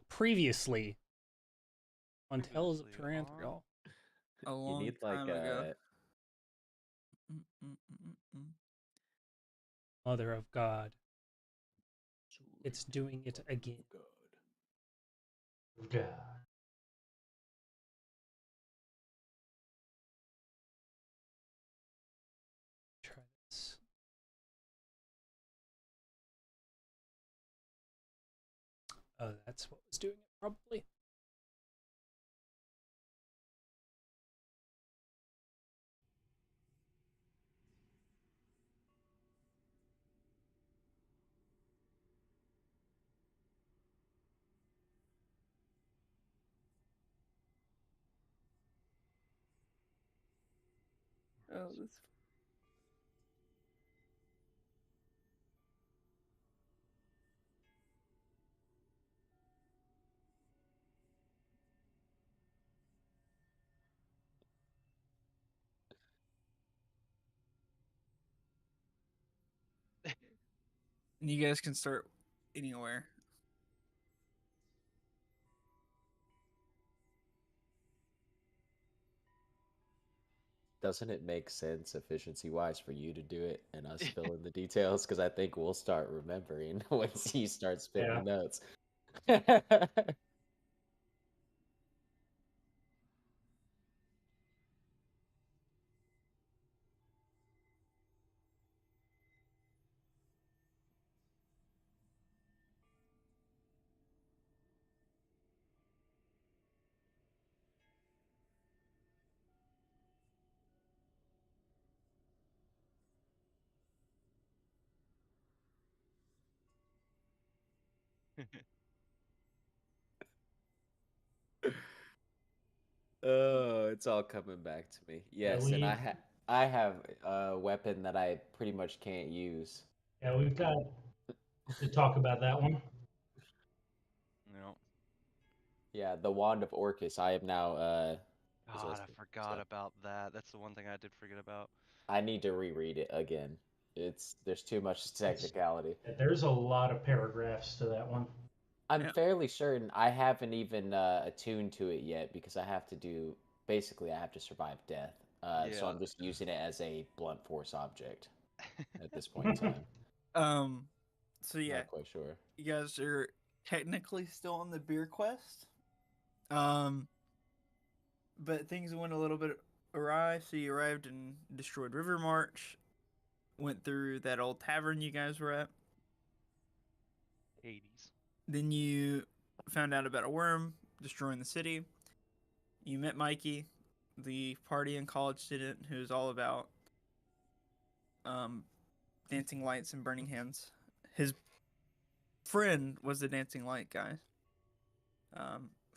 previously on Tales of Previously on. Terranthrial. A You long need like time ago. Mm, mm, mm, mm. Mother of God. It's Sweet doing it mother again. of God. God. Try this. Oh, that's what was doing it, probably. Oh, this. And you guys can start anywhere. Doesn't it make sense efficiency wise for you to do it and us fill in the details? Because I think we'll start remembering once you start spitting the Yeah. notes. Oh, it's all coming back to me. Yeah, Yes, and we I have a weapon that I pretty much can't use. we've got to talk about that one. No. Yeah, the Wand of Orcus. I am now God, I possessing. forgot So about that. That's the one thing I did forget about. I need to reread it again. There's too much It's technicality. there's a lot of paragraphs to that one. I'm Yeah. fairly certain I haven't even attuned to it yet because I have to do basically I have to survive death. So Yeah. I'm just using it as a blunt force object at this point in time. Um. So yeah, Not quite sure. you guys are technically still on the beer quest. Um. But things went a little bit awry. So you arrived in destroyed River March. Went through that old tavern you guys were at. 80s. Then you found out about a worm destroying the city. You met Mikey, the party and college student who's all about um, dancing lights and burning hands. His friend was the dancing light guy,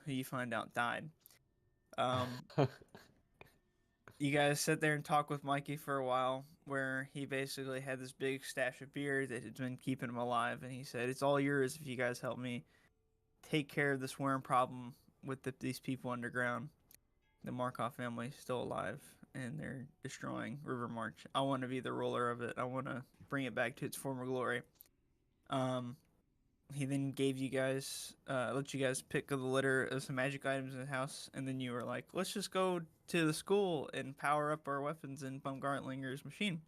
who you find out died. Um, you guys sit there and talk with Mikey for a while, where he basically had this big stash of beer that had been keeping him alive, and he said, "It's all yours if you guys help me take care of this worm problem with these people underground. The Markov family is still alive, and they're destroying River March. I want to be the ruler of it. I want to bring it back to its former glory." Um, he then gave you guys, let you guys pick of the litter of some magic items in the house, and then you were like, "Let's just go to the school and power up our weapons in Baumgartlinger's machine."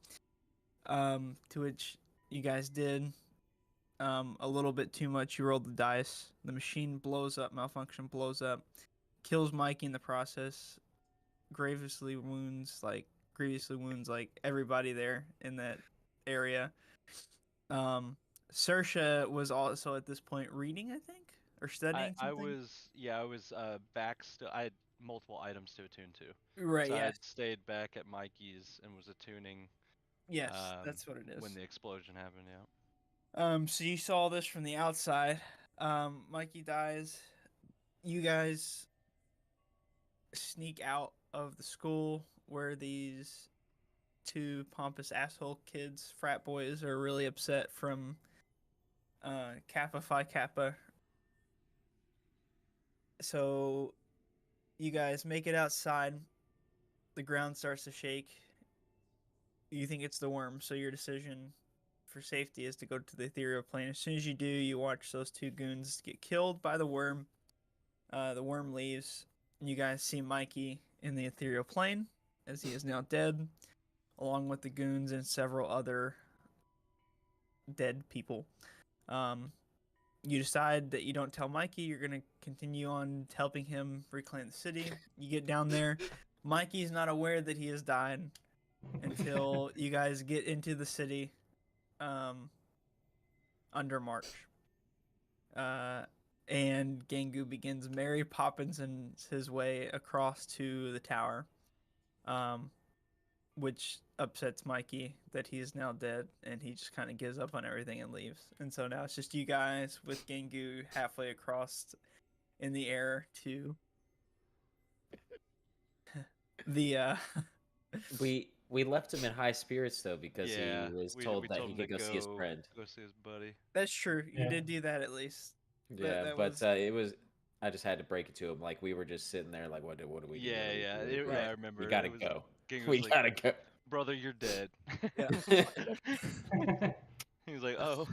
To which you guys did. A little bit too much. You rolled the dice. The machine blows up, malfunction blows up, kills Mikey in the process, grievously wounds like everybody there in that area. Um, Sersha was also at this point reading, I think, or I studying I something. was yeah, I was back still. I had multiple items to attune to. Right. So I Yes. had stayed back at Mikey's and was attuning Yes, that's what it when is. the explosion happened, yeah. So you saw this from the outside. Mikey dies. You guys sneak out of the school where these two pompous asshole kids, frat boys, are really upset from Kappa Phi Kappa. So you guys make it outside. The ground starts to shake. You think it's the worm, so your decision for safety is to go to the ethereal plane. As soon as you do, you watch those two goons get killed by the worm. The worm leaves. And you guys see Mikey in the ethereal plane, as he is now dead, along with the goons and several other dead people. You decide that you don't tell Mikey. You're going to continue on helping him reclaim the city. You get down there. Mikey's not aware that he has died until you guys get into the city under March. And Gangu begins Mary Poppins and his way across to the tower, which upsets Mikey that he is now dead, and he just kind of gives up on everything and leaves. And so now it's just you guys with Gangu halfway across in the air to the We left him in high spirits though because Yeah, he was we told that told he him to could go see his friend. Go see his buddy. That's true. You Yeah. did do that at least. Yeah, that but was- it was. I just had to break it to him. Like we were just sitting there, like, what do we do? Yeah, What do we yeah, do? What do we do? Right. I remember. We gotta It was- go. Ging We was like, gotta go. brother, you're dead. Yeah. He was like, oh,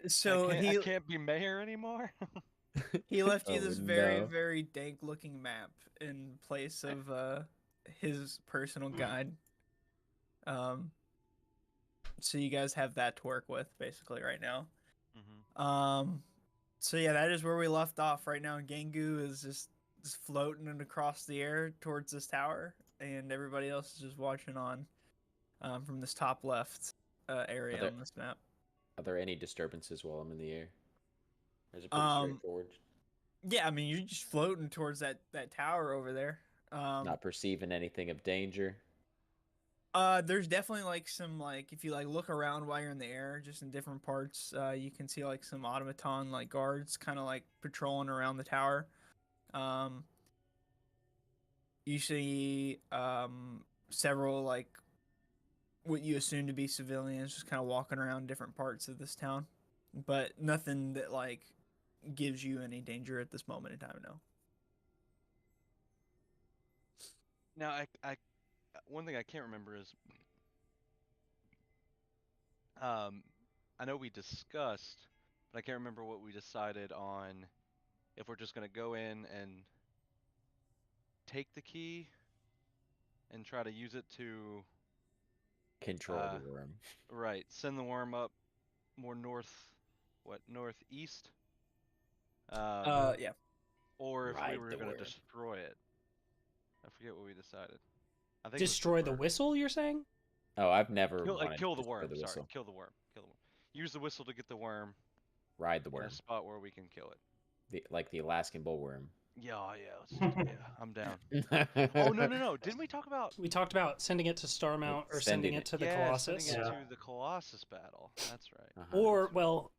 So I can't be mayor anymore. he left you Oh, this very, no. very dank looking map in place of his personal guide. So you guys have that to work with basically right now. Mhm. So yeah, that is where we left off. Right now, Gangu is just floating across the air towards this tower, and everybody else is just watching on from this top left area there- on this map. Are there any disturbances while I'm in the air? Or is it pretty straightforward? Yeah, I mean you're just floating towards that tower over there. Not perceiving anything of danger. There's definitely like some like if you like look around while you're in the air, just in different parts, you can see like some automaton like guards kind of like patrolling around the tower. You see several like what you assume to be civilians just kind of walking around different parts of this town, but nothing that like gives you any danger at this moment in time. No. Now, I one thing I can't remember is, I know we discussed, but I can't remember what we decided on. If we're just gonna go in and take the key and try to use it to Control the worm. right, send the worm up more northeast? Yeah. Or if we Ride were the gonna worm. destroy it. I forget what we decided. I think it was Destroy the worm. whistle, you're saying? Oh, I've never Kill, wanted kill to the destroy worm. the Sorry, whistle. kill the worm. Kill the worm. Use the whistle to get the worm Ride the in worm. a spot where we can kill it. Like the Alaskan bullworm. Yeah, let's just, yeah, I'm down. Oh no! Didn't we talk about We talked about sending it to Starmount or Sending sending it- it to the yeah, Colossus. sending it Yeah. to the Colossus battle? That's right. Uh-huh. Or, well,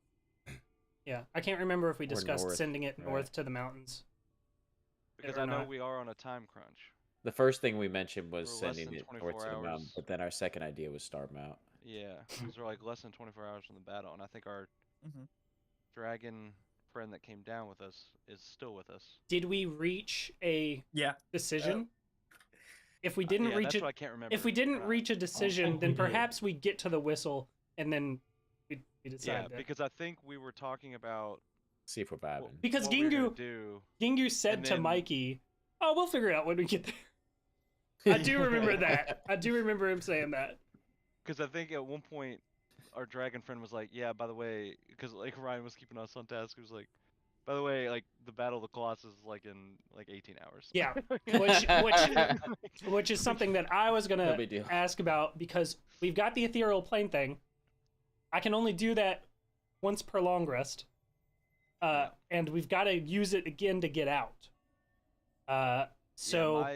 yeah, I can't remember if we Or discussed north, sending it right. north to the mountains. Because or I know not. we are on a time crunch. The first thing we mentioned was We're less sending than it 24 north to the mountain, hours. but then our second idea was Starmount. Yeah, because we're like less than 24 hours from the battle, and I think our Mhm. dragon friend that came down with us is still with us. Did we reach a Yeah. decision? If we didn't yeah, reach that's it, what I can't remember. if we didn't Right. reach a decision, think then we did. perhaps we get to the whistle and then we decide. Yeah, that. because I think we were talking about See if we're vibing. Because what we were gonna Gingu do. Gingu said and to then- Mikey, "Oh, we'll figure it out when we get there." I do remember that. I do remember him saying that. Because I think at one point our dragon friend was like, "Yeah, by the way," because like Ryan was keeping us on task. He was like, "By the way, like the Battle of the Colossus is like in like 18 hours." Yeah, which is something that I was No gonna big deal. ask about because we've got the ethereal plane thing. I can only do that once per long rest, and we've got to use it again to get out. So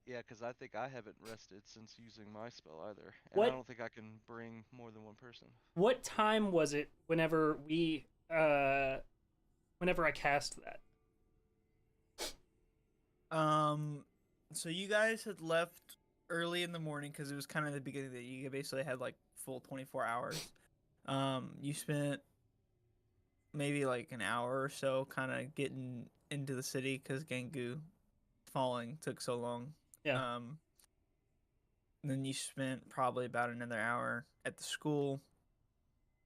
yeah, because I think I haven't rested since using my spell either, and What- I don't think I can bring more than one person. what time was it whenever I cast that? So you guys had left early in the morning because it was kind of the beginning that you basically had like full 24 hours. You spent maybe like an hour or so kind of getting into the city because Gangu falling took so long. Yeah. Then you spent probably about another hour at the school.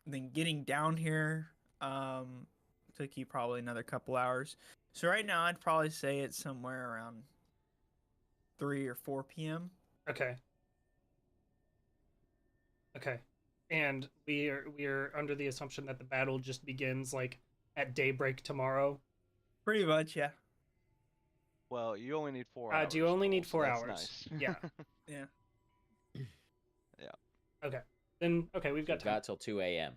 then getting down here took you probably another couple hours. So right now, I'd probably say it's somewhere around 3 or 4 p.m. Okay. Okay. And we are under the assumption that the battle just begins like at daybreak tomorrow. Pretty much, yeah. Well, you only need 4 hours. Do you only need Cole, 4 so that's hours? Nice. Yeah. Yeah. Okay. Then okay, we've got We've time. got till 2 a.m.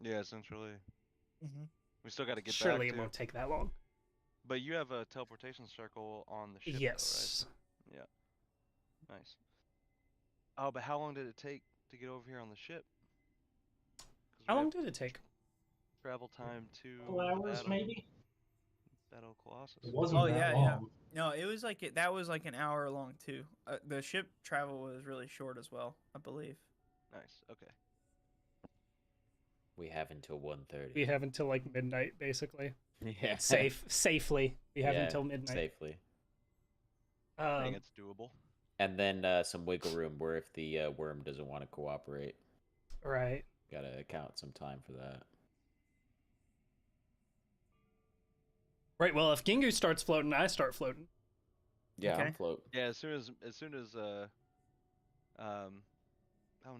Yeah, essentially. Mm-hmm. We still got to get Surely back it to. won't take that long. But you have a teleportation circle on the ship, Yes. though, right? Yeah. Nice. Oh, but how long did it take to get over here on the ship? 'Cause How we long have did it take? travel time to Couple hours, battle, maybe. battle Colossus. It wasn't Oh that yeah, long. yeah. No, it was like that was like an hour long too. The ship travel was really short as well, I believe. Nice. Okay. We have until 1:30. We have until like midnight, basically. Yeah. Safely. We have Yeah, until midnight. safely. I think Um, it's doable. And then some wiggle room where if the worm doesn't want to cooperate, right. gotta account some time for that. Right. Well, if Gingu starts floating, I start floating. Yeah, Okay. I'm float. Yeah, as soon as oh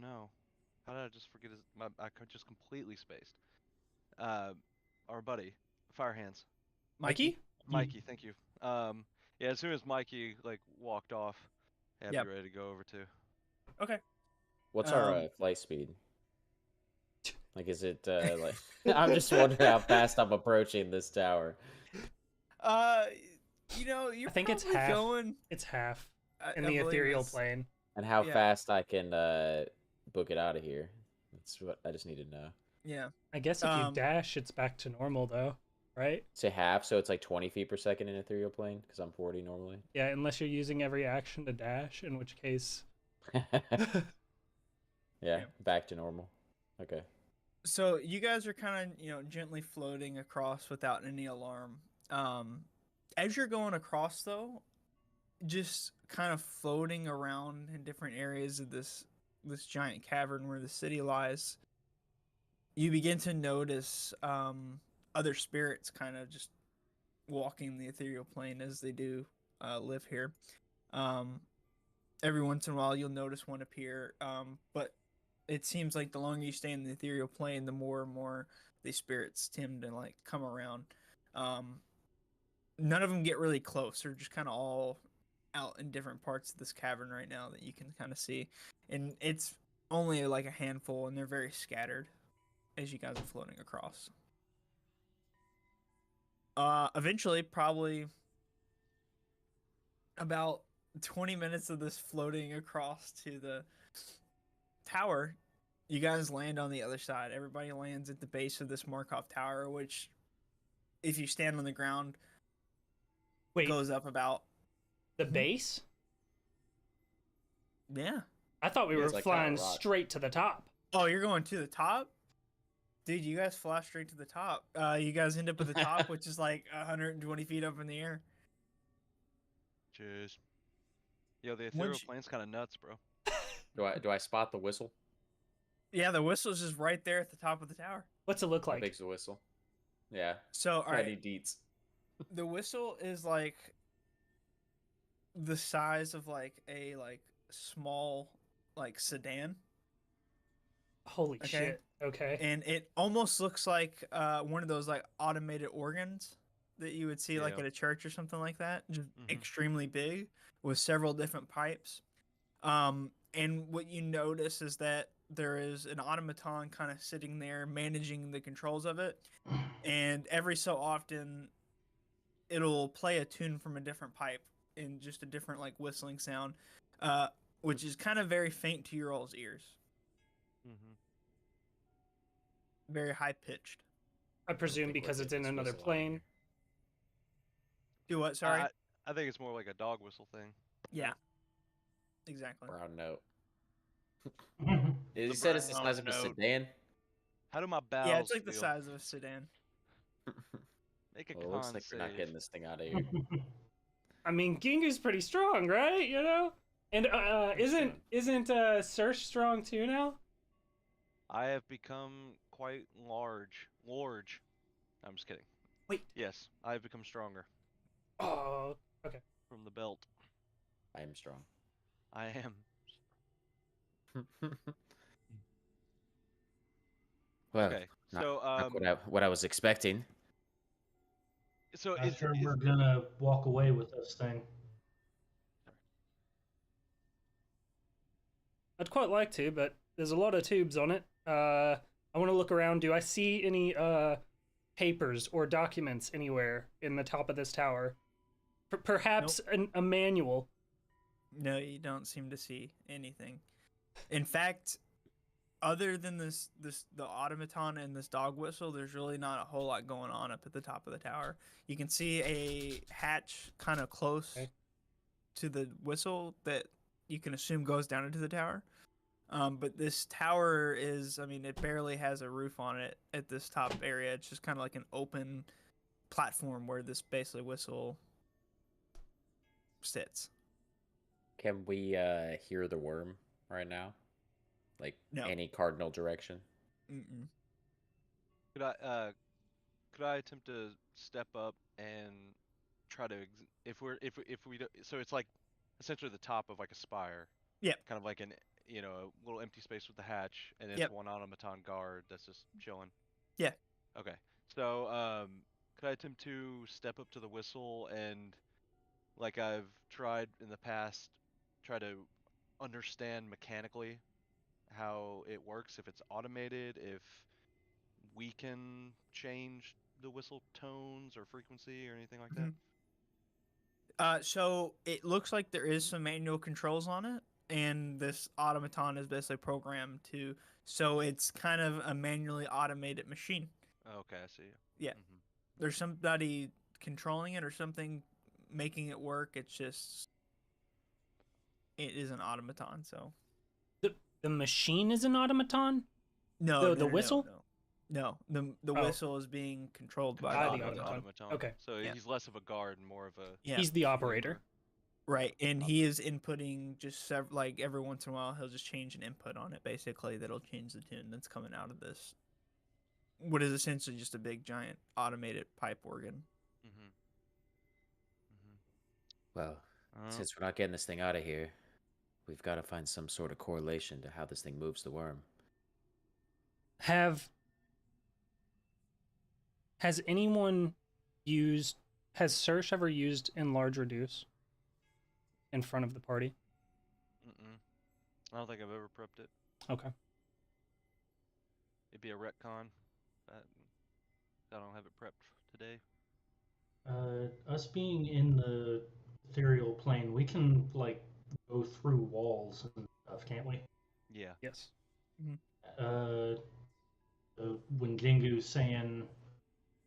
no, how did I just forget his? Just completely spaced. Our buddy, Fire Hands, Mikey? Mikey. Thank you. Yeah, as soon as Mikey like walked off, yeah, I'd Yep. be ready to go over too. Okay. What's our Um, flight speed? Like, is it like? I'm just wondering how fast I'm approaching this tower. You're I think it's probably half. going It's half I in the believe ethereal it's- plane. And how Yeah. fast I can book it out of here. That's what I just need to know. Yeah. I guess if you Um, dash, it's back to normal, though, right? Say half, so it's like 20 feet per second in ethereal plane, because I'm 40 normally. Yeah, unless you're using every action to dash, in which case. Yeah, back to normal. Okay. So you guys are kind of, gently floating across without any alarm. As you're going across, though, just kind of floating around in different areas of this giant cavern where the city lies, you begin to notice other spirits kind of just walking the ethereal plane as they do live here. Every once in a while, you'll notice one appear, but it seems like the longer you stay in the ethereal plane, the more and more these spirits tend to like come around. None of them get really close; they're just kind of all out in different parts of this cavern right now that you can kind of see, and it's only like a handful, and they're very scattered as you guys are floating across. Eventually, probably about 20 minutes of this floating across to the tower, you guys land on the other side. Everybody lands at the base of this Markov tower, which, if you stand on the ground, Wait, goes up about. the base? Yeah. I thought we Yeah, were it's like kinda flying rock. straight to the top. Oh, you're going to the top? Dude, you guys fly straight to the top. You guys end up at the top, which is like 120 feet up in the air. Cheers. Yo, the ethereal Once- plane's kind of nuts, bro. Do I spot the whistle? Yeah, the whistle's just right there at the top of the tower. What's it look How like? big's the whistle? Yeah. So, all I right, need deets. the whistle is like the size of like a small sedan, Holy Okay. shit. Okay. and it almost looks like one of those like automated organs that you would see like Yeah. at a church or something like that, just Mhm. extremely big with several different pipes. And what you notice is that there is an automaton kind of sitting there managing the controls of it, and every so often it'll play a tune from a different pipe in just a different like whistling sound, which is kind of very faint to your all's ears, Mm-hmm. very high pitched. I presume think we're because it's getting in this another whistle out of plane. here. Do what? Sorry. I think it's more like a dog whistle thing. Yeah. Exactly. Brown note. Mhm. You The said it's the brown size of a note. sedan? How do my bowels Yeah, it's like the feel? size of a sedan. Make a Well, it con looks like we're not save. getting this thing out of here. I mean, Gingu's pretty strong, right? You know? And isn't Serge strong too now? I have become quite large. Large. I'm just kidding. Wait. Yes, I have become stronger Oh, okay. from the belt. I am strong. I am. Well, Okay, not, so not what I was expecting. so Not is sure is we're gonna walk away with this thing. I'd quite like to, but there's a lot of tubes on it. I want to look around. Do I see any papers or documents anywhere in the top of this tower? Perhaps a manual. No, you don't seem to see anything. In fact, other than the automaton and this dog whistle, there's really not a whole lot going on up at the top of the tower. You can see a hatch kind of close to the whistle that you can assume goes down into the tower. But this tower is, I mean, it barely has a roof on it at this top area. It's just kind of like an open platform where this basically whistle sits. Can we hear the worm right now? Like No. any cardinal direction? Mm-mm. could I attempt to step up and try to if we do, so it's like essentially the top of like a spire. Yep. Kind of like an a little empty space with the hatch and it's Yep. one automaton guard that's just chilling. Yeah. Okay. So could I attempt to step up to the whistle and like I've tried in the past try to understand mechanically how it works, if it's automated, if we can change the whistle tones or frequency or anything like that? So it looks like there is some manual controls on it, and this automaton is basically programmed to. So it's kind of a manually automated machine. Okay, I see. Yeah. Mm-hmm. There's somebody controlling it or something making it work. It's just it is an automaton. So The machine is an automaton? no, The whistle? No, the Oh. whistle is being controlled by By the the automaton. automaton. Okay. So Yeah. he's less of a guard and more of a. Yeah. He's the operator. labor. Right, and he is inputting just like every once in a while he'll just change an input on it. Basically, that'll change the tune that's coming out of this. What is essentially just a big giant automated pipe organ. Mm-hmm. Mm-hmm. Well, since we're not getting this thing out of here, we've got to find some sort of correlation to how this thing moves the worm. Has anyone used? Has Sersh ever used enlarge reduce in front of the party? Mm-mm. I don't think I've ever prepped it. Okay. It'd be a retcon. I don't have it prepped today. Us being in the ethereal plane, we can like go through walls and stuff, can't we? Yeah. Yes. When Jingu's saying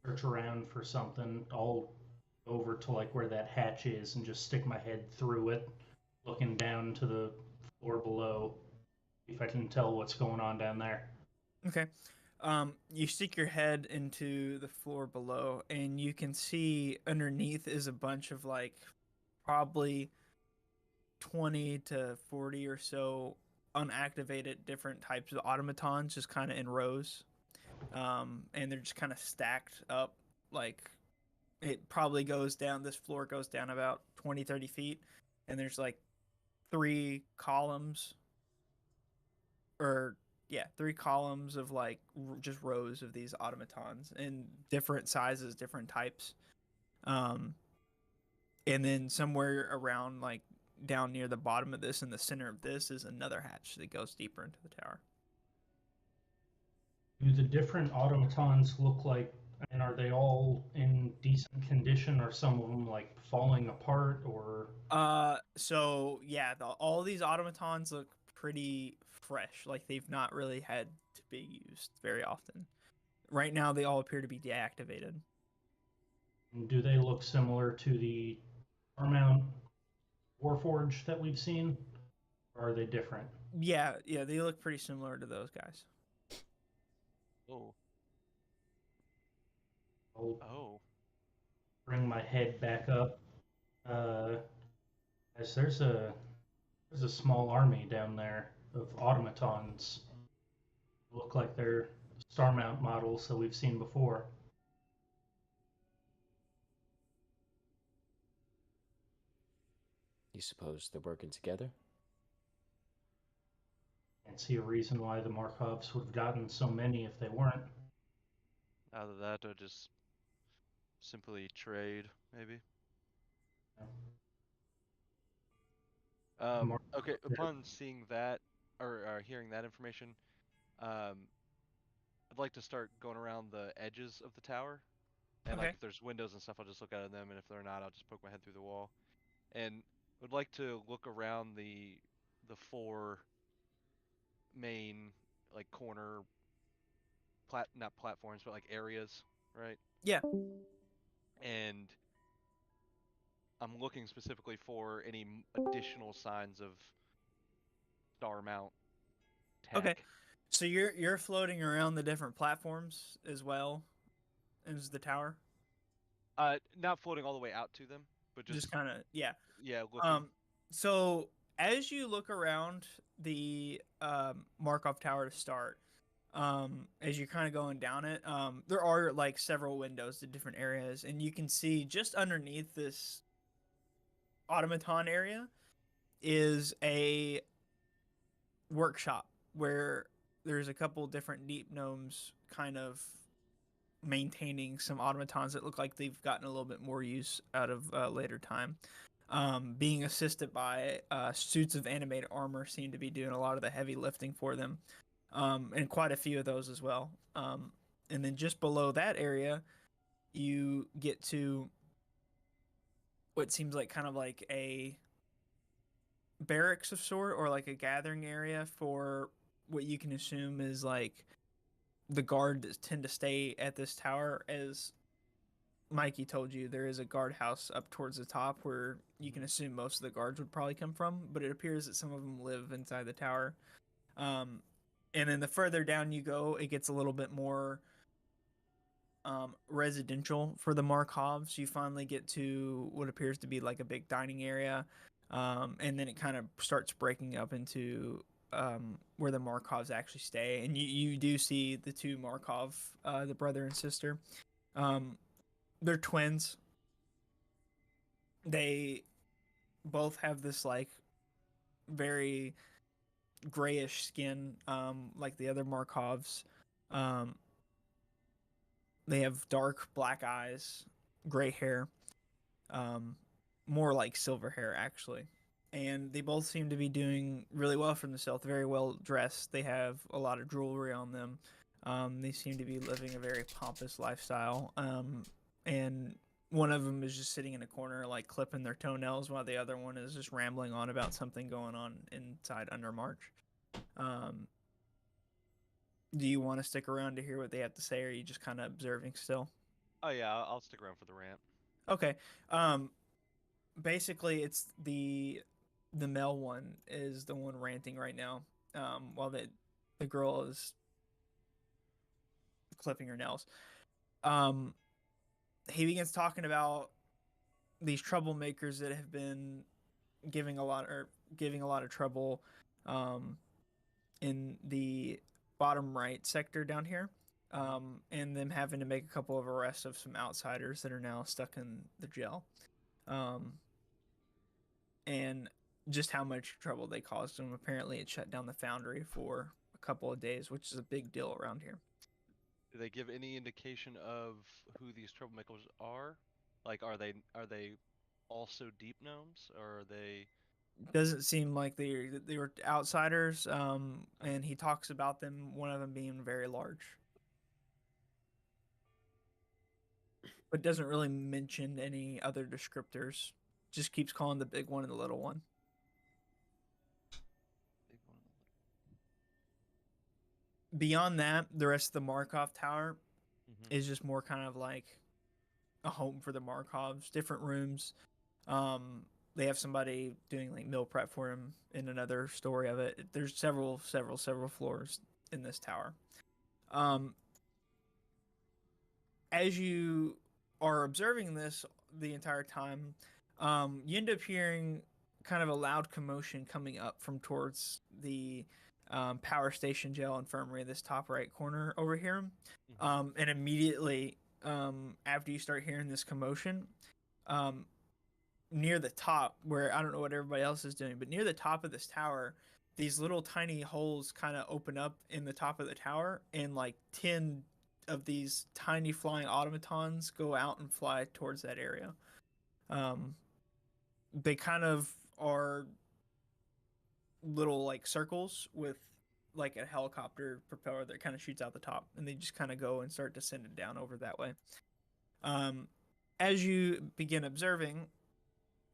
search around for something, I'll go over to like where that hatch is and just stick my head through it, looking down to the floor below, if I can tell what's going on down there. Okay. You stick your head into the floor below, and you can see underneath is a bunch of like probably 20 to 40 or so unactivated different types of automatons just kind of in rows. And they're just kind of stacked up. Like it probably goes down, this floor goes down about 20, 30 feet, and there's like 3 columns or yeah, 3 columns of like just rows of these automatons in different sizes, different types. And then somewhere around like down near the bottom of this in the center of this is another hatch that goes deeper into the tower. Do the different automatons look like, and are they all in decent condition? Or some of them like falling apart? Or So yeah, all these automatons look pretty fresh, like they've not really had to be used very often. Right now, they all appear to be deactivated. do they look similar to the Paramount Warforged that we've seen? Or are they different? Yeah, they look pretty similar to those guys. Oh. I'll Oh. bring my head back up. As there's a small army down there of automatons. look like they're star mount models that we've seen before. You suppose they're working together? Can't see a reason why the Markovs would have gotten so many if they weren't. Either that or just simply trade, maybe. Okay, upon seeing that, or hearing that information, I'd like to start going around the edges of the tower. And like Okay. if there's windows and stuff, I'll just look out of them, and if they're not, I'll just poke my head through the wall. And would like to look around the four main like corner not platforms, but like areas, right? Yeah. And I'm looking specifically for any additional signs of star mount tech. Okay. So you're floating around the different platforms as well as the tower. Not floating all the way out to them, but Just kind of yeah. looking. So as you look around the Markov Tower to start, as you're kind of going down it, there are like several windows to different areas, and you can see just underneath this automaton area is a workshop where there's a couple different deep gnomes kind of maintaining some automatons that look like they've gotten a little bit more use out of later time. Being assisted by suits of animated armor seem to be doing a lot of the heavy lifting for them, and quite a few of those as well. And then just below that area, you get to what seems like kind of like a barracks of sort, or like a gathering area for what you can assume is like the guard that tend to stay at this tower. As Mikey told you, there is a guardhouse up towards the top where you can assume most of the guards would probably come from, but it appears that some of them live inside the tower. And then the further down you go, it gets a little bit more residential for the Markovs. You finally get to what appears to be like a big dining area, and then it kind of starts breaking up into where the Markovs actually stay. And you do see the two Markov, the brother and sister. They're twins. They both have this like very grayish skin, like the other Markovs. They have dark black eyes, gray hair, more like silver hair actually. And they both seem to be doing really well for themselves, very well dressed. They have a lot of jewelry on them. They seem to be living a very pompous lifestyle. And one of them is just sitting in a corner, like clipping their toenails, while the other one is just rambling on about something going on inside Undermarch. Do you want to stick around to hear what they have to say, or are you just kind of observing still? Oh yeah, I'll stick around for the rant. Okay. Basically, it's the male one is the one ranting right now, while the girl is clipping her nails. He begins talking about these troublemakers that have been giving a lot of trouble in the bottom right sector down here, and them having to make a couple of arrests of some outsiders that are now stuck in the jail, and just how much trouble they caused them. Apparently, it shut down the foundry for a couple of days, which is a big deal around here. Do they give any indication of who these troublemakers are? Like, are they also deep gnomes, or are they? Doesn't seem like they were outsiders. And he talks about them, one of them being very large, but doesn't really mention any other descriptors. Just keeps calling the big one and the little one. Beyond that, the rest of the Markov Tower is just more kind of like a home for the Markovs. Different rooms. They have somebody doing like meal prep for him in another story of it. There's several floors in this tower. As you are observing this the entire time, you end up hearing kind of a loud commotion coming up from towards the power station, jail, infirmary, this top right corner over here. Mhm. And immediately after you start hearing this commotion, near the top, where I don't know what everybody else is doing, but near the top of this tower, these little tiny holes kind of open up in the top of the tower, and like 10 of these tiny flying automatons go out and fly towards that area. They kind of are little like circles with like a helicopter propeller that kind of shoots out the top, and they just kind of go and start descending down over that way. As you begin observing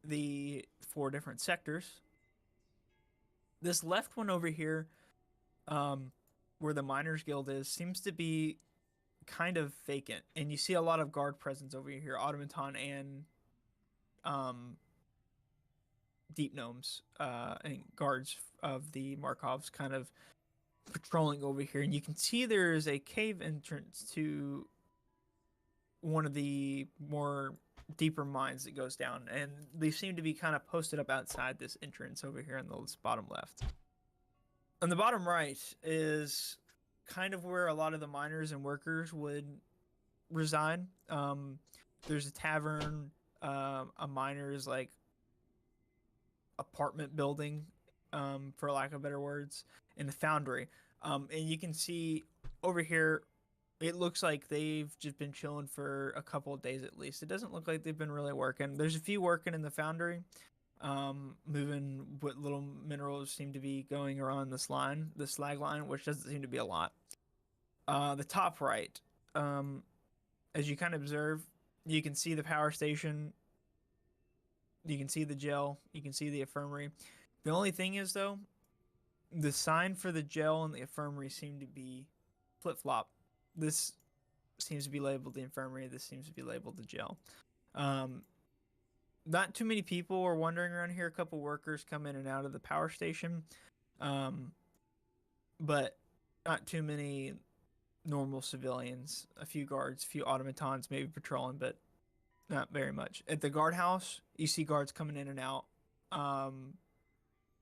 the 4 different sectors, this left one over here, where the Miners Guild is, seems to be kind of vacant, and you see a lot of guard presence over here, automaton and deep gnomes and guards of the Markovs kind of patrolling over here, and you can see there's a cave entrance to one of the more deeper mines that goes down, and they seem to be kind of posted up outside this entrance over here in the bottom left. On the bottom right is kind of where a lot of the miners and workers would reside. There's a tavern, a miner's like apartment building, for lack of better words, and the foundry. And you can see over here, it looks like they've just been chilling for a couple of days at least. It doesn't look like they've been really working. There's a few working in the foundry, moving what little minerals seem to be going around this line, the slag line, which doesn't seem to be a lot. The top right, as you kind of observe, you can see the power station, you can see the jail, you can see the infirmary. The only thing is, though, the sign for the jail and the infirmary seem to be flip-flop. This seems to be labeled the infirmary, this seems to be labeled the jail. Not too many people are wandering around here. A couple workers come in and out of the power station, but not too many normal civilians. A few guards, a few automatons maybe patrolling, but not very much. At the guardhouse, you see guards coming in and out.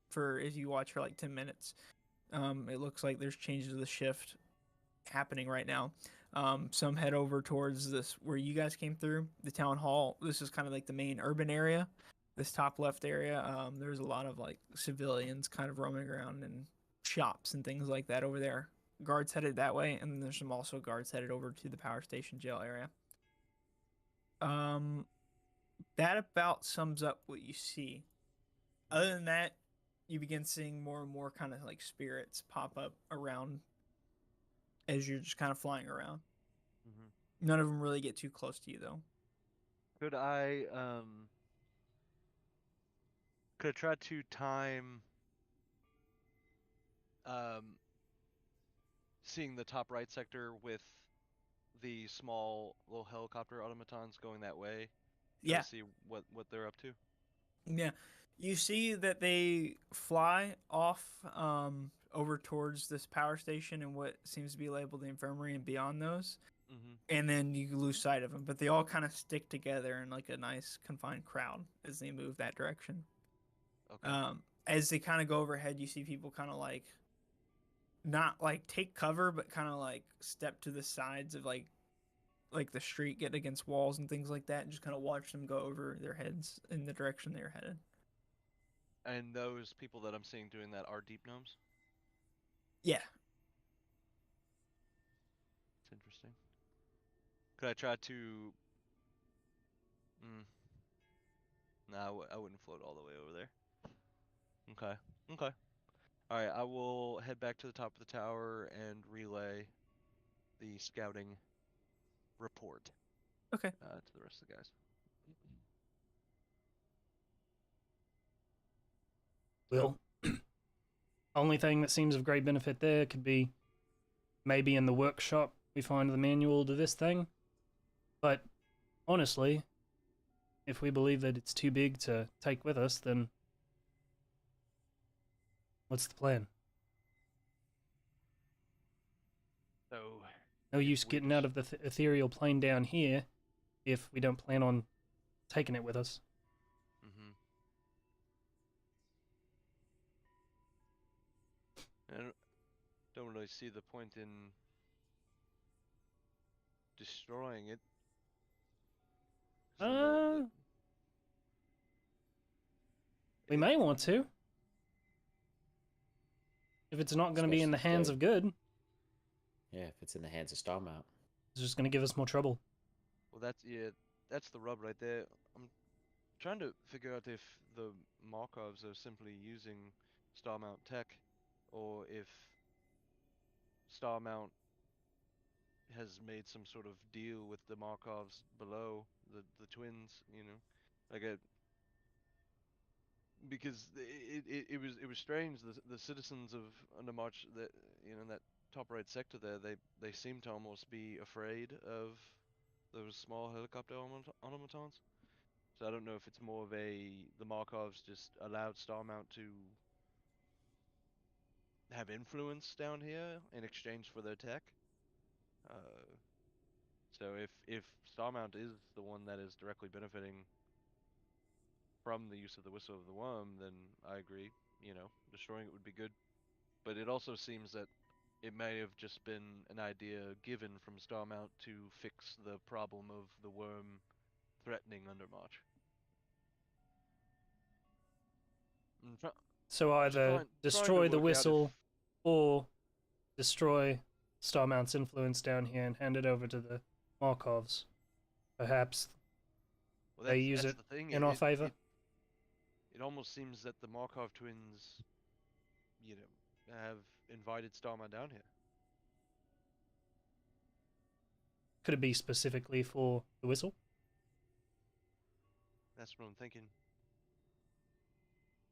For if you watch for like 10 minutes, it looks like there's changes of the shift happening right now. Some head over towards this where you guys came through, the town hall. This is kind of like the main urban area, this top left area. There's a lot of like civilians kind of roaming around and shops and things like that over there. Guards headed that way, and then there's some also guards headed over to the power station jail area. That about sums up what you see. Other than that, you begin seeing more and more kind of like spirits pop up around as you're just kind of flying around. Mm-hmm. None of them really get too close to you, though. Could I try to time seeing the top right sector with the small little helicopter automatons going that way? Try Yeah. to see what they're up to. Yeah. You see that they fly off over towards this power station and what seems to be labeled the infirmary and beyond those. Mm-hmm. And then you lose sight of them, but they all kind of stick together in like a nice confined crowd as they move that direction. Okay. As they kind of go overhead, you see people kind of like not like take cover, but kind of like step to the sides of like the street, get against walls and things like that, and just kind of watch them go over their heads in the direction they're headed. And those people that I'm seeing doing that are deep gnomes? Yeah. It's interesting. Could I try to... No, I wouldn't float all the way over there. Okay. Okay. Alright, I will head back to the top of the tower and relay the scouting report. Okay. To the rest of the guys. Well, only thing that seems of great benefit there could be maybe in the workshop we find the manual to this thing. But honestly, if we believe that it's too big to take with us, then what's the plan? So, No use getting out of the ethereal plane down here if we don't plan on taking it with us. don't really see the point in destroying it. So Uh, we may want to. If it's not going to be in the Especially if hands they're- of good, Yeah, if it's in the hands of Starmount. it's just going to give us more trouble. well, that's the rub right there. I'm trying to figure out if the Markovs are simply using Starmount tech, or if Starmount has made some sort of deal with the Markovs below the twins. Like a because it was strange. The citizens of Undermarch, that that top right sector there, they seem to almost be afraid of those small helicopter automatons. So I don't know if it's more of the Markovs just allowed Starmount to have influence down here in exchange for their tech. Uh, so if Starmount is the one that is directly benefiting from the use of the Whistle of the Worm, then I agree. Destroying it would be good. But it also seems that it may have just been an idea given from Starmount to fix the problem of the worm threatening Undermarch. I'm So just either trying to destroy the work out whistle or destroy Starmount's influence down here and hand it over to the Markovs. Perhaps well, they use that's it the thing. in our favor. It almost seems that the Markov twins, have invited Starmount down here. Could it be specifically for the whistle? That's what I'm thinking.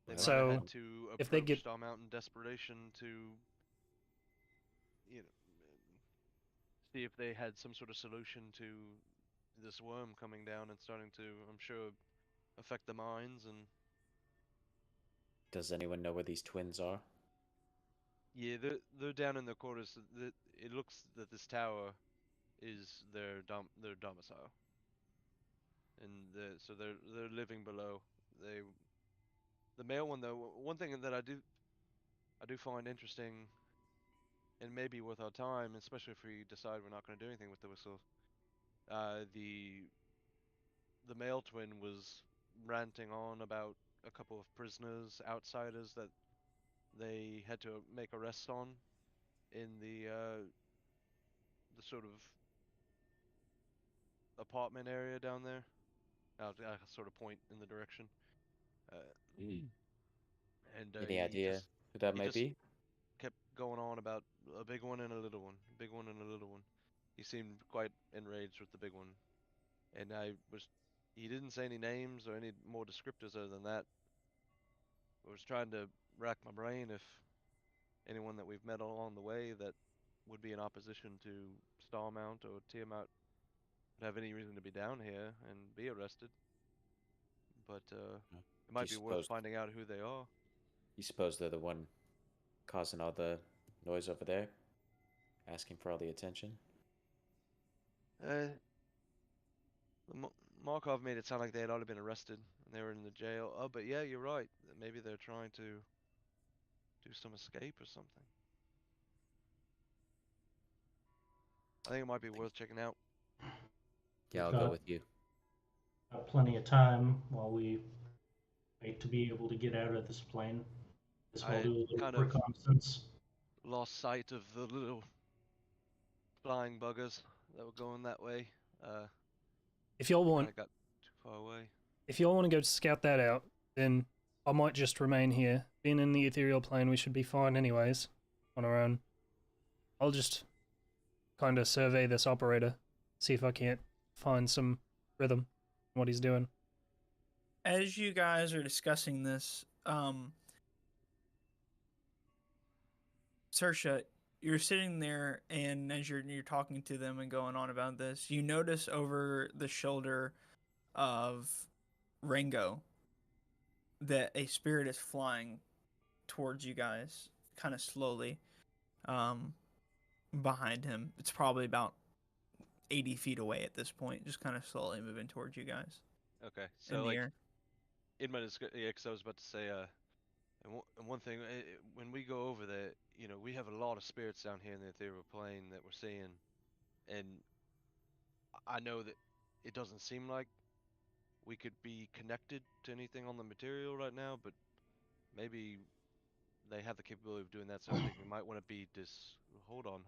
They Well, might have So, had to if they approach get- Starmount in desperation to, you know, see if they had some sort of solution to this worm coming down and starting to, I'm sure, affect the mines. And Does anyone know where these twins are? yeah, they're down in the quarters. It looks that this tower is their domicile, and so they're living below. The male one though, one thing that I do find interesting and maybe worth our time, especially if we decide we're not going to do anything with the whistle. The male twin was ranting on about a couple of prisoners, outsiders that they had to make arrests on in the sort of apartment area down there. I sort of point in the direction, uh, and Any idea who that he might just be? kept going on about a big one and a little one, big one and a little one. He seemed quite enraged with the big one, and he didn't say any names or any more descriptors other than that. I was trying to rack my brain if anyone that we've met along the way that would be in opposition to Starmount or Tiamat would have any reason to be down here and be arrested. But No. it might Do be you worth suppose finding out who they are. you suppose they're the one causing all the noise over there? Asking for all the attention? Uh, Markov made it sound like they had already been arrested and they were in the jail. Oh, but yeah, you're right. Maybe they're trying to do some escape or something. I think it might be worth checking out. Yeah, I'll We've go got- with you. Got plenty of time while we wait to be able to get out of this plane. Guess we'll I do a little kind of reconnaissance. lost sight of the little flying buggers that were going that way. If y'all Kind want, of got too far away. if y'all want to go scout that out, then I might just remain here. Being in the ethereal plane, we should be fine anyways, on our own. I'll just kind of survey this operator, see if I can't find some rhythm in what he's doing. As you guys are discussing this, Saoirse, you're sitting there, and as you're talking to them and going on about this, you notice over the shoulder of Ringo that a spirit is flying towards you guys, kind of slowly. Behind him, it's probably about 80 feet away at this point, just kind of slowly moving towards you guys Okay, in so the like air. in my description, yeah, because I was about to say, And one thing, when we go over there, you know, we have a lot of spirits down here in the ethereal plane that we're seeing, and I know that it doesn't seem like we could be connected to anything on the material right now, but maybe they have the capability of doing that. So I think we might want to be Hold on.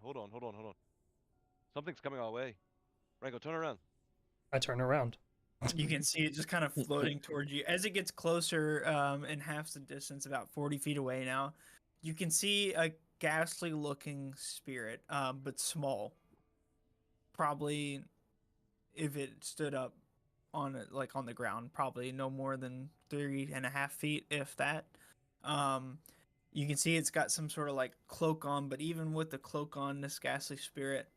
Something's coming our way. Rango, turn around. I turn around. You can see it just kind of floating towards you. As it gets closer, in half the distance, about 40 feet away now, you can see a ghastly looking spirit, but small. Probably, if it stood up on it, like on the ground, probably no more than 3.5 feet, if that. You can see it's got some sort of like cloak on, but even with the cloak on, this ghastly spirit,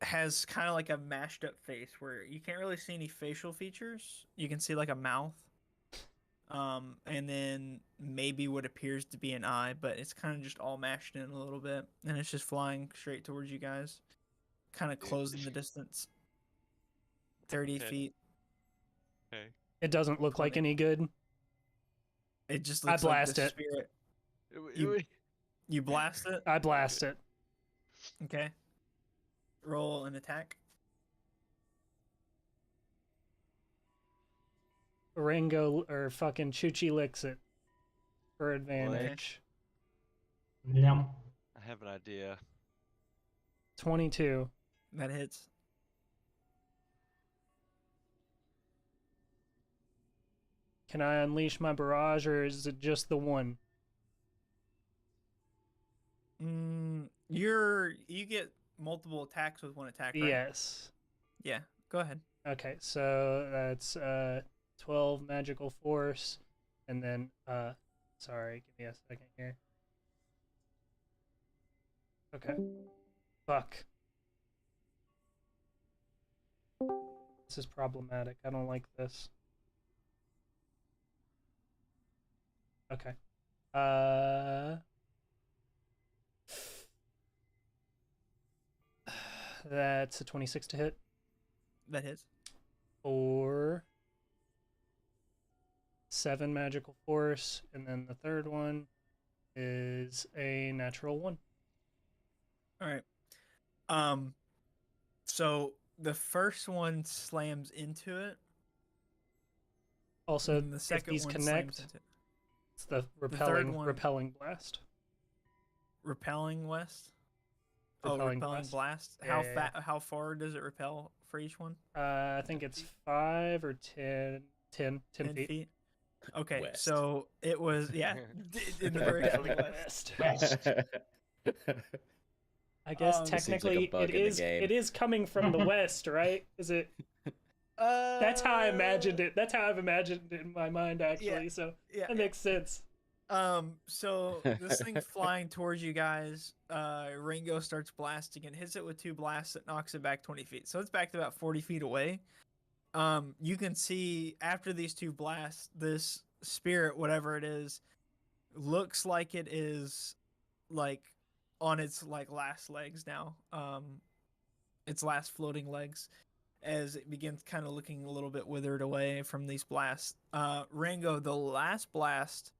has kind of like a mashed up face where you can't really see any facial features. You can see like a mouth, and then maybe what appears to be an eye, but it's kind of just all mashed in a little bit, and it's just flying straight towards you guys, kind of closing the distance. 30 Okay. feet. Okay. It doesn't look like 20. any good. It just I looks like blast the it. spirit. You, You blast it. I blast it. Okay. Roll an attack. Rango or fucking Chuchi licks it for advantage. Yeah. I have an idea. 22. That hits. Can I unleash my barrage, or is it just the one? You get multiple attacks with one attack, right? Yes. Yeah. Go ahead. Okay, so that's 12 magical force, and then sorry, give me a second here. Okay. Fuck. This is problematic. I don't like this. Okay. That's a 26 to hit. That hits. Or 7 magical force, and then the third one is a natural 1. All right. So the first one slams into it. Also, and the if second these one connect, slams into it. it's the third one- repelling blast. Repelling west. Repelling repelling blast. blast. Yeah, yeah, How far does it repel for each one? I think it's 5 or 10 feet. Okay, West. so it was in the very Repelling west. blast. I guess This seems like a technically bug in the game. it is coming from the west, right? Is it? That's how I imagined it. That's how I've imagined it in my mind, actually. Yeah, So Yeah. that makes sense. So this thing flying towards you guys, Ringo starts blasting and hits it with 2 blasts that knocks it back 20 feet. So it's back to about 40 feet away. You can see after these 2 blasts, this spirit, whatever it is, looks like it is like on its like last legs now. Its last floating legs, as it begins kind of looking a little bit withered away from these blasts. Rango, the last blast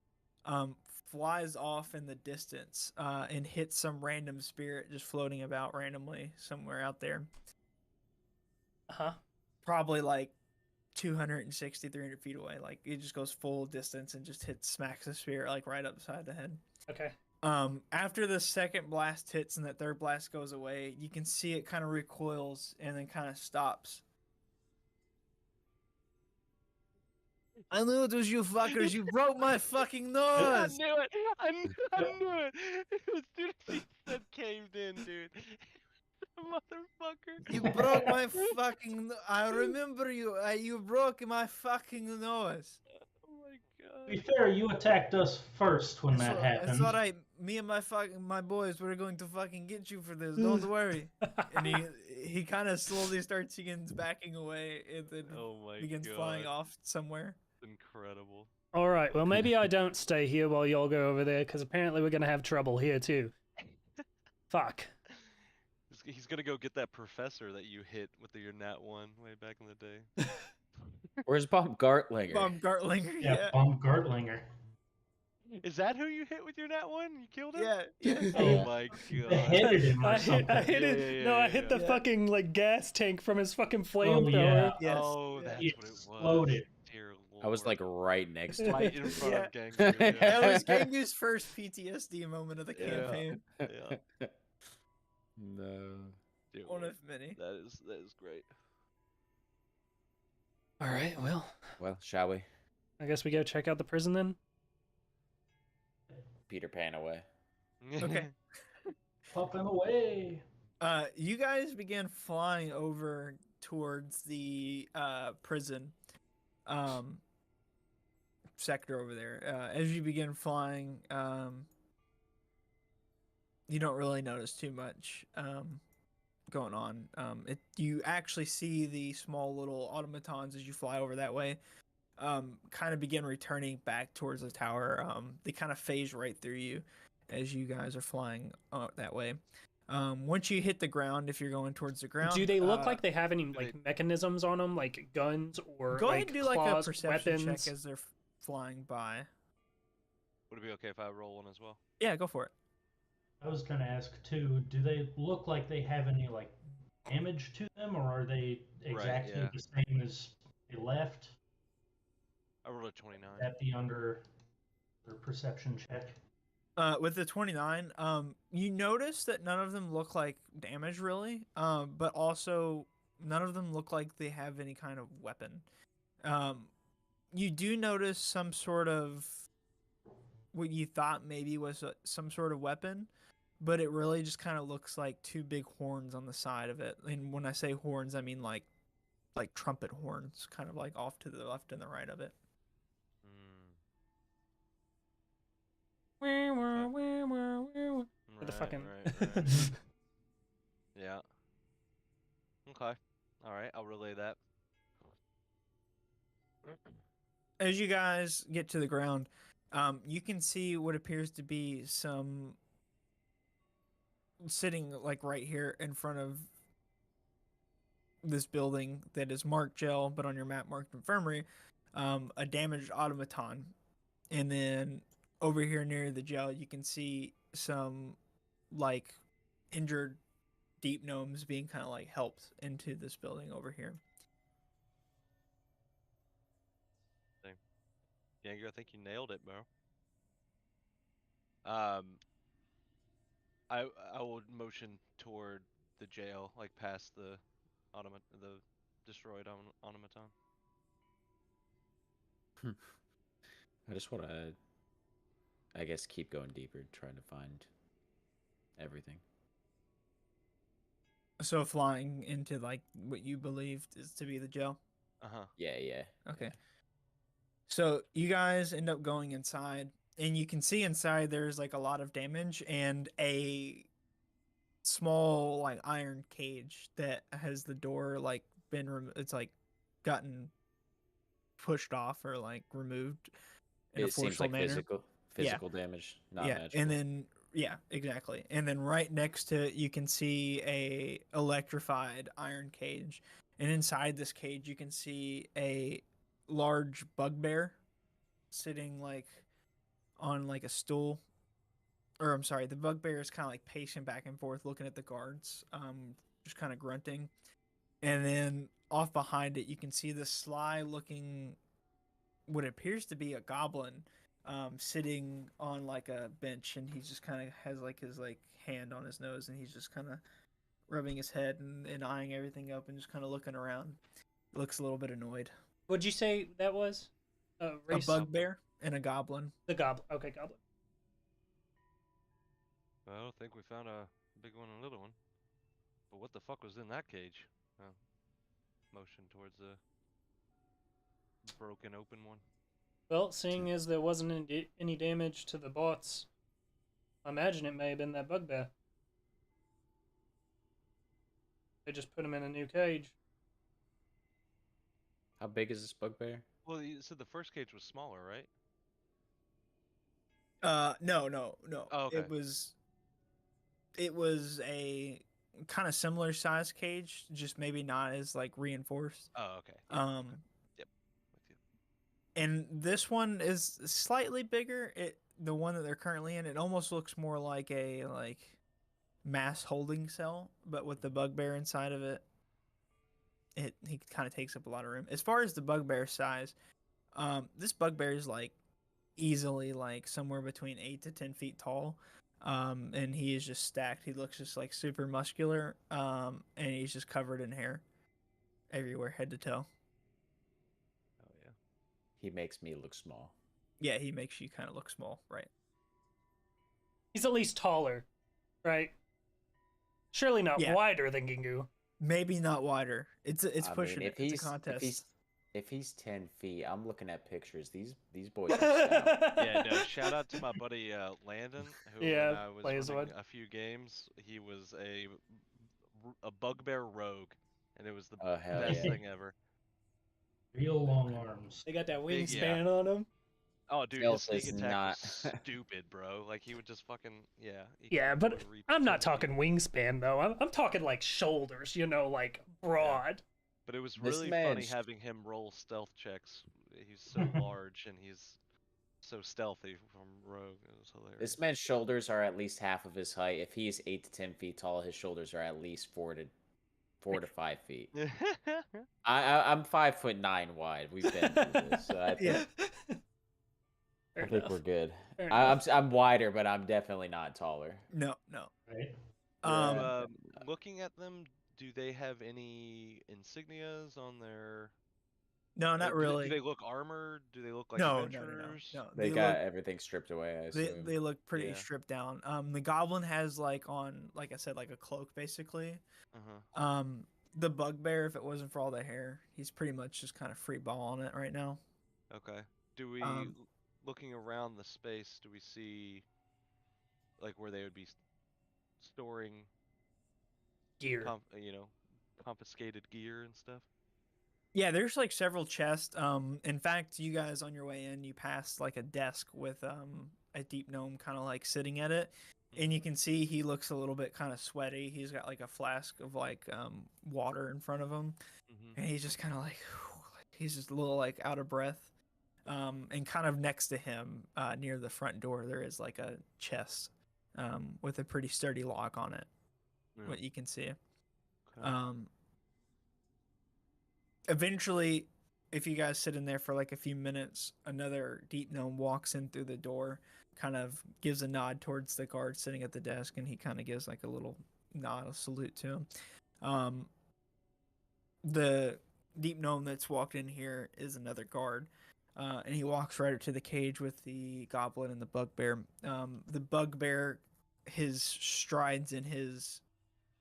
flies off in the distance and hits some random spirit just floating about randomly somewhere out there. Uh-huh. Probably like 260, 300 feet away. Like it just goes full distance and just smacks the spirit like right upside the head. Okay. After the second blast hits and that third blast goes away, you can see it kind of recoils and then kind of stops. I knew it was you fuckers. You broke my fucking I nose. knew it! I knew it! As soon as he said caved in, dude. Motherfucker. You broke my fucking. I remember you. You broke my fucking nose. Oh my To be god. fair, you attacked us first when that happened. It's alright. Me and my boys, we're going to fucking get you for this. Don't worry. And he kind of slowly starts backing away and then Oh my begins god. flying off somewhere. Incredible. All right. Well, maybe I don't stay here while y'all go over there, because apparently we're gonna have trouble here too. Fuck. He's gonna go get that professor that you hit with your Nat 1 way back in the day. Where's Bob Gartlinger? Gartlinger. Yeah, Baumgartlinger. Is that who you hit with your nat one? You killed him? Yeah. Oh Yeah. my god. Beheaded him or I something. hit Yeah, it. yeah, No, I yeah, hit yeah. the Yeah. fucking like gas tank from his fucking Oh flamethrower. yeah. Yes. Oh, Yeah. that's He what it was. exploded. Dear I was like lord. right next to Right it. in front Yeah. of Gangu. Yeah. That was Gengu's first PTSD moment of the Yeah. campaign. Yeah. No. Dear One lord. of many. That is great. All right, well, Well, shall we? I guess we go check out the prison then. Peter Pan away. Okay. Puffing away. You guys began flying over towards the prison sector over there. As you begin flying, you don't really notice too much going on. You actually see the small little automatons as you fly over that way. Kind of begin returning back towards the tower. They kind of phase right through you as you guys are flying that way. Once you hit the ground, if you're going towards the ground, Do they look like they have any do like they- mechanisms on them, like guns or go like ahead and do like a claws, perception weapons? check as they're flying by. Would it be okay if I roll one as well? Yeah, go for it. I was gonna ask too. Do they look like they have any like damage to them, or are they exactly yeah. the same as they left? I rolled a 29. That be under their perception check. With the 29, you notice that none of them look like damage really, but also none of them look like they have any kind of weapon. You do notice some sort of what you thought maybe was some sort of weapon, but it really just kind of looks like two big horns on the side of it. And when I say horns, I mean like trumpet horns, kind of like off to the left and the right of it. For the fucking. Right. Yeah. Okay. All right. I'll relay that. As you guys get to the ground, you can see what appears to be some sitting like right here in front of this building that is marked jail, but on your map marked infirmary, a damaged automaton. And then over here near the jail, you can see some like injured deep gnomes being kind of like helped into this building over here. Yango, I think you nailed it, bro. I will motion toward the jail, like past the the destroyed automaton. I just want to, I guess, keep going deeper, trying to find everything. So flying into like what you believed is to be the jail. Uh-huh. Yeah. Okay. So you guys end up going inside, and you can see inside there's like a lot of damage and a small like iron cage that has the door like it's like gotten pushed off or like removed in a It seems forceful like manner. physical damage, not Yeah, magical. and then yeah, exactly. And then right next to it, you can see a electrified iron cage, and inside this cage, you can see a large bugbear sitting like on like a stool. Or I'm sorry, the bugbear is kind of like pacing back and forth, looking at the guards, just kind of grunting. And then off behind it, you can see the sly-looking, what appears to be a goblin, sitting on like a bench, and he just kind of has like his like hand on his nose, and he's just kind of rubbing his head and eyeing everything up, and just kind of looking around. Looks a little bit annoyed. What'd you say that was? Race? A bugbear and a goblin. The goblin. Okay, goblin. Well, I don't think we found a big one and a little one. But what the fuck was in that cage? Motion towards the broken open one. Well, seeing as there wasn't any damage to the bots, I imagine it may have been that bugbear. They just put him in a new cage. How big is this bugbear? Well, you said the first cage was smaller, right? No. Oh, okay. It was a kind of similar size cage, just maybe not as like reinforced. Oh, okay. Yep. With you. And this one is slightly bigger. the one that they're currently in, it almost looks more like a mass holding cell, but with the bugbear inside of it. He kind of takes up a lot of room. As far as the bugbear size, this bugbear is like easily like somewhere between 8 to 10 feet tall. And he is just stacked. He looks just like super muscular. And he's just covered in hair everywhere, head to toe. Oh yeah. He makes me look small. Yeah, he makes you kind of look small, right? He's at least taller, right? Surely not Yeah. wider than Gingu. Maybe not wider. It's I pushing mean, it. It's a contest. If he's 10 feet, I'm looking at pictures. These boys are stout. Yeah, no, shout out to my buddy Landon, who Yeah, when I was plays running one. a few games, he was a bugbear rogue, and it was the Oh, hell best yeah. thing ever. Real long arms. They got that Big, wingspan on him. Oh, dude, Stealth his sneak is attack not- was stupid, bro. Like he would just fucking Yeah, he but would reach I'm not 10 talking feet. wingspan though. I'm talking like shoulders, like broad. But it was This really funny man's- having him roll stealth checks. He's so large and he's so stealthy from rogue. It was hilarious. This man's shoulders are at least half of his height. If he's 8 to 10 feet tall, his shoulders are at least 4 to 5 feet. I'm 5'9" wide. We've been through this, so I think, Fair I think enough. we're good. Fair I'm enough. I'm wider, but I'm definitely not taller. No. Right? Um, Looking at them, do they have any insignias on their? no, not do really. they look armored? Do they look like No. adventurers? No, They got everything stripped away. I They assume. they look pretty Yeah. stripped down. The goblin has like I said, like a cloak basically. Uh-huh. The bugbear, if it wasn't for all the hair, he's pretty much just kind of free ball on it right now. Okay. Do we, looking around the space, do we see, like, where they would be storing, Gear. confiscated gear and stuff? Yeah, there's like several chests. In fact, you guys on your way in, you passed like a desk with a deep gnome kind of like sitting at it, and you can see he looks a little bit kind of sweaty. He's got like a flask of like water in front of him, and he's just kind of like he's just a little like out of breath. And kind of next to him, near the front door, there is like a chest with a pretty sturdy lock on it. Yeah. What you can see. Okay. Eventually, if you guys sit in there for like a few minutes, another deep gnome walks in through the door, kind of gives a nod towards the guard sitting at the desk, and he kind of gives like a little nod, a salute to him. The deep gnome that's walked in here is another guard, and he walks right up to the cage with the goblin and the bugbear. The bugbear, his strides and his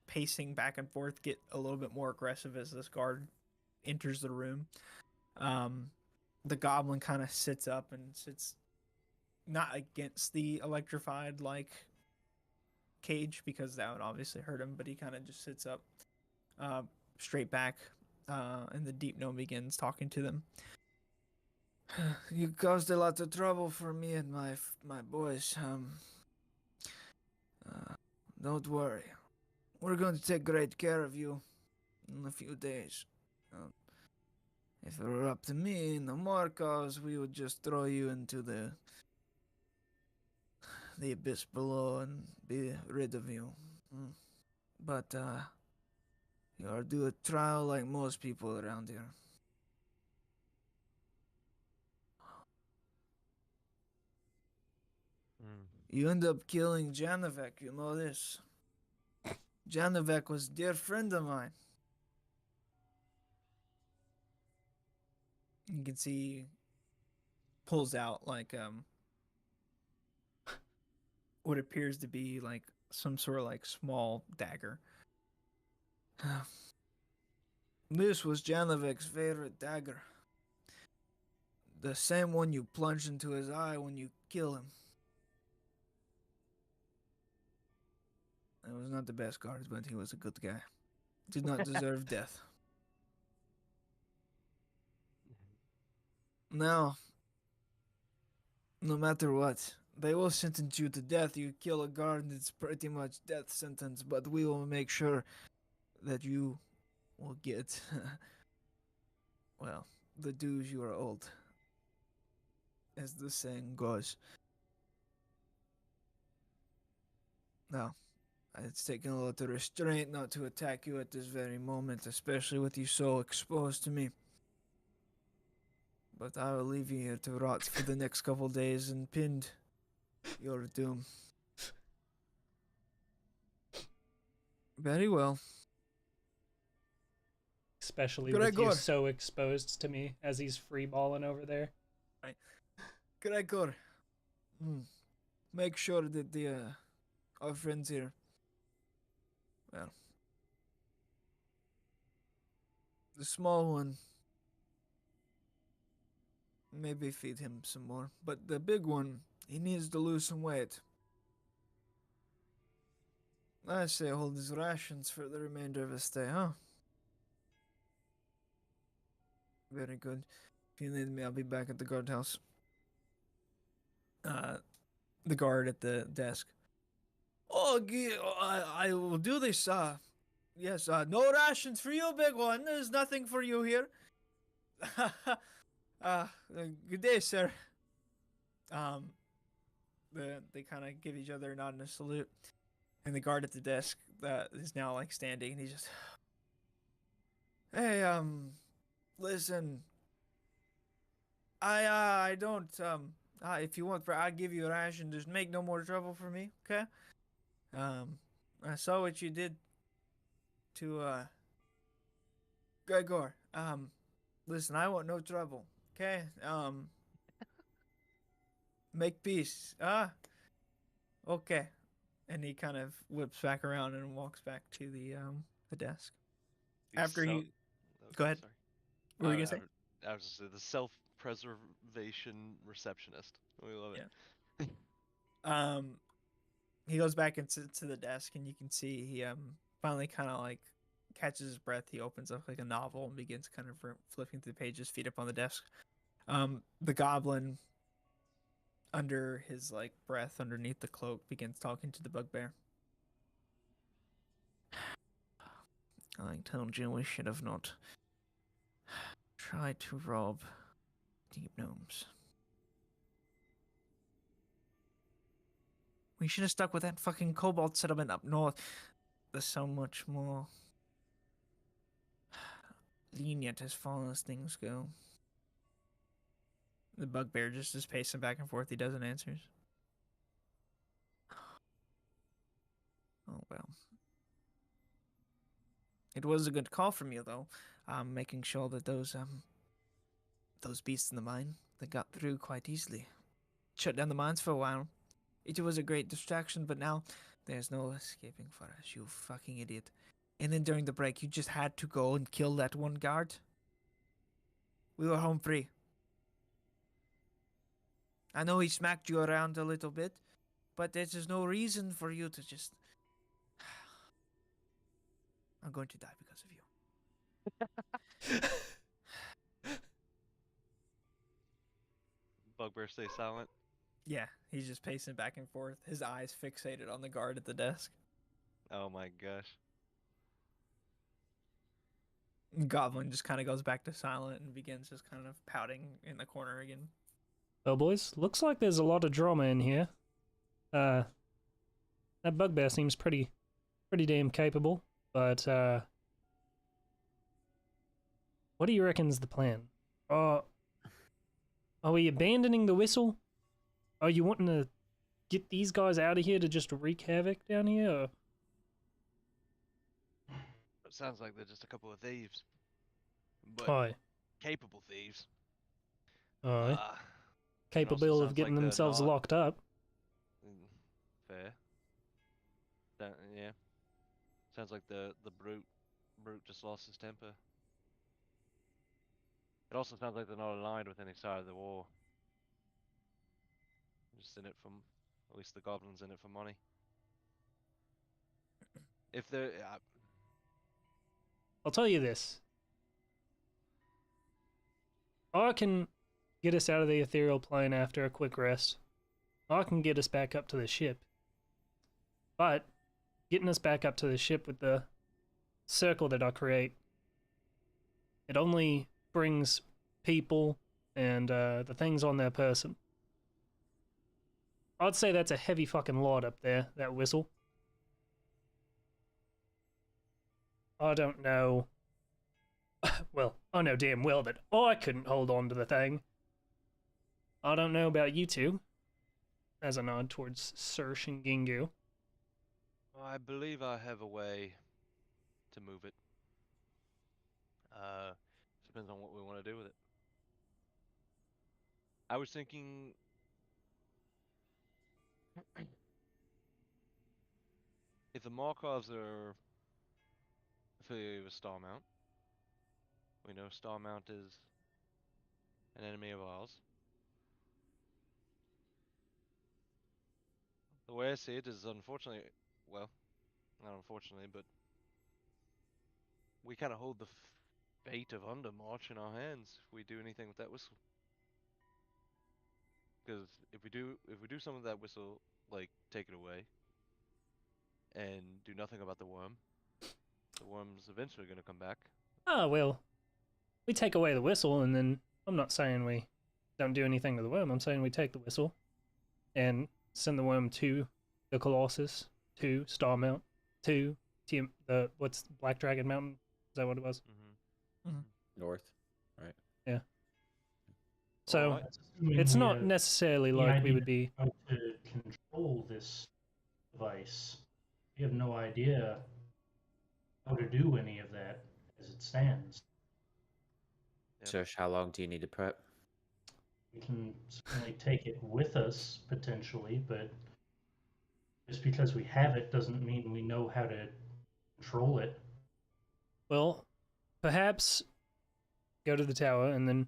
pacing back and forth get a little bit more aggressive as this guard enters the room. The goblin kind of sits up and sits not against the electrified like cage because that would obviously hurt him, but he kind of just sits up straight back, and the deep gnome begins talking to them. You caused a lot of trouble for me and my boys. Don't worry, we're going to take great care of you in a few days. If it were up to me in the Markovs, we would just throw you into the abyss below and be rid of you. But you are due a trial like most people around here. You end up killing Janovek, you know this. Janovek was a dear friend of mine. You can see he pulls out like what appears to be like some sort of like small dagger. This was Janovek's favorite dagger. The same one you plunge into his eye when you kill him. It was not the best guard, but he was a good guy. Did not deserve death. Now, no matter what, they will sentence you to death. You kill a guard, it's pretty much death sentence, but we will make sure that you will get, well, the dues you are owed, as the saying goes. Now, it's taken a lot of restraint not to attack you at this very moment, especially with you so exposed to me. But I will leave you here to rot for the next couple days and pinned your doom. Very well. Especially with you so exposed to me as he's freeballing over there. Gregor, make sure that our friends here, well, the small one, maybe feed him some more, but the big one, he needs to lose some weight. I say hold his rations for the remainder of his stay, huh? Very good. If you need me, I'll be back at the guardhouse. The guard at the desk. Oh, I will do this. Yes. No rations for you, big one. There's nothing for you here. Good day, sir. They kind of give each other a nod and a salute, and the guard at the desk is now like standing, and he's just, hey, listen. I don't if you want, I'll give you a ration. Just make no more trouble for me, okay? I saw what you did to Gregor. Listen, I want no trouble, okay? Make peace. Okay. And he kind of whips back around and walks back to the desk. After he, go ahead. Sorry. What were you gonna say? I was just the self-preservation receptionist. We love it. Yeah. He goes back into the desk, and you can see he finally kind of like catches his breath. He opens up like a novel and begins kind of flipping through the pages, feet up on the desk. The goblin, under his like breath underneath the cloak, begins talking to the bugbear. I told you we should have not tried to rob deep gnomes. We should have stuck with that fucking kobold settlement up north. They're so much more lenient as far as things go. The bugbear just is pacing back and forth. He doesn't answer. Oh, well. It was a good call from you, though. Making sure that those beasts in the mine, they got through quite easily. Shut down the mines for a while. It was a great distraction, but now there's no escaping for us, you fucking idiot. And then during the break, you just had to go and kill that one guard. We were home free. I know he smacked you around a little bit, but there's just no reason for you to just... I'm going to die because of you. Bugbear stay silent. Yeah, he's just pacing back and forth, his eyes fixated on the guard at the desk. Oh my gosh. Goblin just kind of goes back to silent and begins just kind of pouting in the corner again. Well, boys, looks like there's a lot of drama in here. That bugbear seems pretty damn capable, but what do you reckon's the plan? Are we abandoning the whistle? Are you wanting to get these guys out of here to just wreak havoc down here? Or? It sounds like they're just a couple of thieves. But Aye. capable thieves. Aye. Capable of getting themselves locked up. Fair. Yeah. Sounds like the brute just lost his temper. It also sounds like they're not aligned with any side of the war. Just in it from, at least the goblins in it for money. If they're, I'll tell you this. I can get us out of the ethereal plane after a quick rest. I can get us back up to the ship. But getting us back up to the ship with the circle that I create, it only brings people and the things on their person. I'd say that's a heavy fucking lot up there, that whistle. I don't know. Well, I know damn well that I couldn't hold on to the thing. I don't know about you two. As a nod towards Sir Shingingu. I believe I have a way to move it. Depends on what we want to do with it. I was thinking if the Markovs are affiliated with Starmount, we know Starmount is an enemy of ours. The way I see it is, unfortunately, well, not unfortunately, but we kind of hold the fate of Undermarch in our hands if we do anything with that whistle. Because if we do something with that whistle, like take it away, and do nothing about the worm's eventually going to come back. Ah, well, we take away the whistle, and then I'm not saying we don't do anything to the worm. I'm saying we take the whistle and send the worm to the Colossus, to Starmount, to the what's Black Dragon Mountain? Is that what it was? North, right? Yeah. So Alright. it's not necessarily the like we idea would be. how to control this device. We have no idea how to do any of that as it stands. Yep. Serge, how long do you need to prep? We can certainly take it with us potentially, but just because we have it doesn't mean we know how to control it. Well, perhaps go to the tower and then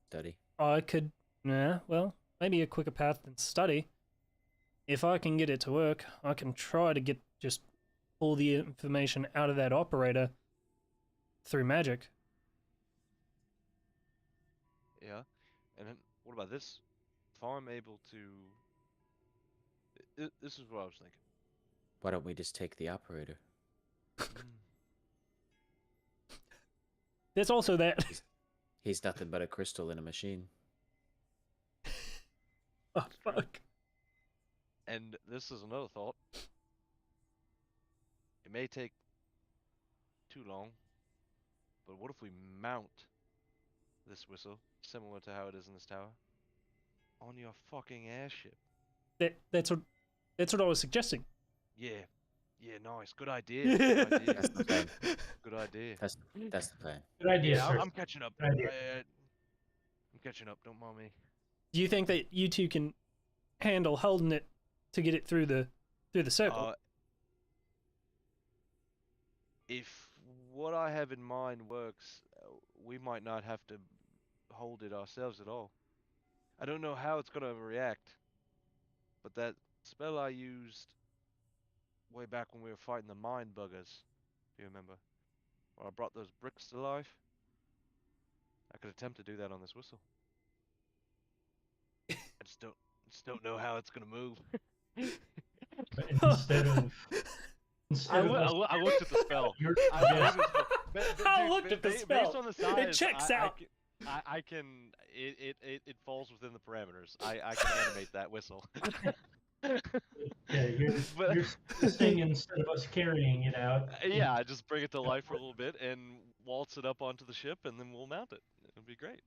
Study. I could. Nah, well, maybe a quicker path than study. If I can get it to work, I can try to get just all the information out of that operator through magic. Yeah. And then what about this? If I'm able to... This is what I was thinking. Why don't we just take the operator? There's also that. He's nothing but a crystal in a machine. Oh, fuck. And this is another thought. It may take too long, but what if we mount this whistle, similar to how it is in this tower, on your fucking airship? That's what I was suggesting. Yeah. Yeah, nice. Good idea. Good idea. That's the plan. Good idea. That's the plan. Good idea, Yeah, sir. I'm catching up. Good idea. I'm catching up. Don't mind me. Do you think that you two can handle holding it to get it through the circle? If what I have in mind works, we might not have to hold it ourselves at all. I don't know how it's gonna react, but that spell I used way back when we were fighting the mind buggers, do you remember? Where I brought those bricks to life? I could attempt to do that on this whistle. I just don't know how it's gonna move. But instead of I looked at the spell. I looked at the spell. Based on the size, It checks out. I can. It falls within the parameters. I can animate that whistle. Yeah, you're suggesting instead of us carrying it out. Yeah, I just bring it to life for a little bit and waltz it up onto the ship, and then we'll mount it. It'll be great.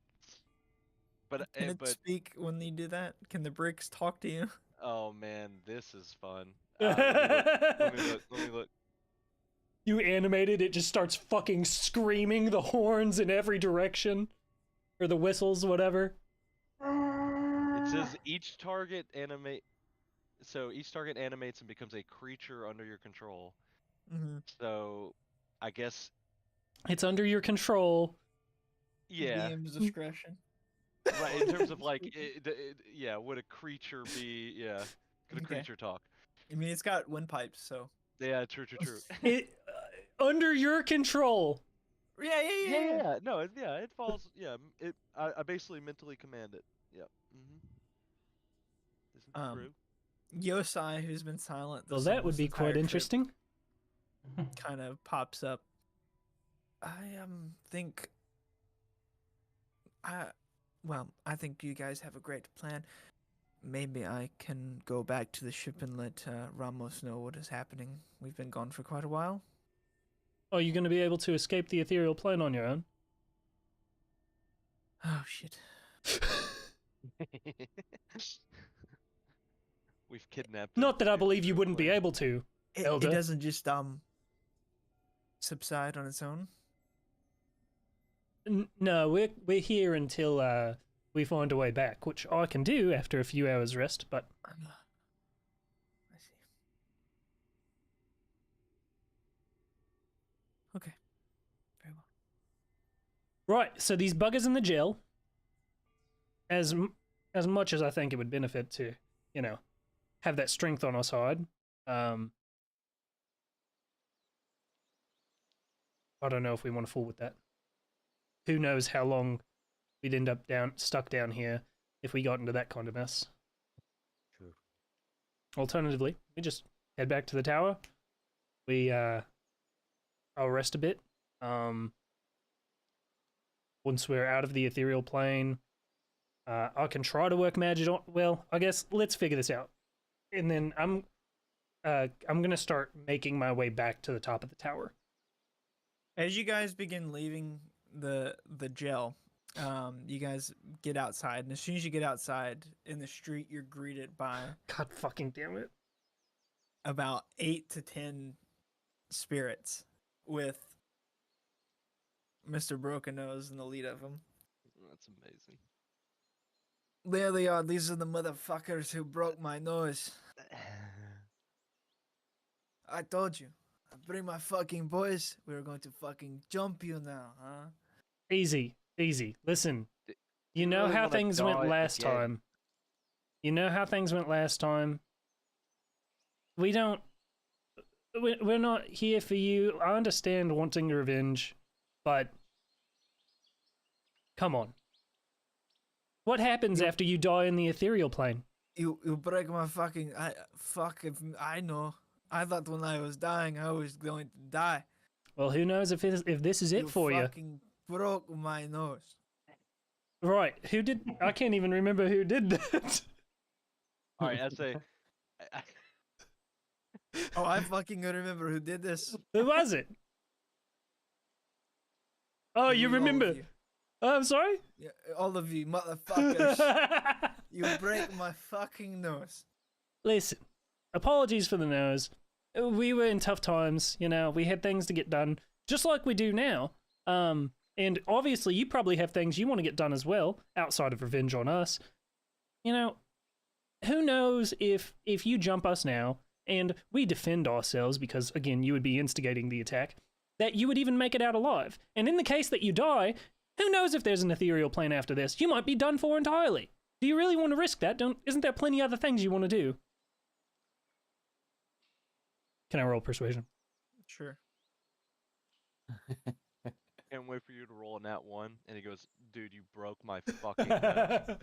But Can it speak when you do that? Can the bricks talk to you? oh man, this is fun. Let me look. You animated it, just starts fucking screaming the horns in every direction, or the whistles, whatever. It says each target animate. So each target animates and becomes a creature under your control. Mm-hmm. So, I guess. It's under your control. Yeah. DM's discretion. Right. In terms of like, yeah, would a creature be? Yeah. Could a Okay. creature talk? I mean, it's got windpipes, so. Yeah. True. It under your control. Yeah. No. It falls. Yeah. I basically mentally command it. Yeah. Isn't true? Yosai, who's been silent. Well, that would be quite interesting. Kind of pops up. I think. I think you guys have a great plan. Maybe I can go back to the ship and let Ramos know what is happening. We've been gone for quite a while. Are you going to be able to escape the ethereal plane on your own? Oh shit. We've kidnapped. Not that I the believe you ethereal wouldn't be plane. able to. It Elder. doesn't just subside on its own. No, we're here until we find a way back, which I can do after a few hours rest. But I see. Okay. Very well. right, so these buggers in the jail, as much as I think it would benefit to, have that strength on our side, I don't know if we want to fool with that. Who knows how long we'd end up stuck down here if we got into that kind of mess. True. Alternatively, we just head back to the tower. I'll rest a bit. Once we're out of the ethereal plane, I can try to work magic on. Well, I guess let's figure this out, and then I'm gonna start making my way back to the top of the tower. As you guys begin leaving the jail, you guys get outside, and as soon as you get outside in the street, you're greeted by God fucking damn it! about 8 to 10 spirits with Mr. Broken Nose in the lead of them. That's amazing. There they are. These are the motherfuckers who broke my nose. I told you. Bring my fucking boys. We're going to fucking jump you now, huh? Easy. Listen, you you know really how wanna things went die last again? time. You know how things went last time. We don't. We're not here for you. I understand wanting revenge, but come on. What happens after you die in the ethereal plane? You break my fucking. Fuck if I know. I thought when I was dying, I was going to die. Well, who knows if this is it for you? fucking broke my nose. Right? Who did? I can't even remember who did that. All right, I say. Oh, I fucking remember who did this. Who was it? Oh, you All of remember? you. Oh, I'm sorry. Yeah, all of you motherfuckers. You break my fucking nose. Listen, apologies for the nose. We were in tough times, we had things to get done, just like we do now. And obviously you probably have things you want to get done as well, outside of revenge on us. Who knows if you jump us now, and we defend ourselves, because again, you would be instigating the attack, that you would even make it out alive. And in the case that you die, who knows if there's an ethereal plane after this? You might be done for entirely. Do you really want to risk that? Isn't there plenty other things you want to do? Can I roll persuasion? Sure. Can't wait for you to roll a nat 1, and he goes, "Dude, you broke my fucking nose."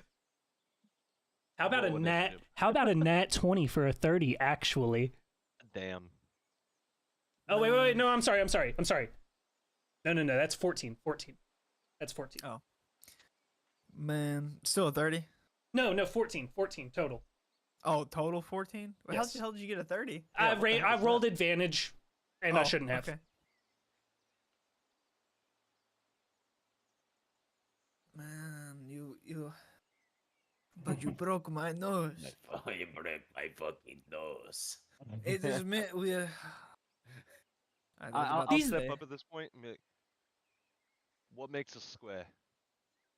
How about Roll a nat? initiative. How about a nat 20 for a 30? Actually. Damn. Oh wait. No, I'm sorry. No. That's 14. That's 14. Oh. Man, still a 30? No, 14 total. Oh, total 14? How Yes. the hell did you get a 30? I what the hell is rolled that? advantage, and I shouldn't have. Okay. Man, but you broke my nose. You break my fucking nose. It is me. I'll These- step up at this point and be like, "What makes a square?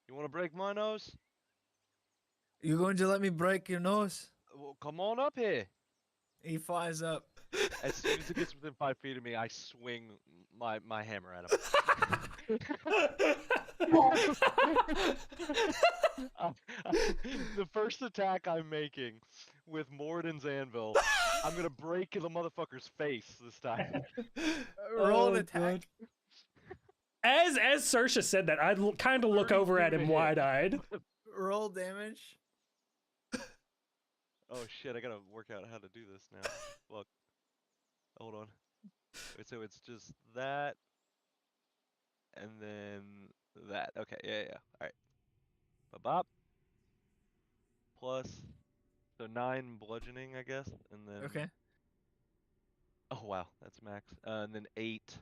You want to break my nose? You going to let me break your nose? Well, come on up here." He flies up. As soon as he gets within 5 feet of me, I swing my hammer at him. The first attack I'm making with Morden's anvil, I'm gonna break the motherfucker's face this time. Roll an Oh, attack. As Saoirse said that, I kind of look over at him 32 to hit. wide-eyed. Roll damage. Oh shit, I gotta work out how to do this now. Look. Hold on. Wait, so it's just that, and then that. Okay, yeah. Alright. Bop. Plus, so 9 bludgeoning, I guess, and then... Okay. Oh wow, that's max. And then 8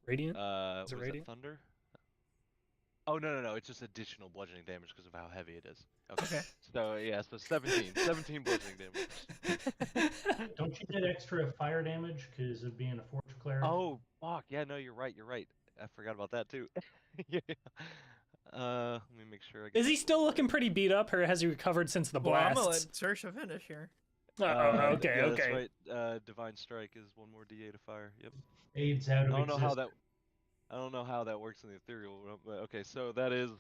Radiant? Was it it radiant? thunder? Oh no, it's just additional bludgeoning damage because of how heavy it is. Okay. So yeah, so 17 bludgeoning damage. Don't you get extra fire damage because of being a forge cleric? Oh fuck, yeah, no, you're right. I forgot about that too. Yeah. Let me make sure I get Is he that still right. looking pretty beat up, or has he recovered since the Well, I'm gonna blasts? let Saoirse finish here. Okay, Yeah, okay. that's right. Divine Strike is one more D8 of fire. Yep. Fades out I of don't know existence. I don't know how that works in the ethereal realm, but okay, so that is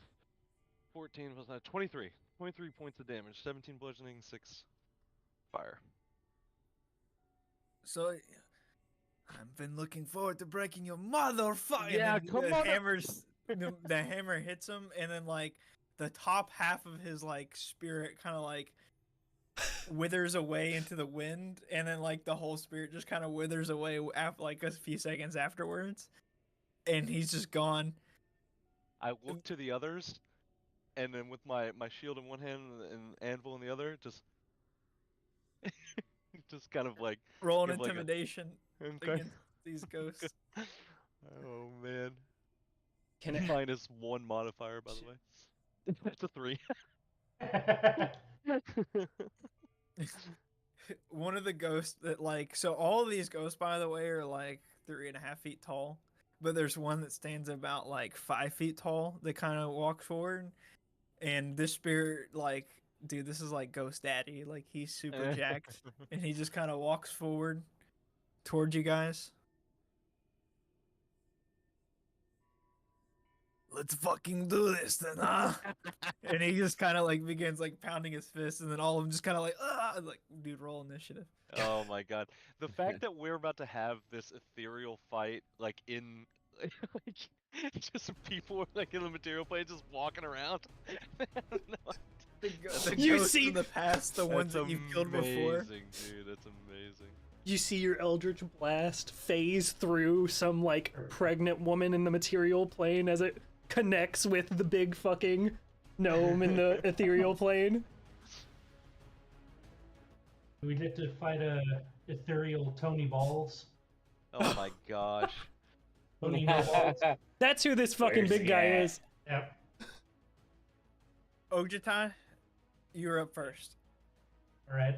14 plus 9, 23. 23 points of damage, 17 bludgeoning, 6 fire. So, I've been looking forward to breaking your motherfucker. Yeah, and then come the on. the hammer hits him, and then like the top half of his like spirit kind of like withers away into the wind, and then like the whole spirit just kind of withers away after like a few seconds afterwards, and he's just gone. I look to the others, and then with my shield in one hand and anvil in the other, just just kind of like Roll an give like a intimidation okay. against these ghosts. Oh man. Can it? -1 modifier, by the way. That's a 3. One of the ghosts that like so all of these ghosts by the way are like 3.5 feet tall, but there's one that stands about like 5 feet tall that kind of walks forward, and this spirit like dude, this is like Ghost Daddy, like he's super jacked, and he just kind of walks forward towards you guys. Let's fucking do this then, huh? And he just kind of like begins like pounding his fist, and then all of them just kind of like, dude, roll initiative. Oh my god. The fact that we're about to have this ethereal fight, like in, like, just people like in the material plane just walking around. No, The You ghosts see- in the past, the ones that's that you've killed before. amazing, dude. That's amazing. You see your Eldritch Blast phase through some like pregnant woman in the material plane as it connects with the big fucking gnome in the ethereal plane. We get to fight a ethereal Tony Balls. Oh my gosh. Tony No Balls. That's who this fucking Where's big he guy at? is. Yep. Ojitai, you're up first. All right.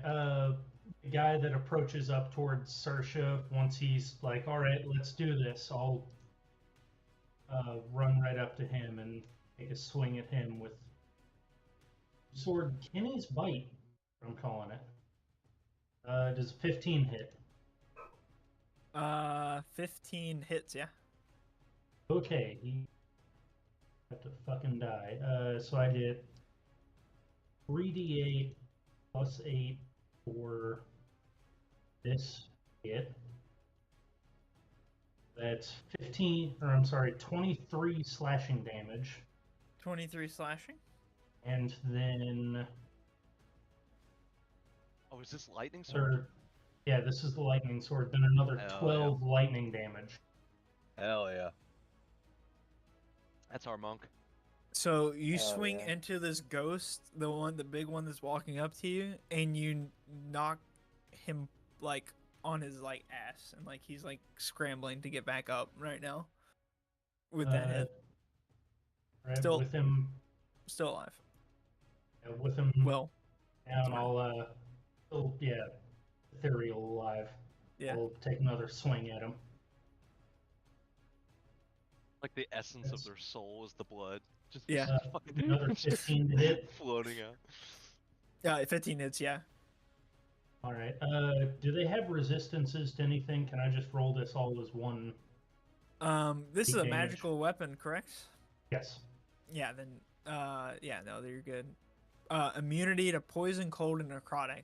The guy that approaches up towards Saoirse, once he's like, "All right, let's do this," I'll run right up to him and take a swing at him with sword Kinney's Bite. I'm calling it. Does 15 hit? 15 hits, yeah. Okay, he have to fucking die. So I get 3d8 plus 8 for this hit. That's 23 slashing damage. 23 slashing. And then Oh, is this lightning sword? yeah, this is the lightning sword. Then another Hell 12 lightning damage. Hell yeah. That's our monk. So you Hell swing yeah. into this ghost, the big one that's walking up to you, and you knock him like on his like ass, and like he's like scrambling to get back up right now. With that hit, Right, Still- with him, still alive. with him Well, down, I'll still, yeah, ethereal alive. yeah. I'll take another swing at him. Like the essence of That's- their soul is the blood. Just Yeah. fucking Another 15 to hit. floating out. Yeah, 15 hits, yeah. All right. Do they have resistances to anything? Can I just roll this all as one? This is a Damage. magical weapon, correct? Yes. Yeah, then yeah, no, you're good. Immunity to poison, cold, and necrotic.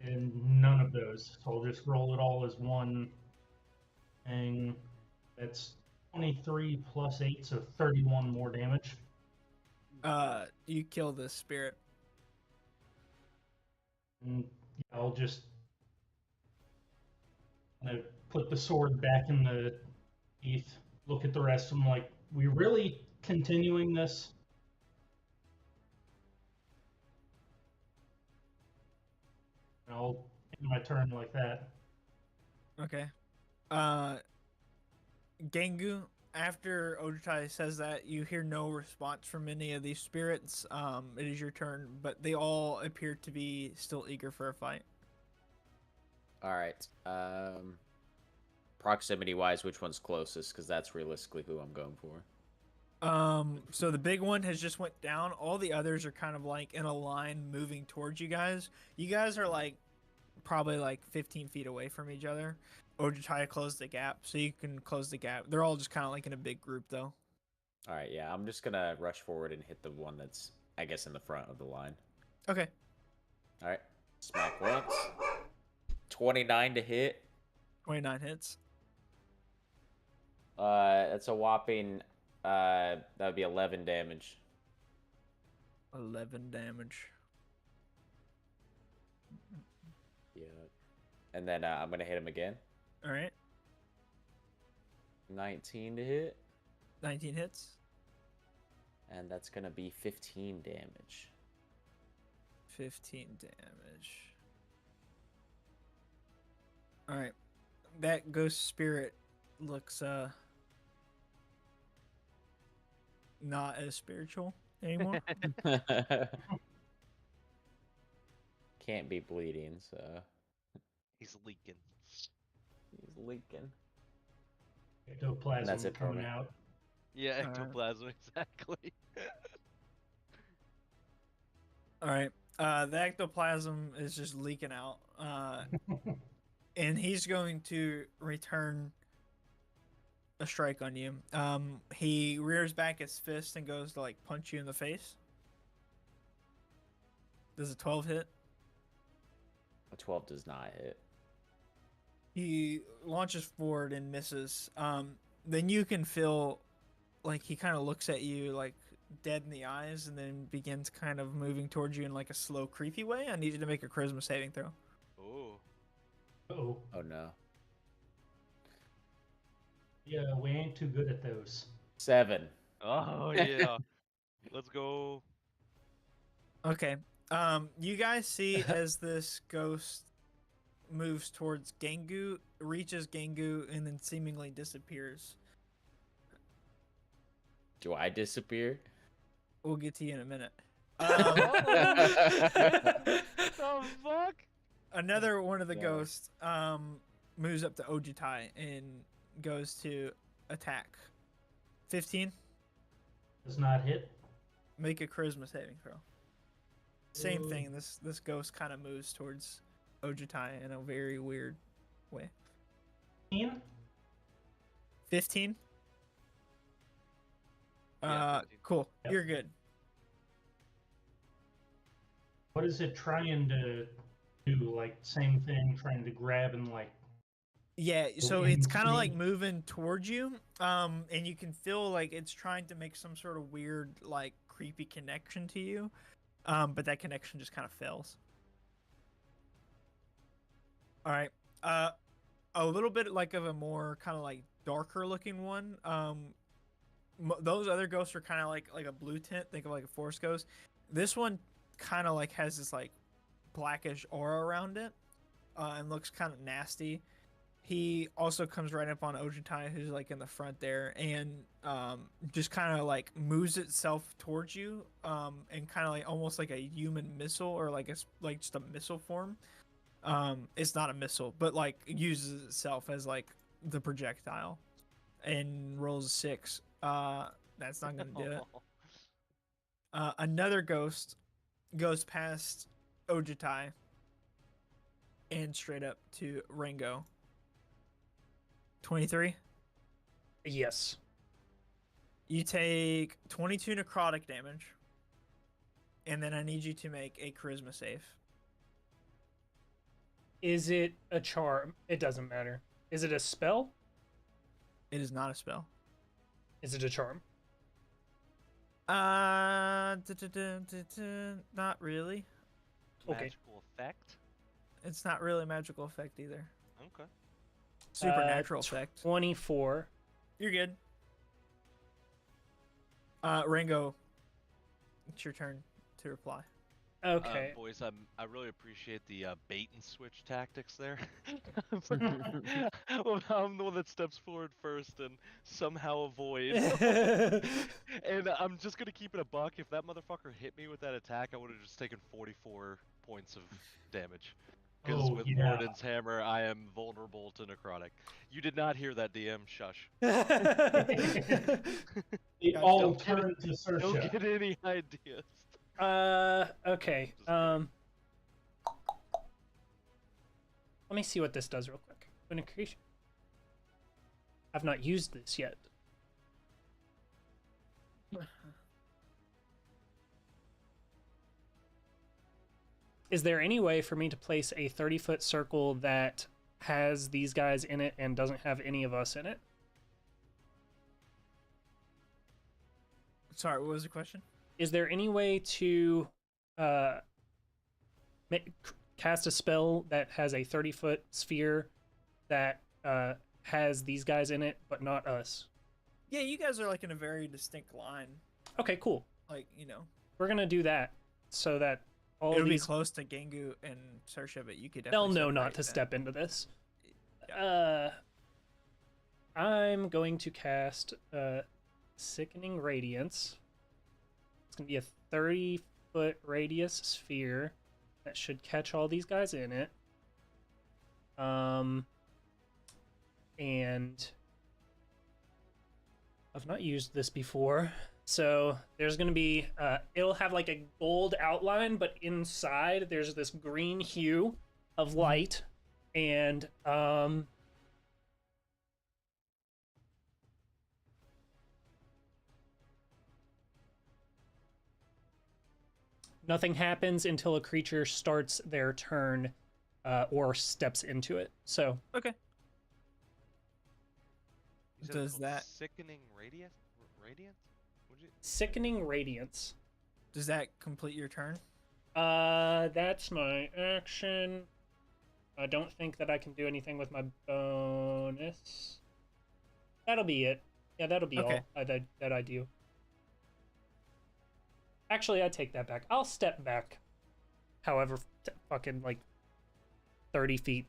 And none of those. So I'll just roll it all as one thing. That's 23 plus 8, so 31 more damage. You kill this spirit. And yeah, I'll just put the sword back in the sheath. Look at the rest of them like, we really continuing this? And I'll end my turn like that. Okay. Gengu, after Ojutai says that, you hear no response from any of these spirits. It is your turn, but they all appear to be still eager for a fight. All right. Proximity wise, which one's closest? Because that's realistically who I'm going for. So the big one has just went down. All the others are kind of like in a line moving towards you guys. You guys are like probably like 15 feet away from each other. Ojutai closed the gap, so you can close the gap. They're all just kind of like in a big group, though. All right, yeah, I'm just gonna rush forward and hit the one that's, I guess, in the front of the line. Okay. All right, smack once. 29 to hit. 29 hits. That's a whopping. That would be 11 damage. 11 damage. Yeah. And then I'm gonna hit him again. All right. 19 to hit. 19 hits. And that's gonna be 15 damage. 15 damage. All right. That ghost spirit looks not as spiritual anymore. Can't be bleeding, so He's leaking. he's leaking. Ectoplasm That's it for coming me. out. Yeah, Alright. ectoplasm, exactly. All right. The ectoplasm is just leaking out. And he's going to return a strike on you. He rears back his fist and goes to like punch you in the face. Does a 12 hit? A 12 does not hit. He launches forward and misses. Then you can feel like he kind of looks at you like dead in the eyes and then begins kind of moving towards you in like a slow, creepy way. I need you to make a charisma saving throw. Oh. Oh, Oh no. yeah, we ain't too good at those. 7. Oh yeah. Let's go. Okay. You guys see as this ghost moves towards Gengu, reaches Gengu, and then seemingly disappears. Do I disappear? We'll get to you in a minute. The fuck? Another one of the Yeah. ghosts moves up to Ojutai and goes to attack. 15. Does not hit. Make a charisma saving throw. Same Ooh. thing. This ghost kind of moves towards Ojutai in a very weird way. 15? 15. Yeah, 15. Cool. Yep. You're good. What is it trying to do? Like, same thing, trying to grab and, like, Yeah, So so in it's kind of like between- moving towards you, and you can feel like it's trying to make some sort of weird, like, creepy connection to you, but that connection just kind of fails. All right, a little bit like of a more kind of like darker looking one. Those other ghosts are kind of like a blue tint. Think of like a forest ghost. This one kind of like has this like blackish aura around it, and looks kind of nasty. He also comes right up on Ojutai, who's like in the front there, and just kind of like moves itself towards you, and kind of like almost like a human missile or like like just a missile form. It's not a missile, but like uses itself as like the projectile, and rolls a 6. That's not gonna do it. Another ghost goes past Ojutai and straight up to Rango. 23. Yes. You take 22 necrotic damage, and then I need you to make a charisma save. Is it a charm? It doesn't matter. Is it a spell? It is not a spell. Is it a charm? Not really. Okay. Magical effect? It's not really a magical effect either. Okay. Supernatural effect. 24. You're good. Rango, it's your turn to reply. Okay. Boys, I really appreciate the bait and switch tactics there. Well, I'm the one that steps forward first and somehow avoid. And I'm just gonna keep it a buck. If that motherfucker hit me with that attack, I would have just taken 44 points of damage. Because Oh, with yeah. Moradin's hammer, I am vulnerable to necrotic. You did not hear that, DM. Shush. It all Don't get turned to Don't Sersha. get any ideas. Okay. Just kidding. Let me see what this does real quick. When a creature. I've not used this yet. Is there any way for me to place a 30-foot circle that has these guys in it and doesn't have any of us in it? Sorry, what was the question? Is there any way to cast a spell that has a 30-foot sphere that has these guys in it but not us? Yeah, you guys are like in a very distinct line. Okay, cool. Like, you know, We're gonna do that so that all it'll be these close to Gengu and Sersha, but you could they'll definitely know not separate to them. step into this. I'm going to cast Sickening Radiance. It's gonna be a 30-foot radius sphere that should catch all these guys in it. And I've not used this before. So there's gonna be it'll have like a gold outline, but inside there's this green hue of light, and nothing happens until a creature starts their turn or steps into it. So Okay. You said it's Does called that- Sickening Radiance? Radiance? What'd you... Sickening Radiance. Does that complete your turn? That's my action. I don't think that I can do anything with my bonus. That'll be it. Yeah, that'll be Okay. all that I do. Actually, I take that back. I'll step back. However, fucking like 30 feet.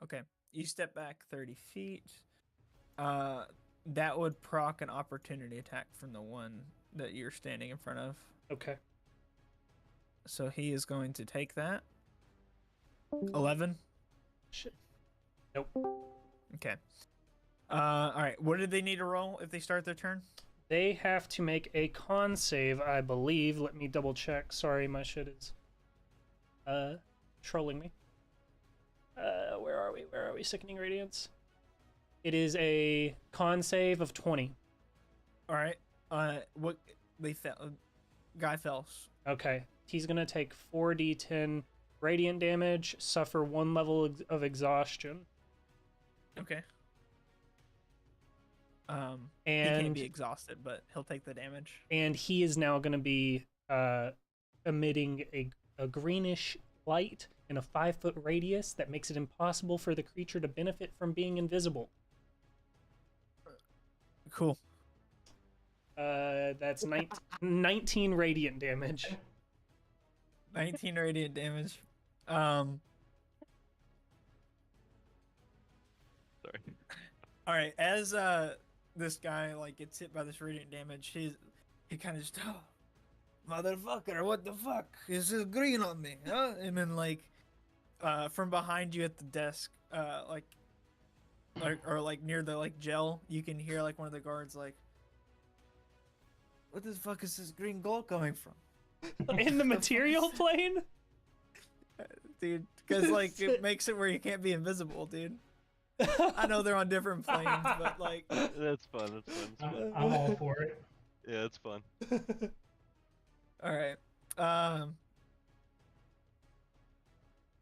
Okay. You step back 30 feet. That would proc an opportunity attack from the one that you're standing in front of. Okay. So he is going to take that. 11. Shit. Nope. Okay. All right. What did they need to roll if they start their turn? They have to make a con save, I believe. Let me double check. Sorry, my shit is trolling me. Where are we? Where are we? Sickening Radiance. It is a con save of 20. All right. What they fell? Guy fells. Okay. He's gonna take 4d10 radiant damage, suffer 1 level of exhaustion. Okay. He And can't be exhausted, but he'll take the damage. and he is now gonna be emitting a greenish light in a 5-foot radius that makes it impossible for the creature to benefit from being invisible. Cool. That's 19 radiant damage. 19 radiant damage. Sorry. All right. As this guy like gets hit by this radiant damage, he kind of just, oh, motherfucker, what the fuck? This is green on me, huh? And then like, from behind you at the desk, like near the like gel, you can hear like one of the guards like, what the fuck is this green gold coming from? In the material plane? Dude, because like it makes it where you can't be invisible, dude. I know they're on different planes, but like, That's fun. That's fun. It's fun. I'm all for it. Yeah, it's fun. all right.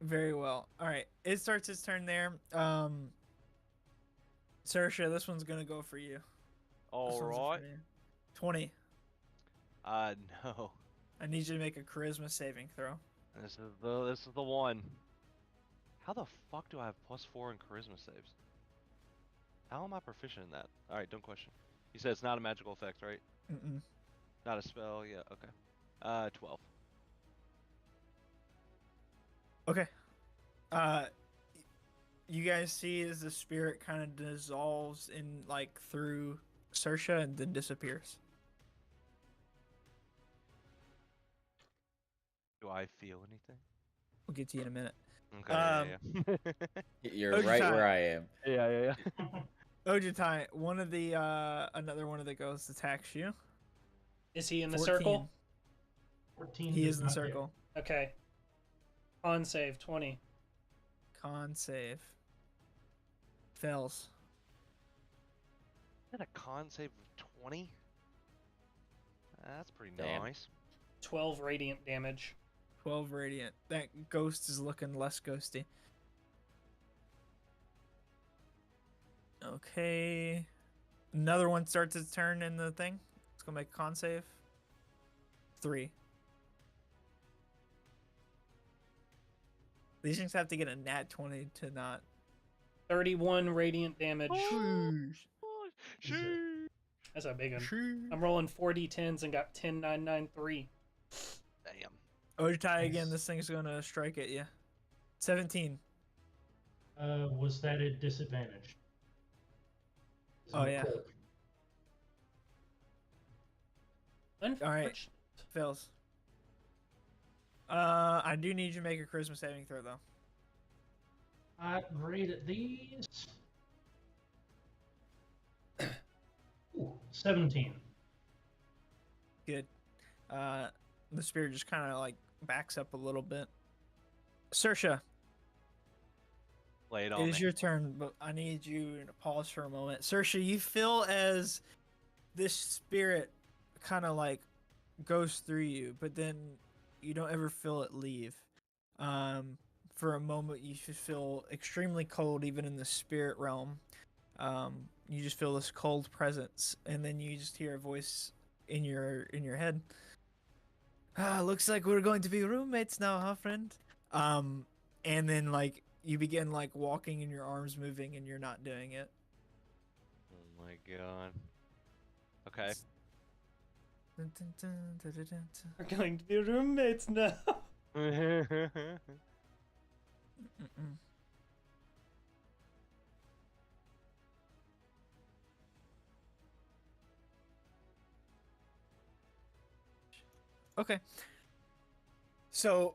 Very well. All right. It starts its turn there. Sersha, this one's gonna go for you. This All one's right. for you. 20. No. I need you to make a charisma saving throw. This is the one. How the fuck do I have +4 in charisma saves? How am I proficient in that? Alright, don't question. You said it's not a magical effect, right? Mm-mm. Not a spell, yeah, okay. 12. Okay. You guys see as the spirit kind of dissolves in like through Sersha and then disappears. Do I feel anything? We'll get to you in a minute. Okay, yeah. You're right where I am. Yeah. Ojitai, one of the another one of the ghosts attacks you. Is he in the 14. circle? 14 He does is in the not hit. circle. Okay. Con save 20. Con save. Fails. Had a con save of 20? That's pretty Damn. nice. 12 radiant damage. 12 radiant. That ghost is looking less ghosty. Okay. Another one starts its turn in the thing. It's gonna make a con save. 3. These things have to get a nat 20 to not. 31 radiant damage. Sheesh. Sheesh. That's a big one. Sheesh. I'm rolling 4d10s and got 10, 9, 9, 3. Damn. Ojitai again, Nice. this thing's gonna strike at you. 17. Was that a disadvantage? Oh, yeah. Unfortunate. Fails. I do need you to make a charisma saving throw though. Great at these. Ooh, 17. Good. The spirit just kind of like backs up a little bit. Sersha, Lay it it on is me. your turn, but I need you to pause for a moment. Sersha, you feel as this spirit kind of like goes through you, but then you don't ever feel it leave. For a moment, you just feel extremely cold, even in the spirit realm. You just feel this cold presence, and then you just hear a voice in your head. Looks like we're going to be roommates now, huh, friend? And then like you begin like walking and your arms moving, and you're not doing it. Oh my god. Okay. Dun, dun, dun, dun, dun, dun, dun. We're going to be roommates now. Mm-mm. Okay. So,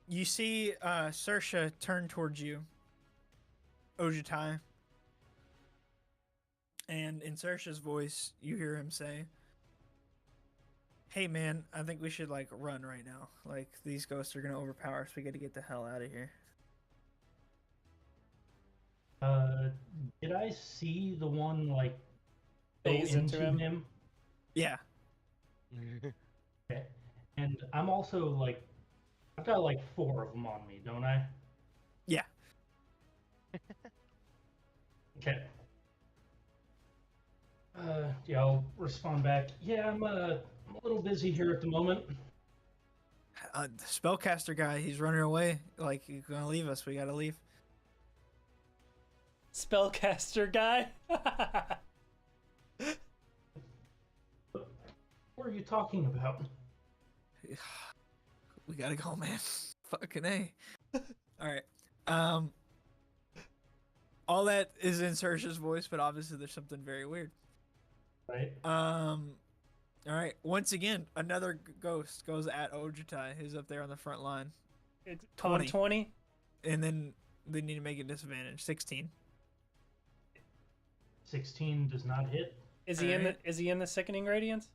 you see Sersha turn towards you, Ojitai. And in Sersha's voice, you hear him say, "Hey man, I think we should like run right now. Like these ghosts are gonna overpower us. We gotta get the hell out of here." Did I see the one like go Phase into into him? him? Yeah. Okay. And I'm also like, I've got like 4 of them on me, don't I? Yeah. Okay. Yeah, I'll respond back. Yeah, I'm a little busy here at the moment. The spellcaster guy, he's running away. Like he's gonna leave us. We gotta leave. Spellcaster guy. What are you talking about? We gotta go, man. Fucking A. All right. All that is in Sersha's voice, but obviously there's something very weird. Right? All right. Once again, another ghost goes at Ojitai, who's up there on the front line, It's con 20. 20. and then they need to make a disadvantage. 16. 16 does not hit. Is he in the Alright. is he in the sickening radiance?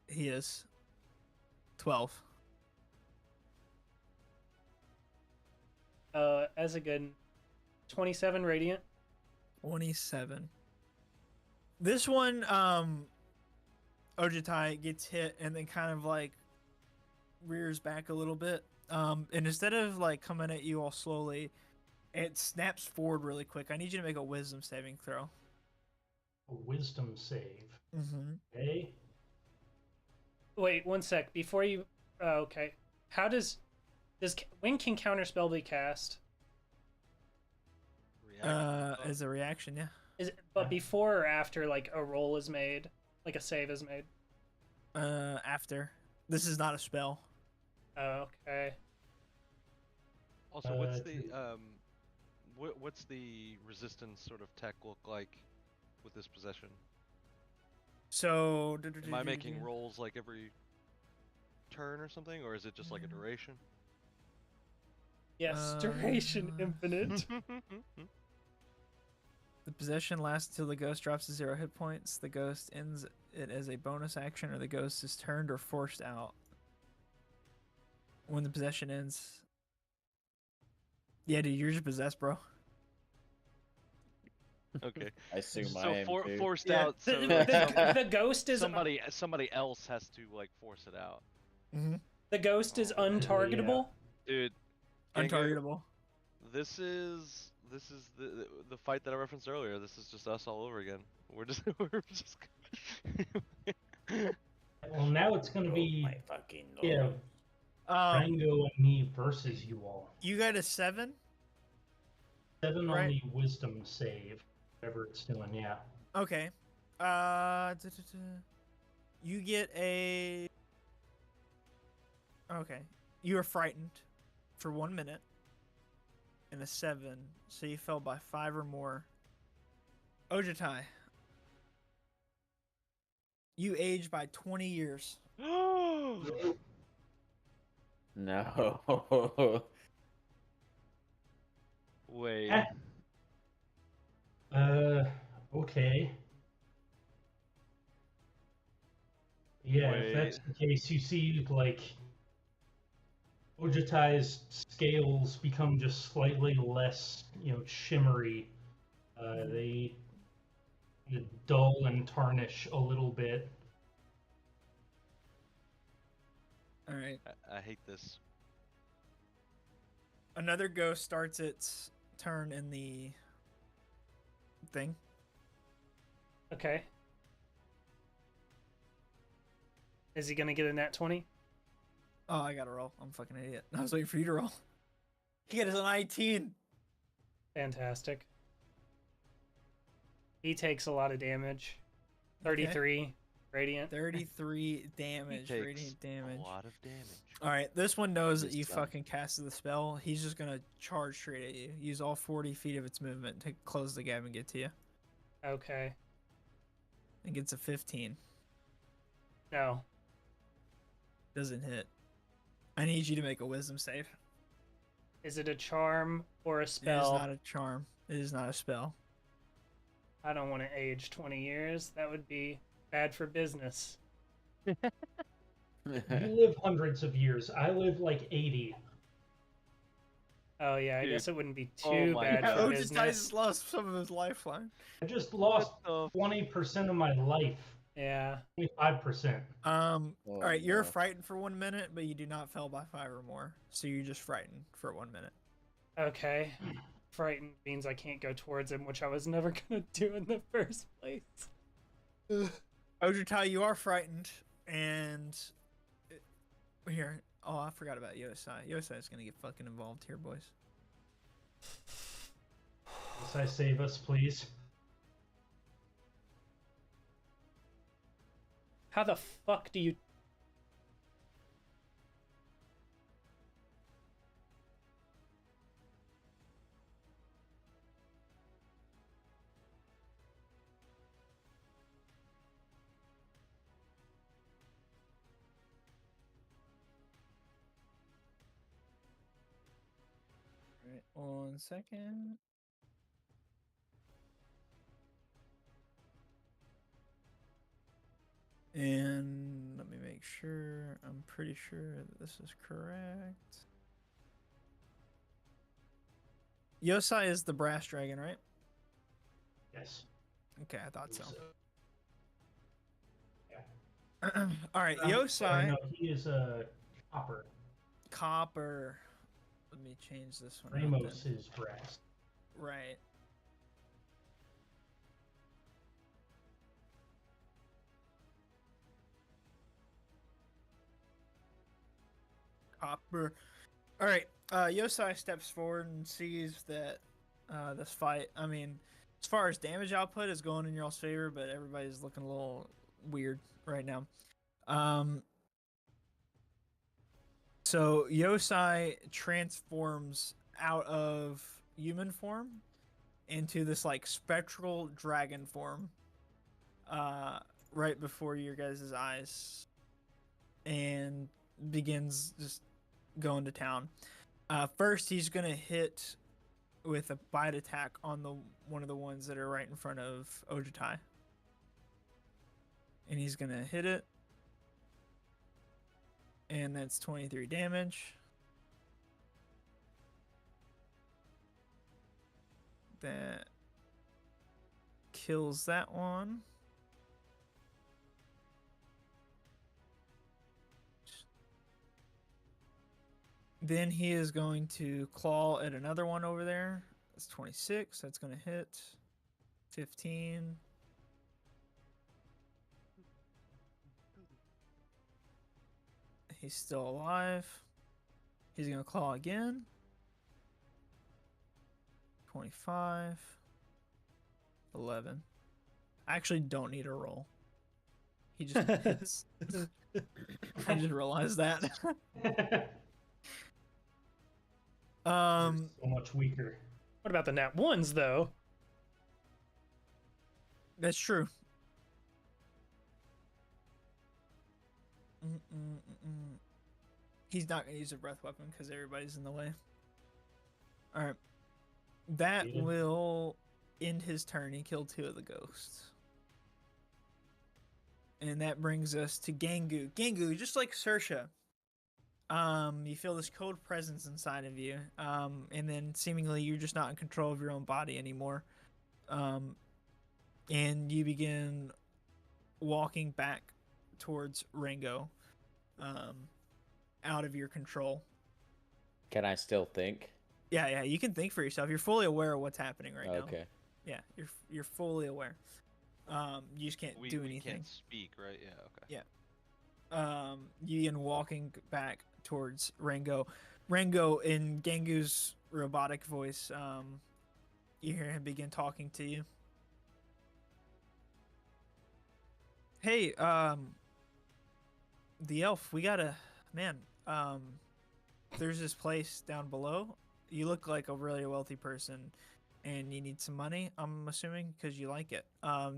He is. 12. As a good 27 radiant. 27. This one, Ojitai gets hit and then kind of like rears back a little bit. And instead of like coming at you all slowly, it snaps forward really quick. I need you to make a wisdom saving throw. A wisdom save. Mm-hmm. Okay. Wait, one sec. Before you okay. How does When can counterspell be cast? Reaction. As a reaction, yeah. Is it, but before or after like a roll is made, like a save is made? After. This is not a spell. Okay. Also, what's the to- what's the resistance sort of tech look like with this possession? So. Am I making rolls like every turn or something, or is it just like a duration? Yes, duration infinite. The possession lasts until the ghost drops to 0 hit points. The ghost ends it as a bonus action, or the ghost is turned or forced out. When the possession ends. Yeah, dude, you're just possessed, bro. Okay. I assume So I am too. forced Yeah. out. So The, like the ghost is somebody else has to like force it out. Mm-hmm. the ghost is Oh, untargetable. Dude, Gengar, Untargetable. this is the fight that I referenced earlier. This is just us all over again. We're just Well, now it's going to Oh be my fucking yeah, lord. Rango and me versus you all. You got a 7? 7 on Right. the wisdom save, whatever it's doing. Yeah. Okay. You get a. Okay. You were frightened for 1 minute. And a 7, so you fell by 5 or more. Ojitai. You aged by 20 years. No. Wait. Okay. Yeah, if that's Wait. the case, you see, like, Ojatai's scales become just slightly less, shimmery. They dull and tarnish a little bit. All right. I hate this. Another ghost starts its turn in the thing. Okay. Is he gonna get a nat 20? Oh, I gotta roll. I'm a fucking idiot. I was waiting for you to roll. He got a 19. Fantastic. He takes a lot of damage. 33 radiant. 33 damage. Takes Radiant damage. a lot of damage. All right, this one knows that This you time. fucking casted the spell. He's just gonna charge straight at you. Use all 40 feet of its movement to close the gap and get to you. Okay. It gets a 15. No. Doesn't hit. I need you to make a wisdom save. Is it a charm or a It is spell? not a charm. It is not a spell. I don't want to age 20 years. That would be bad for business. You live hundreds of years. I live like 80. Oh yeah, I Dude. guess it wouldn't be Oh too my bad God. for Ojitai's business. lost some of his lifeline. I just lost What 20% of my life. Yeah. 25%. All right, you're no. frightened for 1 minute, but you do not fail by 5 or more. So you're just frightened for 1 minute. Okay. Frightened means I can't go towards him, which I was never gonna do in the first place. Ojitai, you are frightened, and here. Oh, I forgot about Yosai. Yosai is gonna get fucking involved here, boys. Yes, save us, please. How the fuck do you... All right, 1 second. And let me make sure. I'm pretty sure that this is correct. Yosai is the brass dragon, right? Yes. Okay, I thought so. Yeah. All right, Or Yosai. no, he is a copper. Copper. Let me change this one. out Ramos then. is brass. Right. Copper. All right. Yosai steps forward and sees that this fight. I mean, as far as damage output is going in y'all's favor, but everybody's looking a little weird right now. So Yosai transforms out of human form into this like spectral dragon form, right before your guys' eyes, and begins just going to town. First, he's gonna hit with a bite attack on the one of the ones that are right in front of Ojitai, and he's gonna hit it, and that's 23 damage. That kills that one. Then he is going to claw at another one over there. That's 26. That's going to hit. 15. He's still alive. He's going to claw again. 25. 11. I actually don't need a roll. He just hits. I just realized that. So much weaker. What about the nat ones though? That's true. He's not gonna use a breath weapon because everybody's in the way. All right, that Yeah. will end his turn. He killed 2 of the ghosts, and that brings us to Gangu. Gangu, just like Saoirse, you feel this cold presence inside of you, and then seemingly you're just not in control of your own body anymore, and you begin walking back towards Rango, out of your control. Can I still think? Yeah, you can think for yourself. You're fully aware of what's happening right now. Okay. Yeah, you're fully aware. You just can't do we anything. can't speak, right? Yeah. Okay. You begin walking back towards Rango. Rango, in Gangu's robotic voice, you hear him begin talking to you. Hey, the elf, we gotta, man, there's this place down below. You look like a really wealthy person, and you need some money, I'm assuming, because you like it.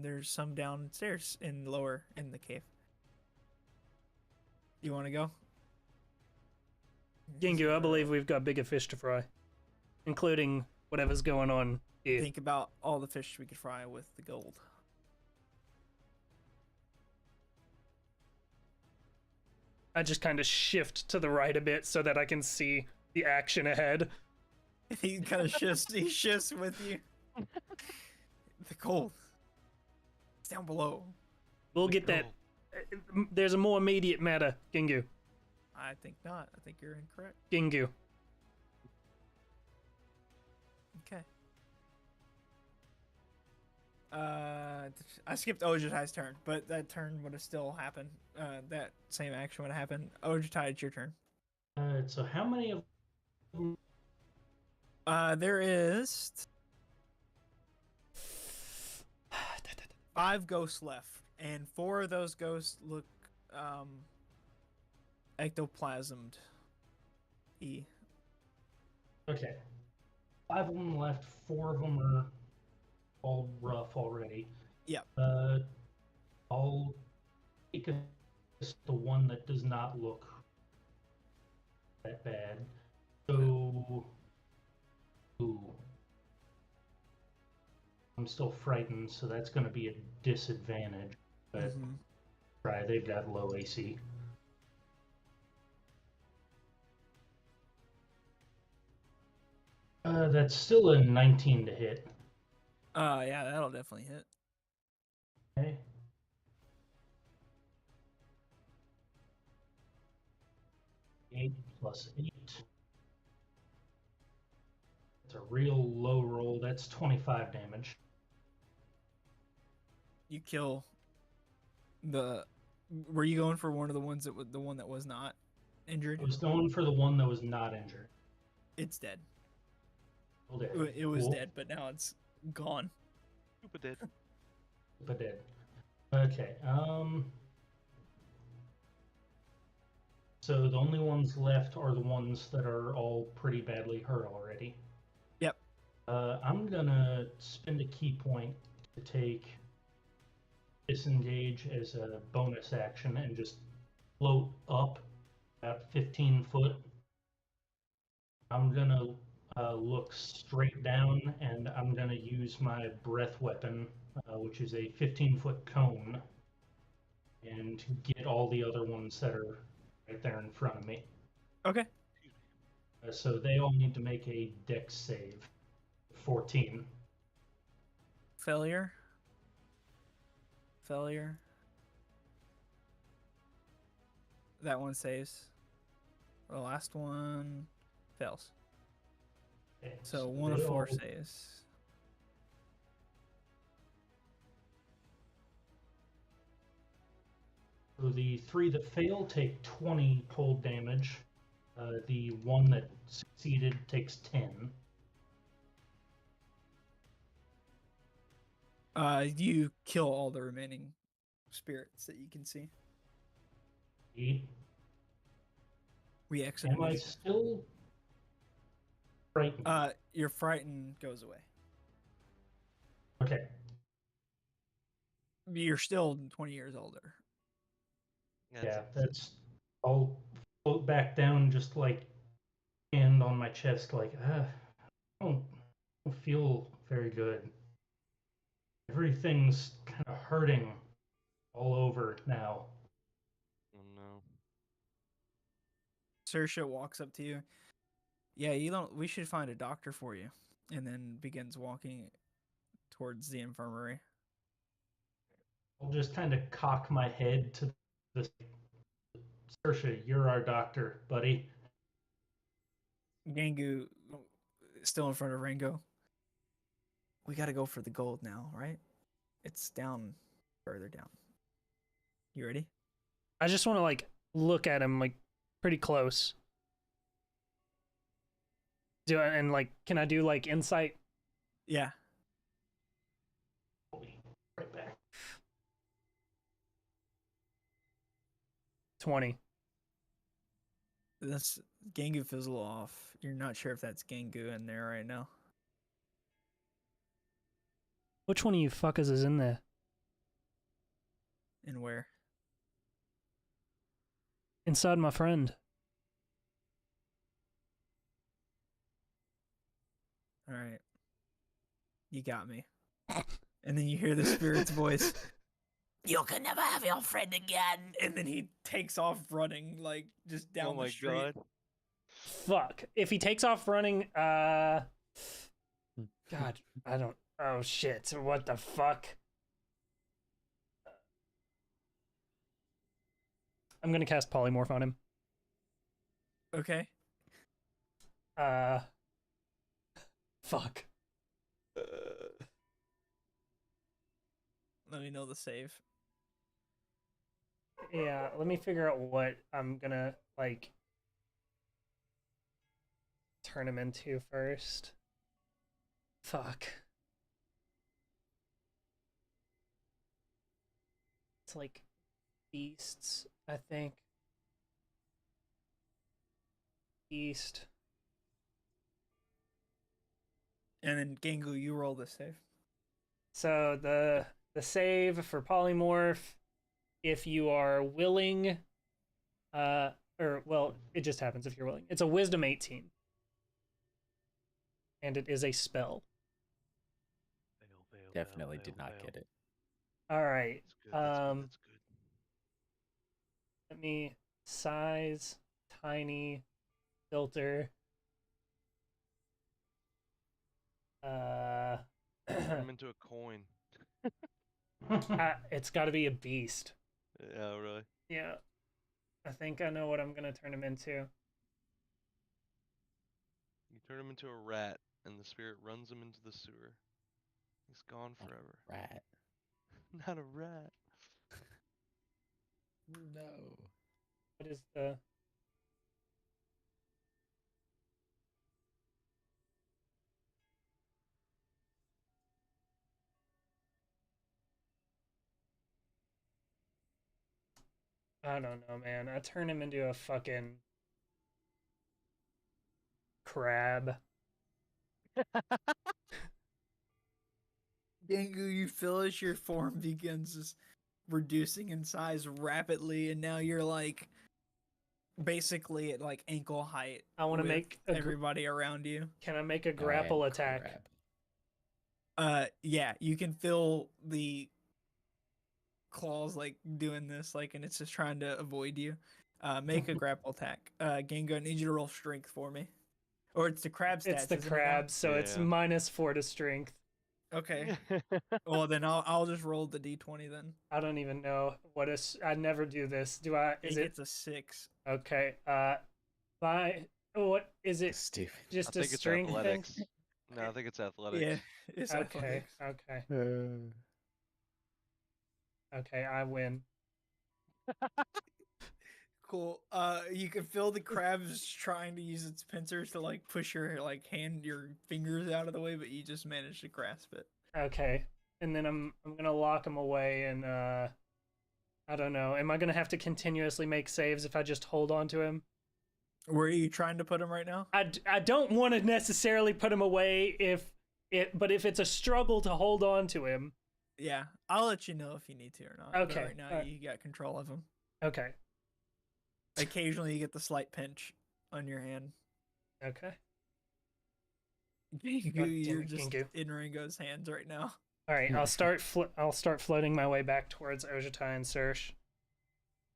There's some downstairs in the cave. You want to go? Gingu, I believe we've got bigger fish to fry, including whatever's going on here. Think about all the fish we could fry with the gold. I just kind of shift to the right a bit so that I can see the action ahead. He kind of shifts. He shifts with you. The gold. It's down below. We'll get that. There's a more immediate matter, Gingu. I think not. I think you're incorrect. Gingu. Okay. I skipped Ojutai's turn, but that turn would have still happened. That same action would have happened. Ojutai, it's your turn. So how many of There is 5 ghosts left, and 4 of those ghosts look ectoplasmed. Okay. 5 of them left. 4 of them are all rough already. Yep. I'll take the one that does not look that bad. So, ooh. I'm still frightened, so that's going to be a disadvantage. But try, they've got low AC. That's still a 19 to hit. Yeah, that'll definitely hit. Okay. Eight plus 8. It's a real low roll. That's 25 damage. You kill the. Were you going for one of the ones that was the one that was not Injured. I was going for the one that was not injured. It's dead. Still dead. It was Cool. dead, but now it's gone. Super dead. But dead. Okay. So the only ones left are the ones that are all pretty badly hurt already. Yep. I'm gonna spend a key point to take disengage as a bonus action and just float up about 15 foot. I'm gonna look straight down and I'm gonna use my breath weapon, which is a 15-foot cone, and get all the other ones that are right there in front of me. Okay. So they all need to make a dex save. 14. Failure. Failure. That one saves. The last one fails. Okay, So 1 of they 4 all- saves. So the 3 that fail take 20 cold damage. The one that succeeded takes 10. You kill all the remaining spirits that you can see. 8. We exit Am I immediately. still frightened? Your frighten goes away. Okay. You're still 20 years older. Yeah, I'll float back down, just like hand on my chest, like I don't feel very good. Everything's kind of hurting all over now. Oh no. Saoirse walks up to you. Yeah, you don't. We should find a doctor for you, and then begins walking towards the infirmary. I'll just kind of cock my head to the Saoirse, you're our doctor, buddy. Gangu, still in front of Rango. We got to go for the gold now, right? It's down further down. You ready? I just want to like look at him like pretty close. And like, can I do like insight? Yeah. I'll be right back. 20. That's Gangu feels a little off. You're not sure if that's Gangu in there right now. Which one of you fuckers is in there? And where? Inside my friend. All right. You got me. And then you hear the spirit's voice. You can never have your friend again. And then he takes off running, like just down the street. God. Fuck. If he takes off running, God, I don't. Oh shit. What the fuck? I'm gonna cast polymorph on him. Okay. Fuck. Let me know the save. Yeah, let me figure out what I'm gonna like turn him into first. Fuck. It's like beasts, I think. Beast. And then Gangu, you roll the save. So the save for polymorph, if you are willing, or well, it just happens if you're willing. It's a wisdom 18. And it is a spell. Definitely did not get it. All right. That's good. That's good. Let me size, tiny, filter. Turn him into a coin. It's got to be a beast. Yeah, really. Yeah. I think I know what I'm going to turn him into. You turn him into a rat, and the spirit runs him into the sewer. He's gone forever. Rat. Not a rat. No. What is the... I don't know, man. I turn him into a fucking crab. Gengu, you feel as your form begins just reducing in size rapidly, and now you're like basically at like ankle height. I want to with make everybody around you. Can I make a I am grapple attack? crab. Yeah, you can feel the claws like doing this, like, and it's just trying to avoid you. Make a grapple attack. Gengu, I need you to roll strength for me. Or it's the crab stats. It's the isn't it now? crab, so it's Yeah. -4 to strength. Okay. Well, then I'll just roll the d20 then. I don't even know what is. I never do this. Do I? Is It it gets a 6. okay? What is it? Stupid. I Just a think it's strength thing? athletics. No, I think it's athletics. Yeah, it's Okay, athletics. okay, okay. I win. Cool. You can feel the crab's trying to use its pincers to like push your like your fingers out of the way, but you just managed to grasp it. Okay, and then I'm gonna lock him away, and I don't know. Am I gonna have to continuously make saves if I just hold on to him? Where are you trying to put him right now? I don't want to necessarily put him away but if it's a struggle to hold on to him. Yeah, I'll let you know if you need to or not. but Okay, right now alright. you got control of him. Okay. Occasionally you get the slight pinch on your hand. Okay. Gengu, damn you're it, just Gengu. in Ringo's hands right now. All right. I'll start floating my way back towards Ojutai and Sersh.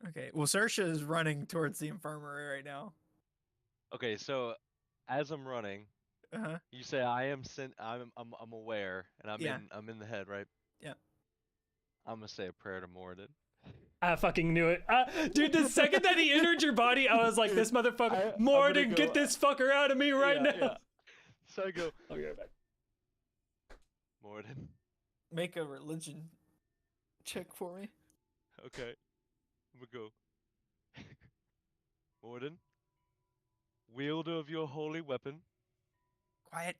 Okay. Well, Saoirse is running towards the infirmary right now. Okay, so as I'm running, Uh-huh. you say I'm aware, and Yeah. I'm in the head, right? Yeah. I'm gonna say a prayer to Moradin. I fucking knew it. Dude, the second that he entered your body, I was like, this motherfucker. I'm Morden, gonna get go- this fucker out of me right Yeah, now. yeah. So I go, I'll be right back. Moradin. Make a religion check for me. Okay. I'm gonna go. Moradin, wielder of your holy weapon, Quiet.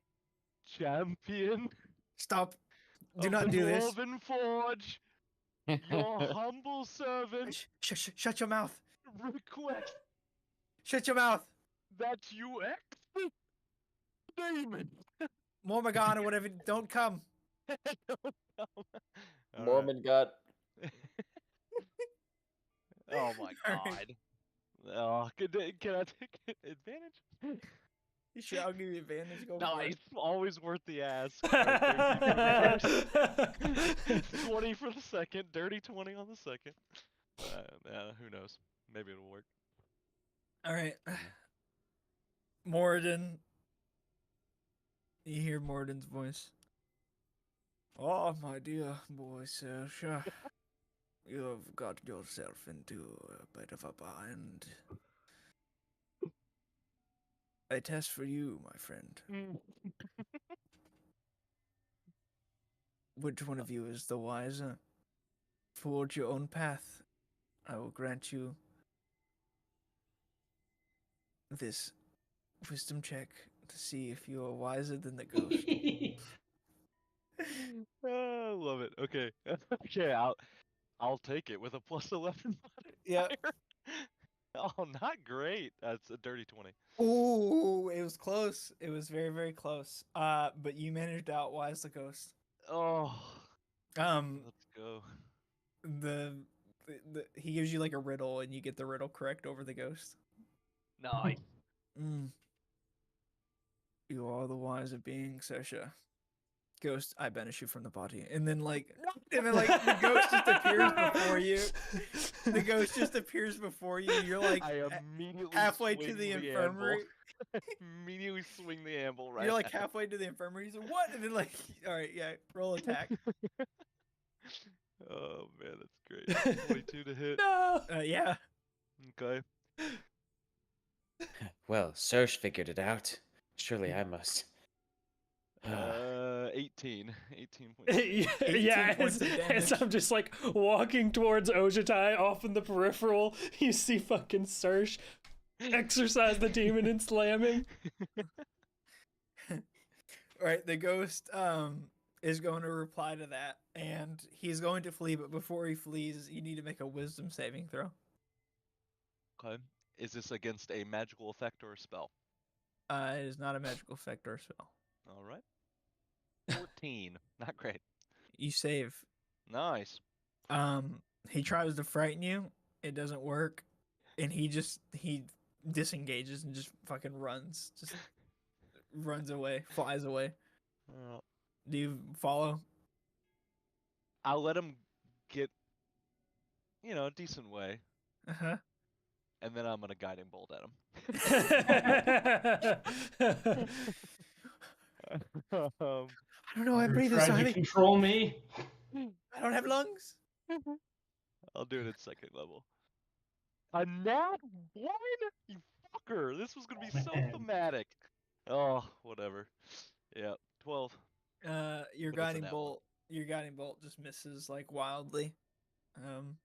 champion Stop. Do of not the do this. Dwarven Forge, your humble servant Shut your mouth. request Shut your mouth. that you exit demon. Mormagon or whatever. Don't come. All right. Mormon got Oh my Alright. god. Oh, can I take advantage? You sure I'll give you advantage? Go for Nice. it. Always worth the ask. Alright, 13 for the first. 20 for the second. Dirty 20 on the second. Who knows? Maybe it'll work. All right. Moradin. You hear Moradin's voice. Oh, my dear boy, Saoirse. You have got yourself into a bit of a bind. A test for you, my friend. Which one of you is the wiser? Forge your own path. I will grant you this wisdom check to see if you are wiser than the ghost. I love it. Okay. Okay, I'll take it with a +11 Yeah. modifier. Oh, not great. That's a dirty 20. Ooh, it was close. It was very, very close. But you managed to outwise the ghost. Oh, let's go. He gives you like a riddle, and you get the riddle correct over the ghost. Nice. You are the wiser being, Saoirse. Ghost, I banish you from the body, and then like the ghost just appears before you. The ghost just appears before you. You're like I immediately halfway to swing the anvil. infirmary. Immediately swing the anvil right. You're like at him. halfway to the infirmary. He's like, what? And then like, all right, yeah, roll attack. Oh man, that's great. 22 to hit. No. Yeah. Okay. well, Serge figured it out. Surely I must. 18. 18 points. Yeah, 18 points of as damage. I'm just like walking towards Ojutai off in the peripheral, you see fucking Sersh exercise the demon and slam him. All right, the ghost is going to reply to that, and he's going to flee. But before he flees, you need to make a wisdom saving throw. Okay. Is this against a magical effect or a spell? It is not a magical effect or spell. All right. 14. Not great. You save. Nice. He tries to frighten you. It doesn't work, and he disengages and just fucking runs. Just runs away, flies away. Uh, Do you follow? I'll let him get, a decent way, Uh huh. and then I'm gonna guiding bolt at him. I don't know. I You breathe tried inside to me. control me. I don't have lungs. I'll do it at second level. A nat 1? You fucker! This was gonna be so Man. thematic. Oh, whatever. Yeah, 12. Your But it's a guiding nat bolt. Your guiding bolt just misses like wildly. And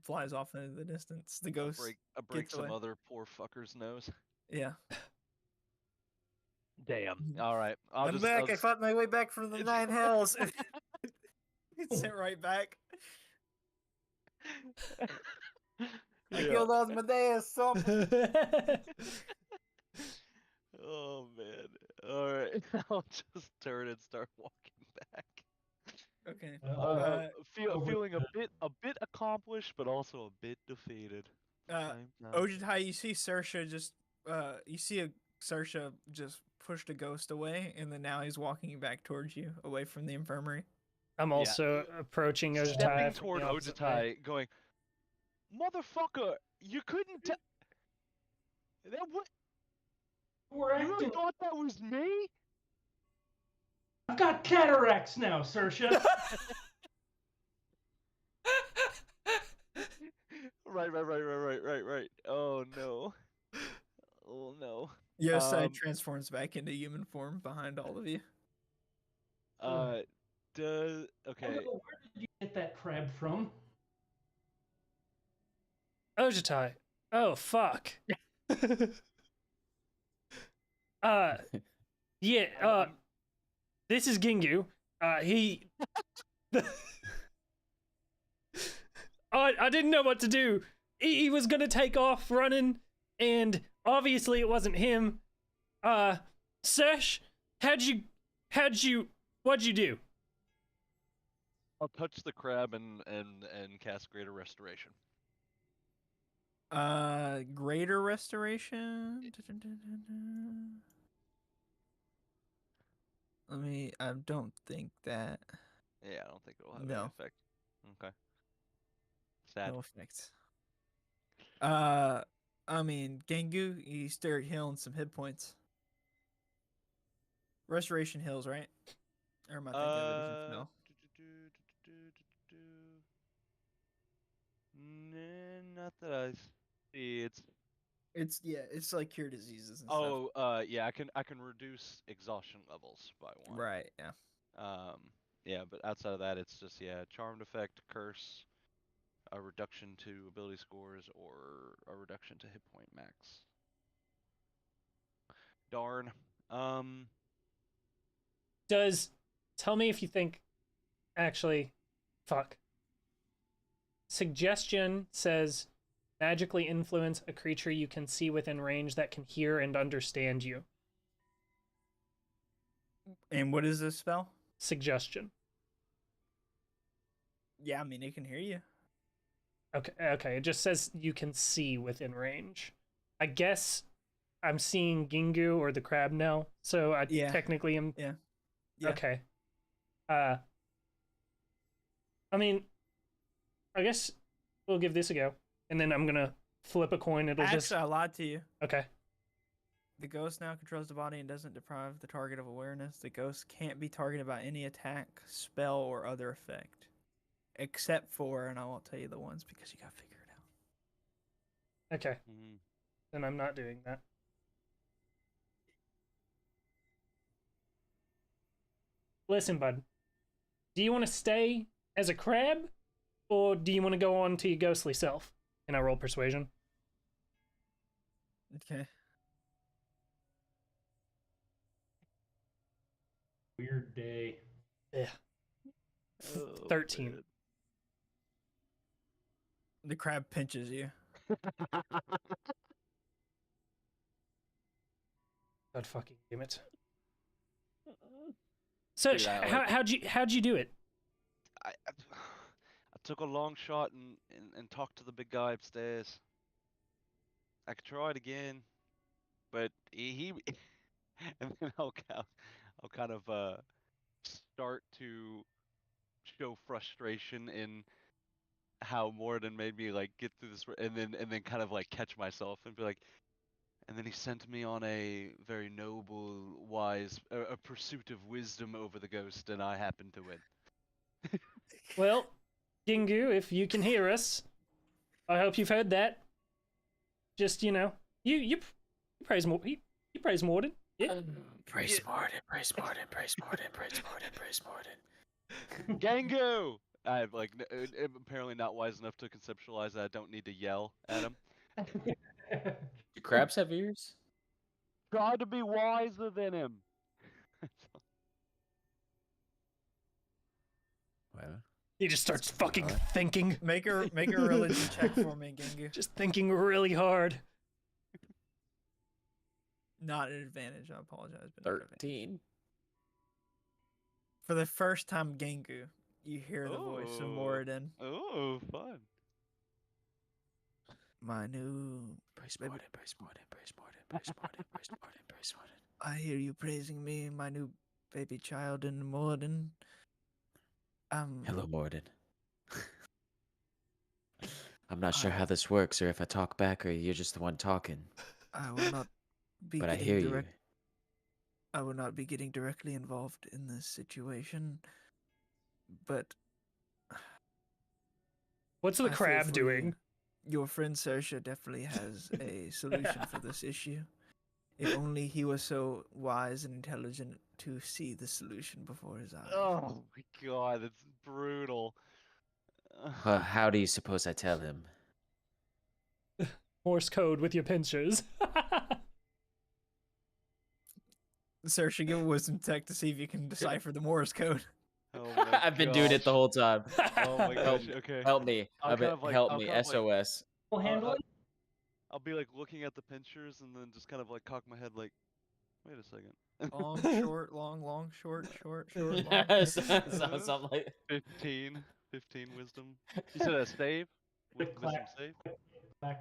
flies off into the distance. The ghost. I break gets some away. other poor fucker's nose. Yeah. Damn. All right. I'm back. I fought my way back from the 9 hells. It sent right back. I killed Osmodeus. Oh man. All right. I'll just turn and start walking back. Okay. Feeling a bit accomplished, but also a bit defeated. Ojitai, you see Saoirse just Saoirse just pushed a ghost away, and then now he's walking back towards you, away from the infirmary. I'm also approaching Ojitai. Stepping toward Ojitai, going, "Motherfucker, you couldn't tell. That what? We're You really acting. thought that was me?" I've got cataracts now, Saoirse. Right. Oh no. Oh no. Yosai transforms back into human form behind all of you. Okay. Where did you get that crab from? Ojitai. Oh fuck. Yeah. This is Gingu. He. I didn't know what to do. He was gonna take off running, and obviously it wasn't him. Sesh, what'd you do? I'll touch the crab and cast Greater Restoration. Greater restoration. I don't think that. Yeah, I don't think it'll have any No. effect. Okay. Sad. No effect. Gengu, you start healing some hit points. Restoration heals, right? Or am I thinking of a different spell? Not that I see. It's like cure diseases and stuff. Yeah, I can reduce exhaustion levels by 1. Right, yeah. Yeah, but outside of that, it's just charmed effect, curse, a reduction to ability scores, or a reduction to hit point max. Darn. Tell me if you think, actually, fuck. Suggestion says magically influence a creature you can see within range that can hear and understand you. And what is this spell? Suggestion. Yeah, it can hear you. Okay. It just says you can see within range. I guess I'm seeing Gingu or the crab now, so I technically am. Yeah. Okay. I guess we'll give this a go, and then I'm gonna flip a coin. Actually, I lied to you. Okay. The ghost now controls the body and doesn't deprive the target of awareness. The ghost can't be targeted by any attack, spell, or other effect. Except for, and I won't tell you the ones because you gotta figure it out. Okay. Then I'm not doing that. Listen, bud. Do you want to stay as a crab, or do you want to go on to your ghostly self? Can I roll persuasion? Okay. Weird day. Yeah. 13. Man. The crab pinches you. God fucking damn it. So Dude, I, like- how'd you do it? I took a long shot and talked to the big guy upstairs. I could try it again, but he and then I'll kind of start to show frustration in how Morden made me like get through this, and then kind of like catch myself and be like, and then he sent me on a very noble, wise, a pursuit of wisdom over the ghost, and I happened to win. Well, Gingu, if you can hear us, I hope you've heard that. Just, you you praise more. You praise Morden. Yeah. Praise Morden, praise Morden, praise Morden, praise Morden, praise Morden. Gangu! I'm like apparently not wise enough to conceptualize that I don't need to yell at him. Do crabs have ears? Try to be wiser than him. Well, He just starts fucking thinking. Make a religion check for me, Gengu. Just thinking really hard. Not an advantage. I apologize. But not an advantage. 13. For the first time, Gengu, you hear the voice of Oh. Moradin. Oh, fun. My new. Praise Morden, praise Morden, praise Morden, praise Morden, praise Morden, praise Morden. I hear you praising me, my new baby child in Morden. Hello, Morden. I'm not sure how this works, or if I talk back, or you're just the one talking. I will not be But I getting hear you. direct. I will not be getting directly involved in this situation. But What's the I feel crab for doing? you. Your friend Saoirse definitely has a solution for this issue. If only he was so wise and intelligent to see the solution before his eyes. Oh my god, that's brutal. Well, how do you suppose I tell him? Morse code with your pinchers. Saoirse, give a wisdom check to see if you can decipher the Morse code. Oh my I've been doing it the gosh. whole time. Oh my Help, gosh, okay. help me. I'll kind of like- help I'll me. kind of like- SOS. We'll handle it. I'll be like looking at the pinchers and then just kind of like cock my head like, wait a second. Long, short, long, short, short, long. Something like 15 wisdom. You said a save? Quick Wisdom clap. save? Back.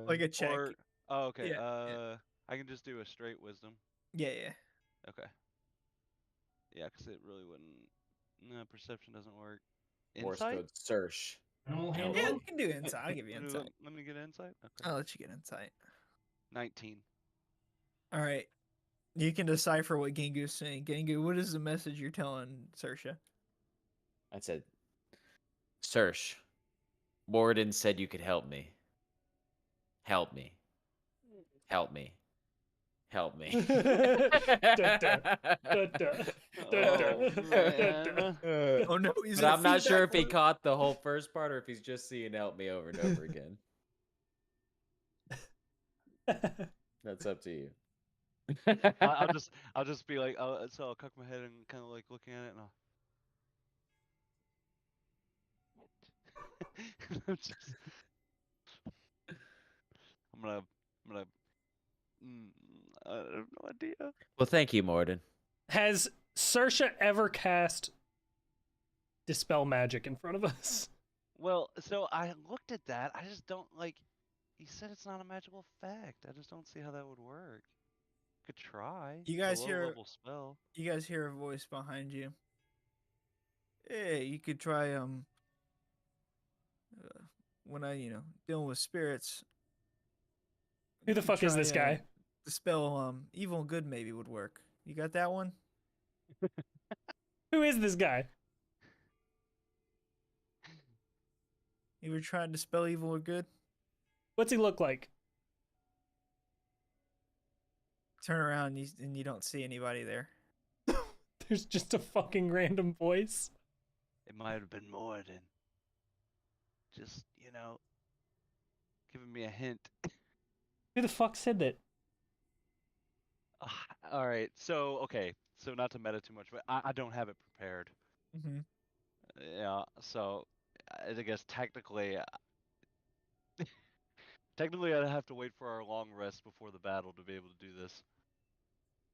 Like a check. Or, oh, okay. Yeah, I can just do a straight wisdom. Yeah. Okay. Yeah, because it really wouldn't. No, perception doesn't work. Morse Insight? code search. And we'll Yeah, handle Yeah, it. you can do insight. I'll give you insight. Let me get insight. Okay. I'll let you get insight. 19. All right. You can decipher what Gengu's saying. Gengu, what is the message you're telling Saoirse? I said, Sersh, Morden said you could help me. Help me. Help me. Help me. Oh no, he's But I'm not sure if he caught the whole first part or if he's just seeing help me over and over again. That's up to you. I'll just be like, so I'll cock my head and kind of like looking at it and I'll I'm gonna I have no idea. Well, thank you, Morden. Has Saoirse ever cast Dispel Magic in front of us? Well, so I looked at that. I just don't like. He said it's not a magical effect. I just don't see how that would work. Could try. You It's a guys low hear- level spell. You guys hear a voice behind you. Hey, you could try when I dealing with spirits. Who the you fuck is try, this guy? The spell evil and good maybe would work. You got that one? Who is this guy? You were trying to spell evil or good? What's he look like? Turn around and you don't see anybody there. There's just a fucking random voice. It might have been more than just giving me a hint. Who the fuck said that? All right. So not to meta too much, but I don't have it prepared. Mm-hmm. Yeah. So I guess technically, Technically, I'd have to wait for our long rest before the battle to be able to do this,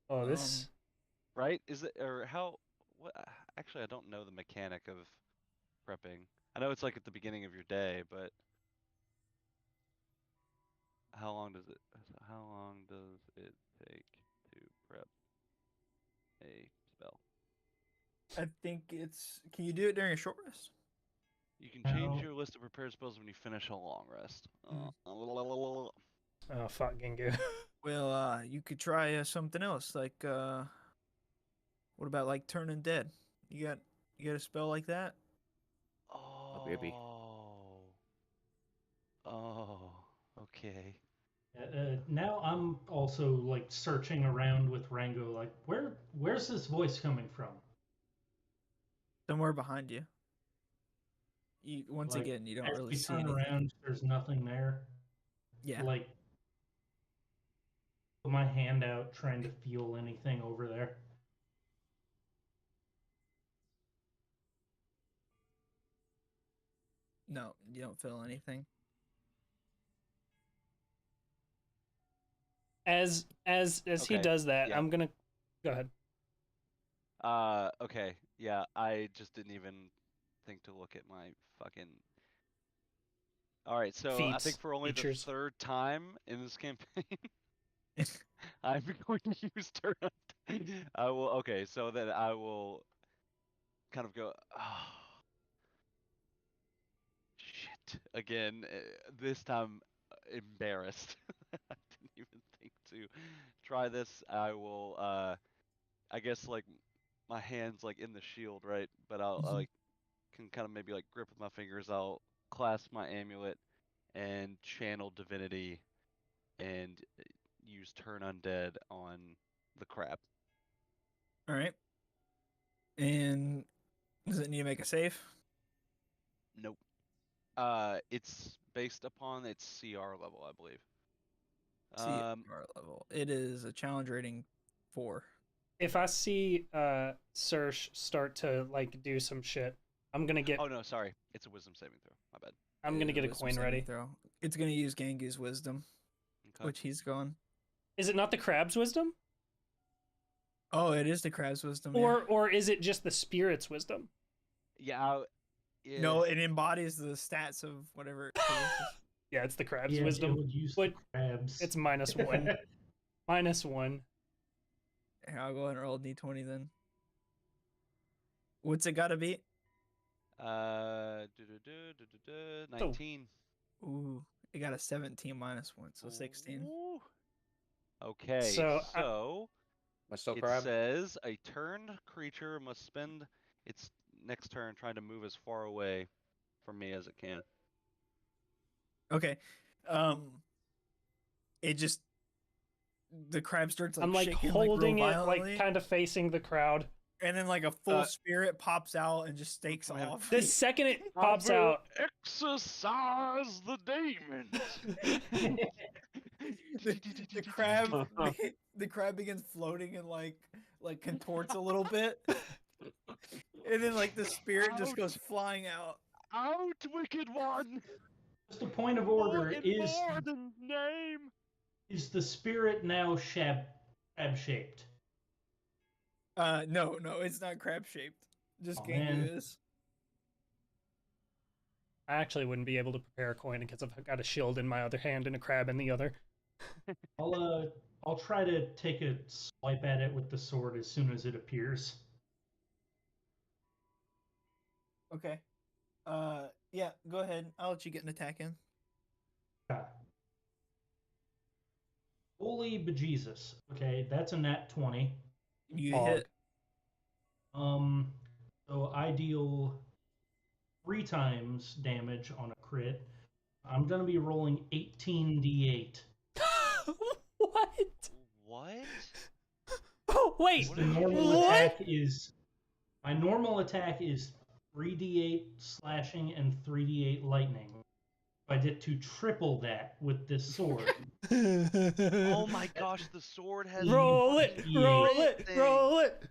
Oh, this. right? Is it or how? What? Actually, I don't know the mechanic of prepping. I know it's like at the beginning of your day, but how long does it? How long does it take to prep a spell? I think it's. Can you do it during a short rest? You can change Now, your list of prepared spells when you finish a long rest. Oh, fuck, Gingu. Well, you could try something else. Like, what about like turning dead? You got a spell like that? Maybe. Oh, okay. now I'm also like searching around with Rango. Like, where's this voice coming from? Somewhere behind you. Once Like, again, you don't as really we see turn anything. around, there's nothing there. Yeah. Like, put my hand out, trying to feel anything over there. No, you don't feel anything. As he Okay, does that, yeah. I'm gonna go ahead. Okay, yeah, I just didn't even think to look at my fucking. Alright, so I think Feats, for only features. the third time in this campaign, I'm going to use turn up. I will, okay, so then I will kind of go, oh, shit, again, this time embarrassed. I didn't even think to try this. I will, I guess, like, my hand's, like, in the shield, right? But I like, can kind of maybe, like, grip with my fingers. I'll clasp my amulet and channel divinity and use turn undead on the crab. All right. And does it need to make a save? Nope. It's based upon its CR level, I believe. See, our level. It is a challenge rating 4. If I see Serge start to like do some shit, I'm gonna get. Oh no, sorry. It's a wisdom saving throw. My bad. I'm It gonna is get a wisdom coin saving ready. Throw. It's gonna use Gengu's wisdom, Okay. which he's gone. Is it not the crab's wisdom, Oh, it is the crab's wisdom. or is it just the spirit's wisdom? Yeah. Yeah. No, it embodies the stats of whatever it produces. Yeah, it's the crab's Yeah, wisdom. it would use But the crabs. it's -1. -1. Here, I'll go ahead and roll a d20 then. What's it gotta be? 19. Ooh, it got a 17 -1, so 16. Ooh. Okay, So, so Am I still it crab? says a turned creature must spend its next turn trying to move as far away from me as it can. Okay. It just the crab starts like I'm like shaking holding like, it, real like violently, kind of facing the crowd. and then like a full spirit pops out and just stakes man. off. The second it I pops will out, exorcise the demons. the crab the crab begins floating and like contorts a little bit, and then like the spirit just goes flying out. Out, wicked one! Just a point of order: is Morden's name? the spirit now crab shaped? No, it's not crab shaped. Just Oh, man. Gengu is. I actually wouldn't be able to prepare a coin because I've got a shield in my other hand and a crab in the other. I'll try to take a swipe at it with the sword as soon as it appears. Okay. Yeah, go ahead. I'll let you get an attack in. Holy bejesus. Okay, that's a nat 20. You Hog. hit. So I deal 3 times damage on a crit. I'm gonna be rolling 18d8. What? What? Oh, wait. The normal attack is my normal attack is 3d8 slashing and 3d8 lightning. I get to triple that with this sword. Oh my gosh, the sword has Roll it! Roll it! Roll it!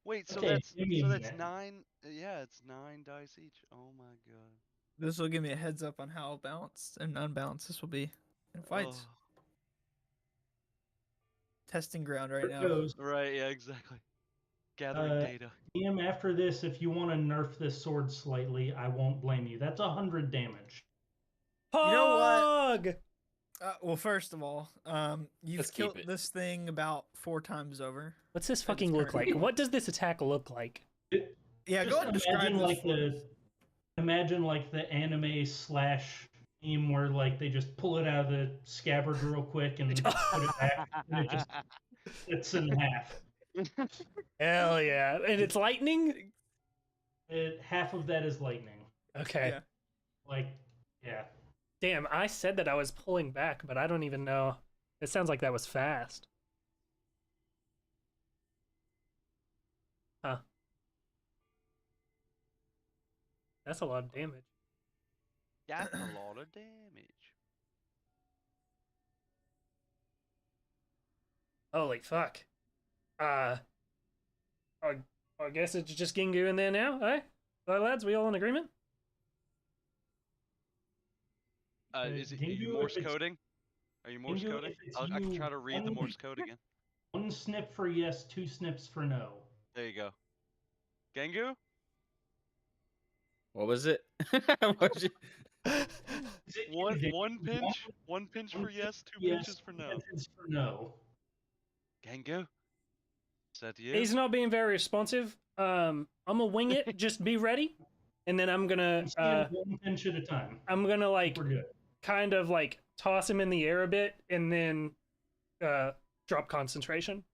Wait, so Okay, that's give me a so that's minute. 9. Yeah, it's 9 dice each. Oh my god. This will give me a heads up on how balanced and unbalanced this will be in fights. Oh, Testing ground right Here now. it goes. right, yeah, exactly. Gathering Uh, data. DM, after this, if you want to nerf this sword slightly, I won't blame you. That's 100 damage. You know what? Pog! Well, first of all, you've Let's keep killed it. this thing about 4 times over. What's this At fucking its look current- like? What does this attack look like? Yeah, Just go ahead and describe imagine this like for us. imagine like the anime slash theme where like they just pull it out of the scabbard real quick and put it back, and it just splits in half. Hell yeah. And it's lightning? Half of that is lightning. Okay. Yeah. Like, yeah. Damn, I said that I was pulling back, but I don't even know. It sounds like that was fast. Huh. That's a lot of damage. That's a lot of damage. Holy fuck. I guess it's just Gingu in there now, eh? Alright, lads, we all in agreement? Is it, are Gingu, you if Morse it's- coding? Are you Morse Gingu, coding? if it's I can you, try to read the Morse code again. 1 snip for yes, 2 snips for no. There you go. Gengu? What was it? What'd you- Is it you, One Gingu? pinch? One pinch for yes, two Yes, pinches for no. pinches for no. Gengu? Is that you? He's not being very responsive. I'm gonna wing it, just be ready. And then I'm gonna I'm saying 1 pinch at a time. I'm gonna like We're good. kind of like toss him in the air a bit and then drop concentration.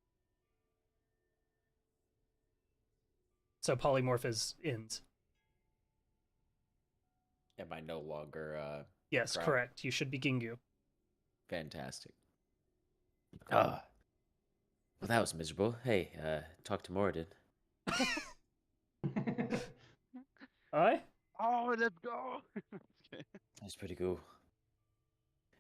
So polymorph is ends. Am I no longer Yes, Crap. correct. You should be Gingu. fantastic? Ah. Well, that was miserable. Hey, talk to Moradin. Aye? Oh, let's go! That's pretty cool.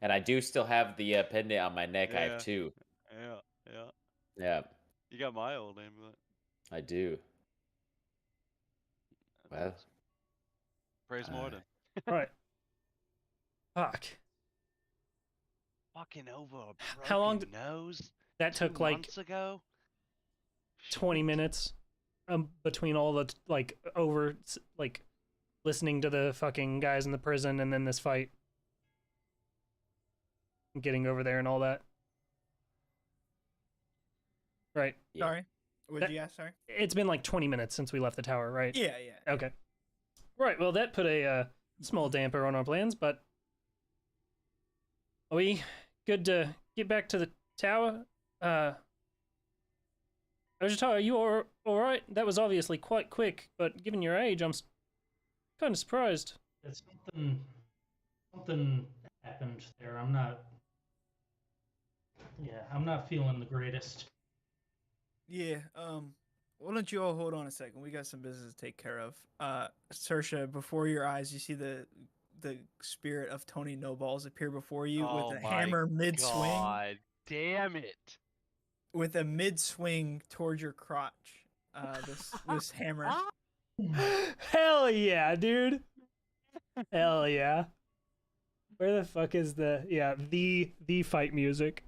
And I do still have the pendant on my neck. I Yeah. have 2. Yeah. Yeah, You got my old amulet. I do. That's Well, awesome. Praise Morden. Alright. Fuck. Fucking over a How long broken nose? That 2 took like months ago? 20 Shit. minutes between all the like over like listening to the fucking guys in the prison and then this fight. Getting over there and all that. Right. yeah. Sorry. What That- did you ask? Sorry. It's been like 20 minutes since we left the tower, right? Yeah. Okay. Right, well, that put a small damper on our plans, but are we good to get back to the tower? Are you all right? That was obviously quite quick, but given your age, I'm kind of surprised. It's something happened there. I'm not feeling the greatest. Yeah. Why don't you all hold on a second? We got some business to take care of. Saoirse, before your eyes, you see the spirit of Tony No Balls appear before you Oh with a my hammer mid swing. God damn it. With a mid swing towards your crotch. This hammer. Hell yeah, dude. Hell yeah. Where the fuck is the fight music?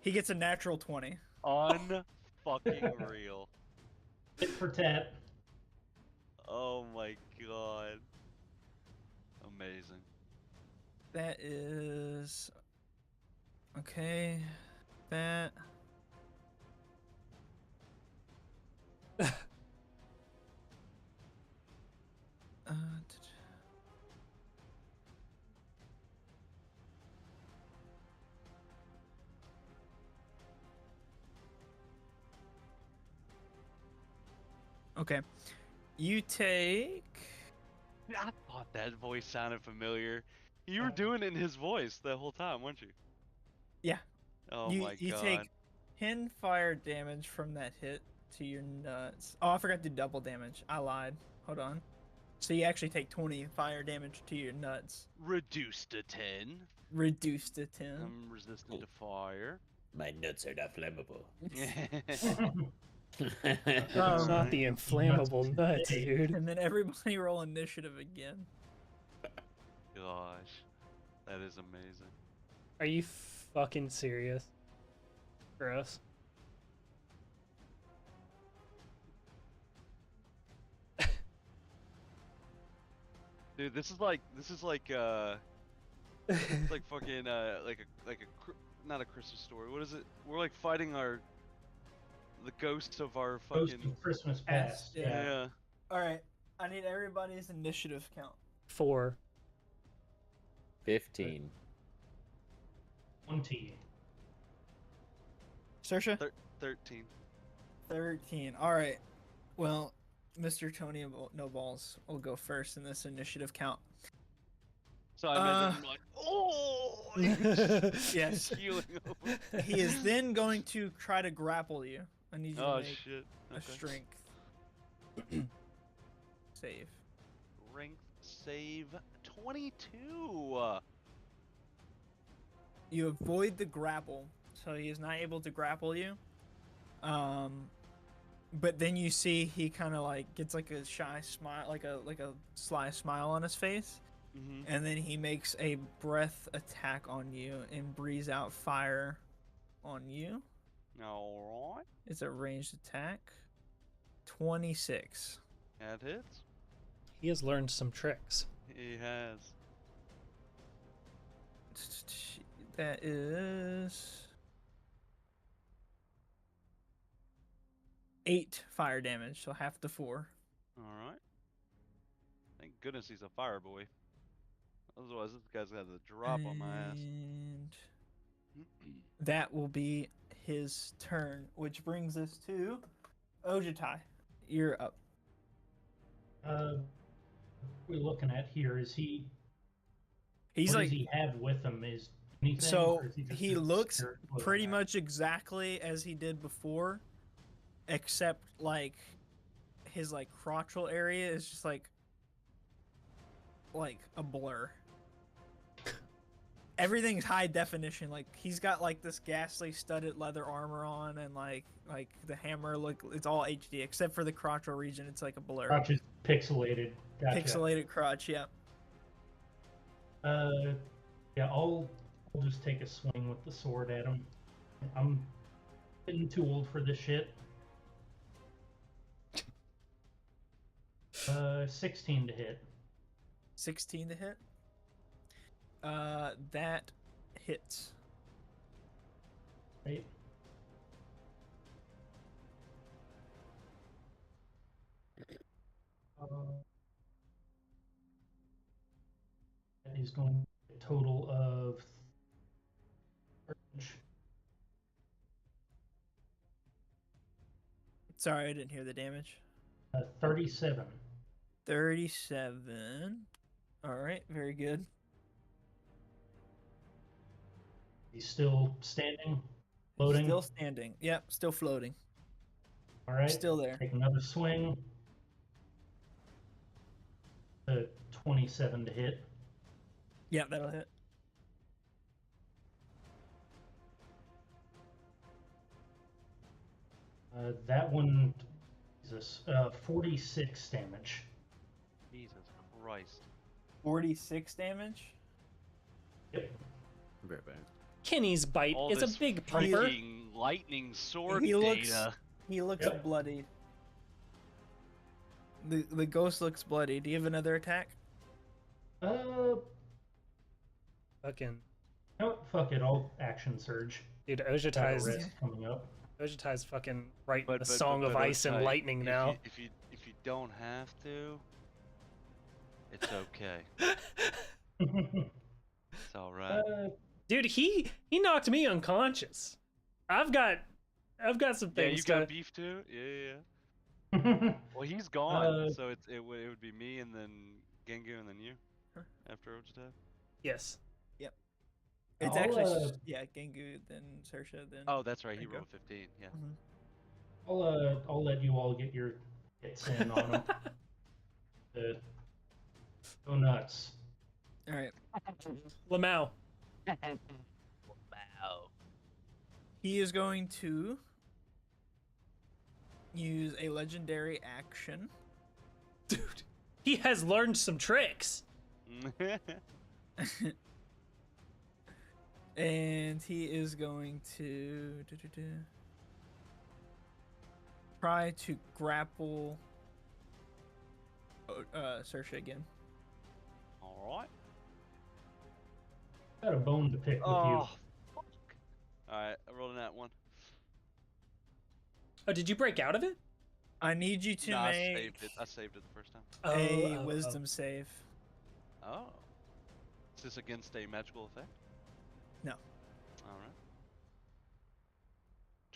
He gets a natural 20. Unfucking real. Tit for tat. Oh my god. Amazing. That is okay. That okay. You take I thought that voice sounded familiar. You were doing it in his voice the whole time, weren't you? Yeah. Oh you my god. take 10 fire damage from that hit to your nuts. Oh, I forgot to do double damage. I lied. Hold on. So you actually take 20 fire damage to your nuts. Reduced to 10. Reduced to 10. I'm resistant to fire. My nuts are not flammable. It's Um, not the inflammable nuts, dude. And then everybody roll initiative again. gosh. That is amazing. Are you fucking serious? Gross. Dude, this is like it's like fucking not a Christmas story. What is it? We're like fighting the ghosts of our Ghost fucking of Christmas Past, Past. yeah. yeah. All right. I need everybody's initiative count. 4. 15. 20. Saoirse? 13. 13. All right. Well, Mr. Tony No Balls will go first in this initiative count. So I imagine I'm like, oh, Yes. healing over. He is then going to try to grapple you. I need you to Oh make shit. a Okay. strength save. Strength save 22. You avoid the grapple, so he is not able to grapple you. But then you see he kind of like gets like a shy smile, like a sly smile on his face, Mm-hmm. and then he makes a breath attack on you and breathes out fire on you. All right. It's a ranged attack. 26. That hits. He has learned some tricks. He has. That is 8 fire damage, so half the 4. All right. Thank goodness he's a fire boy. Otherwise, this guy's got a drop on my ass. And that will be his turn, which brings us to Ojitai. You're up. We're looking at here. Is he? He's what like, does he have with him? Is anything? so or is just he a looks spirit floating pretty around? much exactly as he did before, except like his like crotchal area is just like a blur. Everything's high definition. Like he's got like this ghastly studded leather armor on, and like the hammer it's all HD except for the crotchal region. It's like a blur. Crotch is pixelated. Gotcha. Pixelated crotch. Yeah. Yeah. I'll just take a swing with the sword at him. I'm getting too old for this shit. 16 to hit. 16 to hit. That hits. Right. That is going to be a total of 30. Sorry, I didn't hear the damage. 37. 37. All right, very good. He's still standing, floating. Still standing. Yep, still floating. All right. Still there. Take another swing. 27 to hit. Yeah, that'll hit. That one, Jesus, 46 damage. Jesus Christ. 46 damage. Yep. Very bad. Kenny's bite All is a this big pumper. freaking lightning sword He looks- data. He looks Yep. bloody. The ghost looks bloody. Do you have another attack? Fucking No, fuck it. I'll action surge. dude, Got a Ojitai's rest coming up. fucking writing the song of but ice and Otai, lightning if now. if you don't have to, it's okay. It's all right. Dude, he knocked me unconscious. I've got some Yeah, things you got to. beef too. Yeah. Well, he's gone, so it would be me and then Gengu and then you after Ojita. Yes. It's I'll, actually uh, yeah, Gengu, then Saoirse, then. Oh, that's right. He There you rolled 15. Yeah. Mhm. I'll let you all get your hits in on him. Go nuts. All right. Lamau. Wow. He is going to use a legendary action. Dude, he has learned some tricks. And he is going to try to grapple Saoirse again. All right. Got a bone to pick with you. Oh, fuck. All right. I rolled in that one. Oh, did you break out of it? I need you to No, I make saved it. I saved it the first time. a wisdom save. Oh. Is this against a magical effect? No. All right.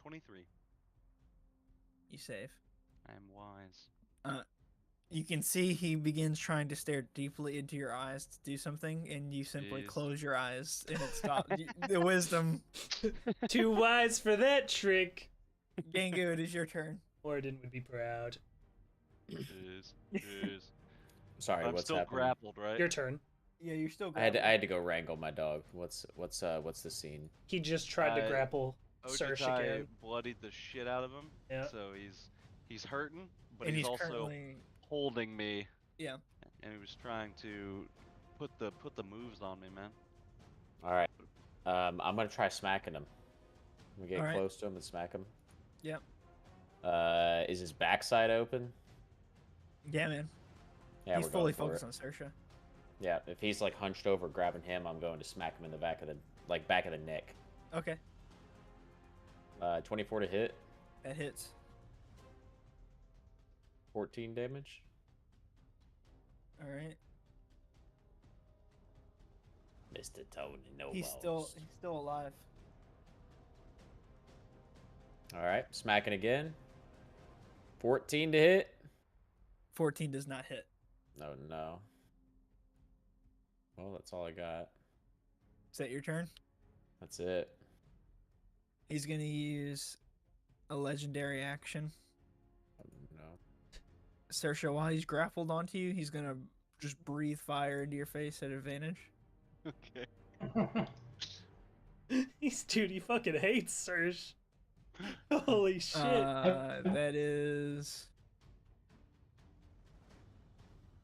23. You save. I am wise. You can see he begins trying to stare deeply into your eyes to do something, and you simply Jeez. close your eyes, and it stops. The wisdom. Too wise for that trick. Gangu, it is your turn. Warden would be proud. Jeez. Sorry, I'm what's still happening? grappled, right? Your turn. Yeah, you're still. I had to go wrangle my dog. What's the scene? He just tried to grapple Saoirse Ojitai again. bloodied the shit out of him. Yeah. So he's hurting, but And he's he's also currently. holding me. Yeah. And he was trying to put the moves on me, man. All right. I'm gonna try smacking him. We get All right. close to him and smack him. Yep. Is his backside open? Yeah, man. Yeah, He's we're fully going for focused it. on Saoirse. Yeah, if he's like hunched over grabbing him, I'm going to smack him in the back of the neck. Okay, 24 to hit, that hits. 14 damage. All right. Mr. Tony, no He's balls. still alive. All right, smacking again. 14 to hit. 14 does not hit. Oh no. Well, that's all I got. Is that your turn? That's it. He's gonna use a legendary action. Oh, no. Saoirse, while he's grappled onto you, he's gonna just breathe fire into your face at advantage. Okay. Dude, he fucking hates Serge. Holy shit. That is.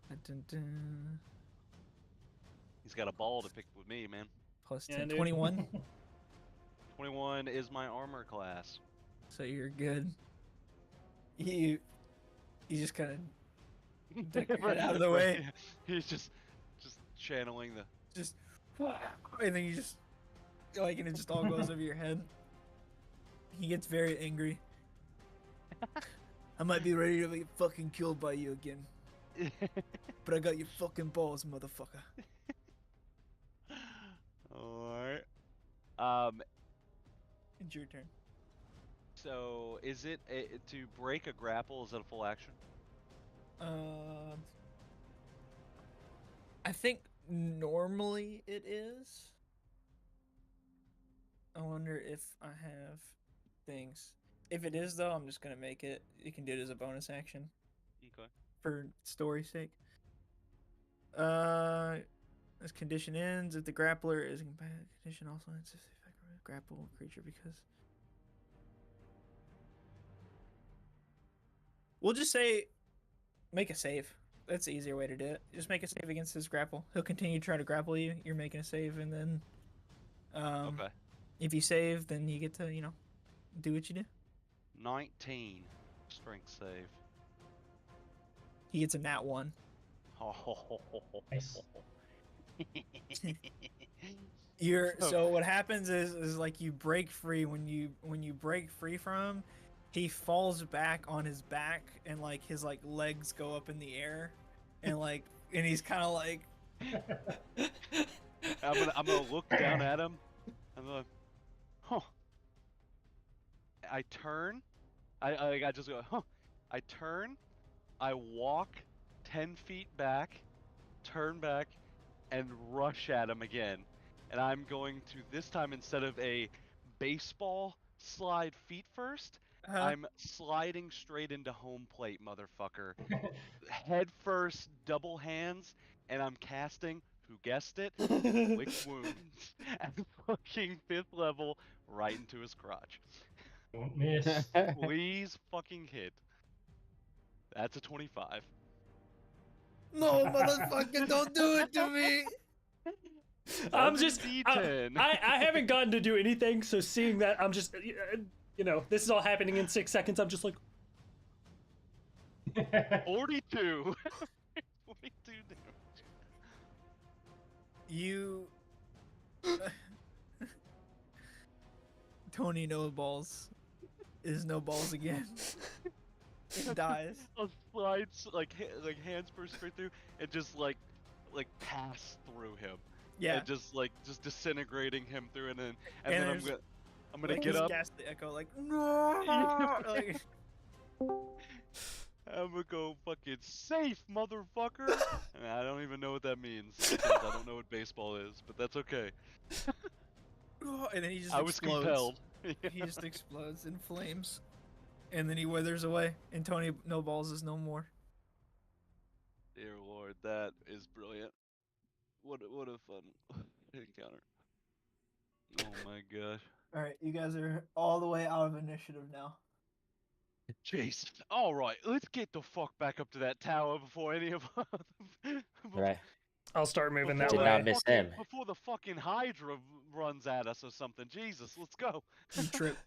Dun-dun-dun. He's got a ball to pick with me, man. Plus Yeah, 10, dude. 21. 21 is my armor class. So you're good. You just kind of duck your head out of the way. He's just channeling the. Just, and then you just like, and it just all goes over your head. He gets very angry. I might be ready to get fucking killed by you again, but I got your fucking balls, motherfucker. Alright. It's your turn. So is it to break a grapple? Is it a full action? I think normally it is. I wonder if I have things. If it is, though, I'm just gonna make it. You can do it as a bonus action Okay. for story's sake. This condition ends if the grappler is in combat. Condition also ends if the effect of a grapple creature because. We'll just say, make a save. That's the easier way to do it. Just make a save against his grapple. He'll continue to try to grapple you. You're making a save, and then, Okay. if you save, then you get to do what you do. 19 strength save. He gets a nat 1. Nice. So what happens is like you break free. When you break free from him, he falls back on his back, and like his like legs go up in the air, and he's kind of like. I'm gonna look down at him. I'm like, huh. I turn. I just go, huh. I turn. I walk 10 feet back, turn back, and rush at him again. And I'm going to, this time, instead of a baseball slide feet first, I'm sliding straight into home plate, motherfucker. Head first, double hands, and I'm casting, who guessed it, Lick Wounds at fucking 5th level right into his crotch. Don't miss. Please fucking hit. That's a 25. No, motherfucker! Don't do it to me. I'm just, D10. I haven't gotten to do anything, so seeing that, I'm just, this is all happening in 6 seconds. I'm just like, 42. 42 damage. You. Tony no balls is no balls again. It dies. A slides like hands burst straight through and just like pass through him. Yeah. And just disintegrating him through and then And then there's, I'm gonna like, get this up. ghastly echo, like no. Like, I'm gonna go fucking safe, motherfucker. And I don't even know what that means because I don't know what baseball is, but that's okay. and then he just I was explodes. compelled. He just explodes in flames, and then he withers away. And Tony no balls is no more. Dear Lord, that is brilliant. What a fun encounter. Oh my gosh. All right, you guys are all the way out of initiative now. Jeez. All right, let's get the fuck back up to that tower before any of us. Right. I'll start moving that Did way. not miss him. Before the fucking Hydra runs at us or something. Jesus, let's go. You trip.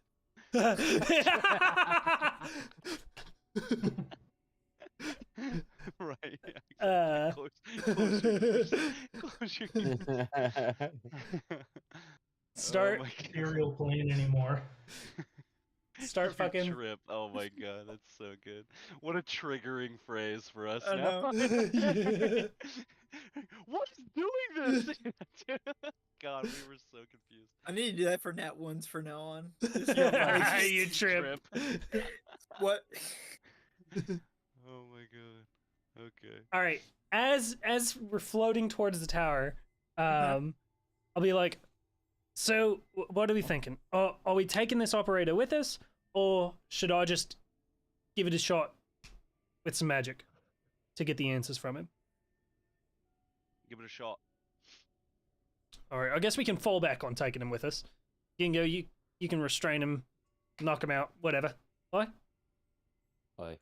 Right. Uh. Close your Start, Oh my God. Aerial plane anymore. start You fucking. trip. Oh my God, that's so good. What a triggering phrase for us I now. Yeah. What is doing this? God, we were so confused. I need to do that for Nat ones from now on. Just your body just- You trip. What? Oh my God. Okay. All right. As we're floating towards the tower, I'll be like, so what are we thinking? Are we taking this operator with us, or should I just give it a shot with some magic to get the answers from him? Give it a shot. All right. I guess we can fall back on taking him with us. Gingo, you can restrain him, knock him out, whatever. Why? Like,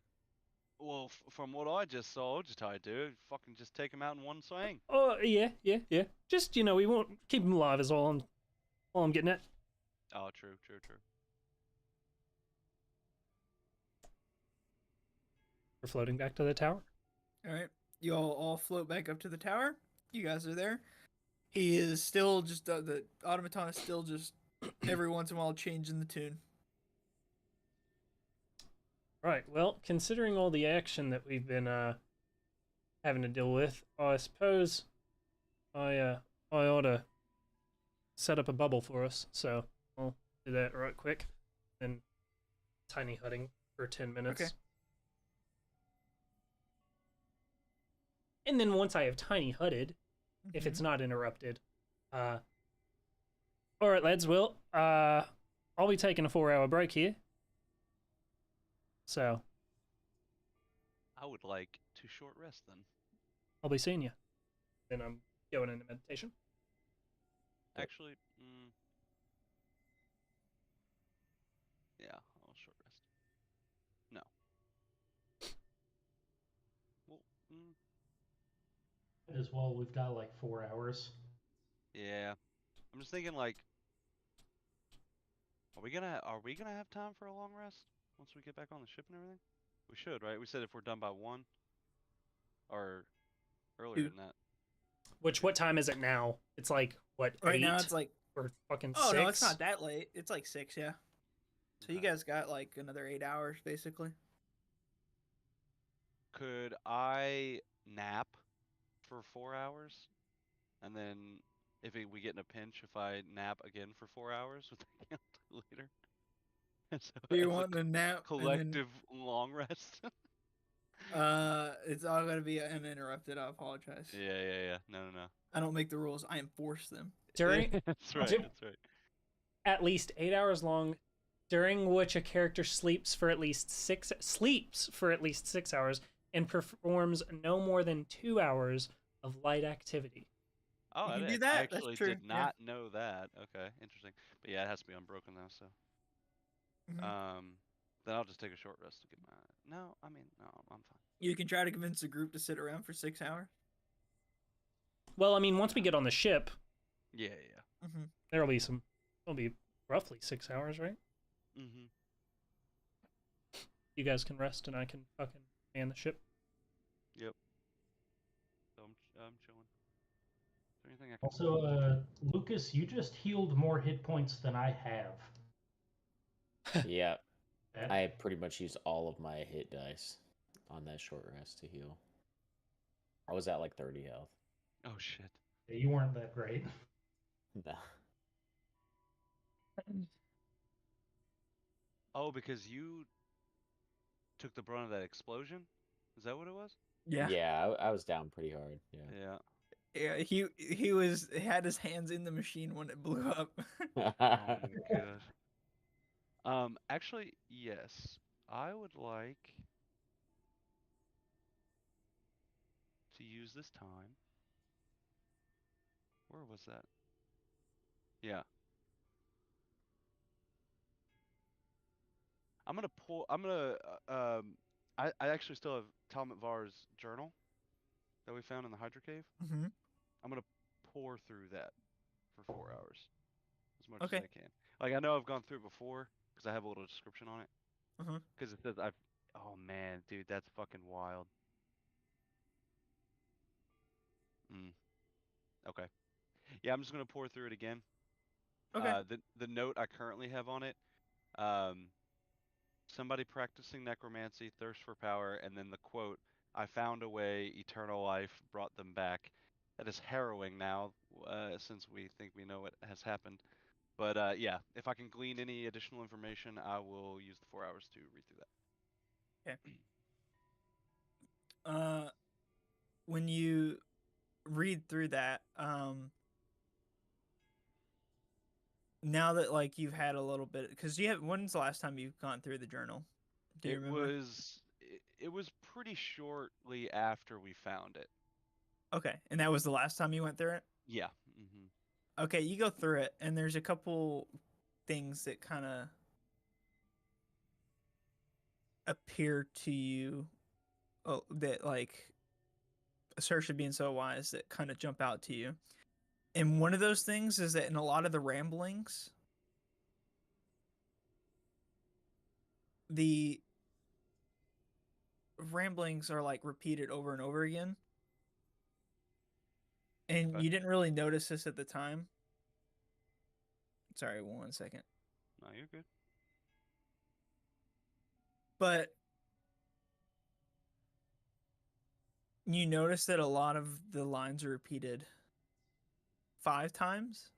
Well, from what I just saw, just how I do, fucking just take him out in one swing. Oh yeah. Just we won't keep him alive is all I'm getting at. Oh, true. We're floating back to the tower. All right, you all float back up to the tower. You guys are there. He is still just the automaton is still just every once in a while changing the tune. Right. Well, considering all the action that we've been having to deal with, I suppose I ought to set up a bubble for us. So I'll do that right quick. And tiny hutting for 10 minutes. Okay. And then once I have tiny hutted, if it's not interrupted, all right, lads. Well, I'll be taking a 4-hour break here. So I would like to short rest then. I'll be seeing you. Then I'm going into meditation. Actually, yeah, I'll short rest. No. Well, As well, we've got like 4 hours. yeah. I'm just thinking like, are we gonna have time for a long rest once we get back on the ship and everything? We should, right? We said if we're done by 1, or earlier than that. What time is it now? It's like what? Right 8? now it's like or fucking oh 6? no, it's not that late. It's like 6, yeah. So you guys got like another 8 hours basically. Could I nap for 4 hours, and then we get in a pinch, if I nap again for 4 hours, would that count later? So Do you as a want to nap? collective long rest? It's all gonna be uninterrupted. I apologize. Yeah. No. I don't make the rules. I enforce them. During That's right. Jim- That's right. at least 8 hours long, during which a character sleeps for at least 6 hours and performs no more than 2 hours of light activity. Oh, You I can do did- that, I that's actually true, did yeah. not know that. Okay, interesting. But yeah, it has to be unbroken though. So, Mhm. then I'll just take a short rest to get my. No, I mean no, I'm fine. You can try to convince the group to sit around for 6 hours. Well, I mean, once we get on the ship, Yeah, yeah. Mm-hmm. There'll be some. It'll be roughly 6 hours, right? Mm-hmm. You guys can rest, and I can fucking man the ship. Yep. So I'm chilling. Is there anything I can Also, Lucas, you just healed more hit points than I have. Yeah, That, I pretty much used all of my hit dice on that short rest to heal. I was at like 30 health. Oh shit. you weren't that great. No. Oh, because you took the brunt of that explosion? Is that what it was? Yeah. Yeah, I was down pretty hard. Yeah. Yeah, he had his hands in the machine when it blew up. Oh my god. Actually, yes. I would like to use this time. Where was that? Yeah. I'm gonna pull. I actually still have Talmud Var's journal that we found in the Hydra Cave. Mm-hmm. I'm gonna pour through that for 4 hours as much as Okay. I can. Like I know I've gone through it before because I have a little description on it. Uh-huh. Because it says I've. Oh man, dude, that's fucking wild. Mm. Okay. Yeah, I'm just gonna pour through it again. Okay. The note I currently have on it. Um, Somebody practicing necromancy, thirst for power, and then the quote, I found a way, eternal life brought them back. That is harrowing now, since we think we know what has happened. But yeah, if I can glean any additional information, I will use the 4 hours to read through that. When you read through that, now that like you've had a little bit, because when's the last time you've gone through the journal? Do you remember? It was pretty shortly after we found it. Okay, and that was the last time you went through it? Yeah. Hmm. Okay, you go through it, and there's a couple things that kind of appear to you, that like Saoirse being so wise, that kind of jump out to you. And one of those things is that in a lot of the ramblings, the ramblings are like repeated over and over again. And Okay. you didn't really notice this at the time. Sorry, 1 second. No, you're good. But you notice that a lot of the lines are repeated 5 times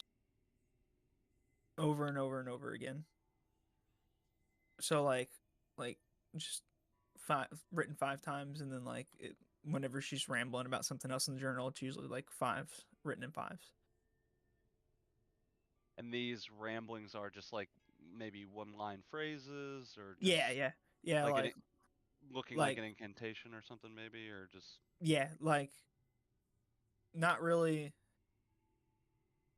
over and over and over again. So like just written 5 times, and then like whenever she's rambling about something else in the journal, it's usually like 5 written in 5s. And these ramblings are just like maybe one-line phrases, or just Yeah, like like looking like like an incantation or something, maybe, or just. yeah, like not really.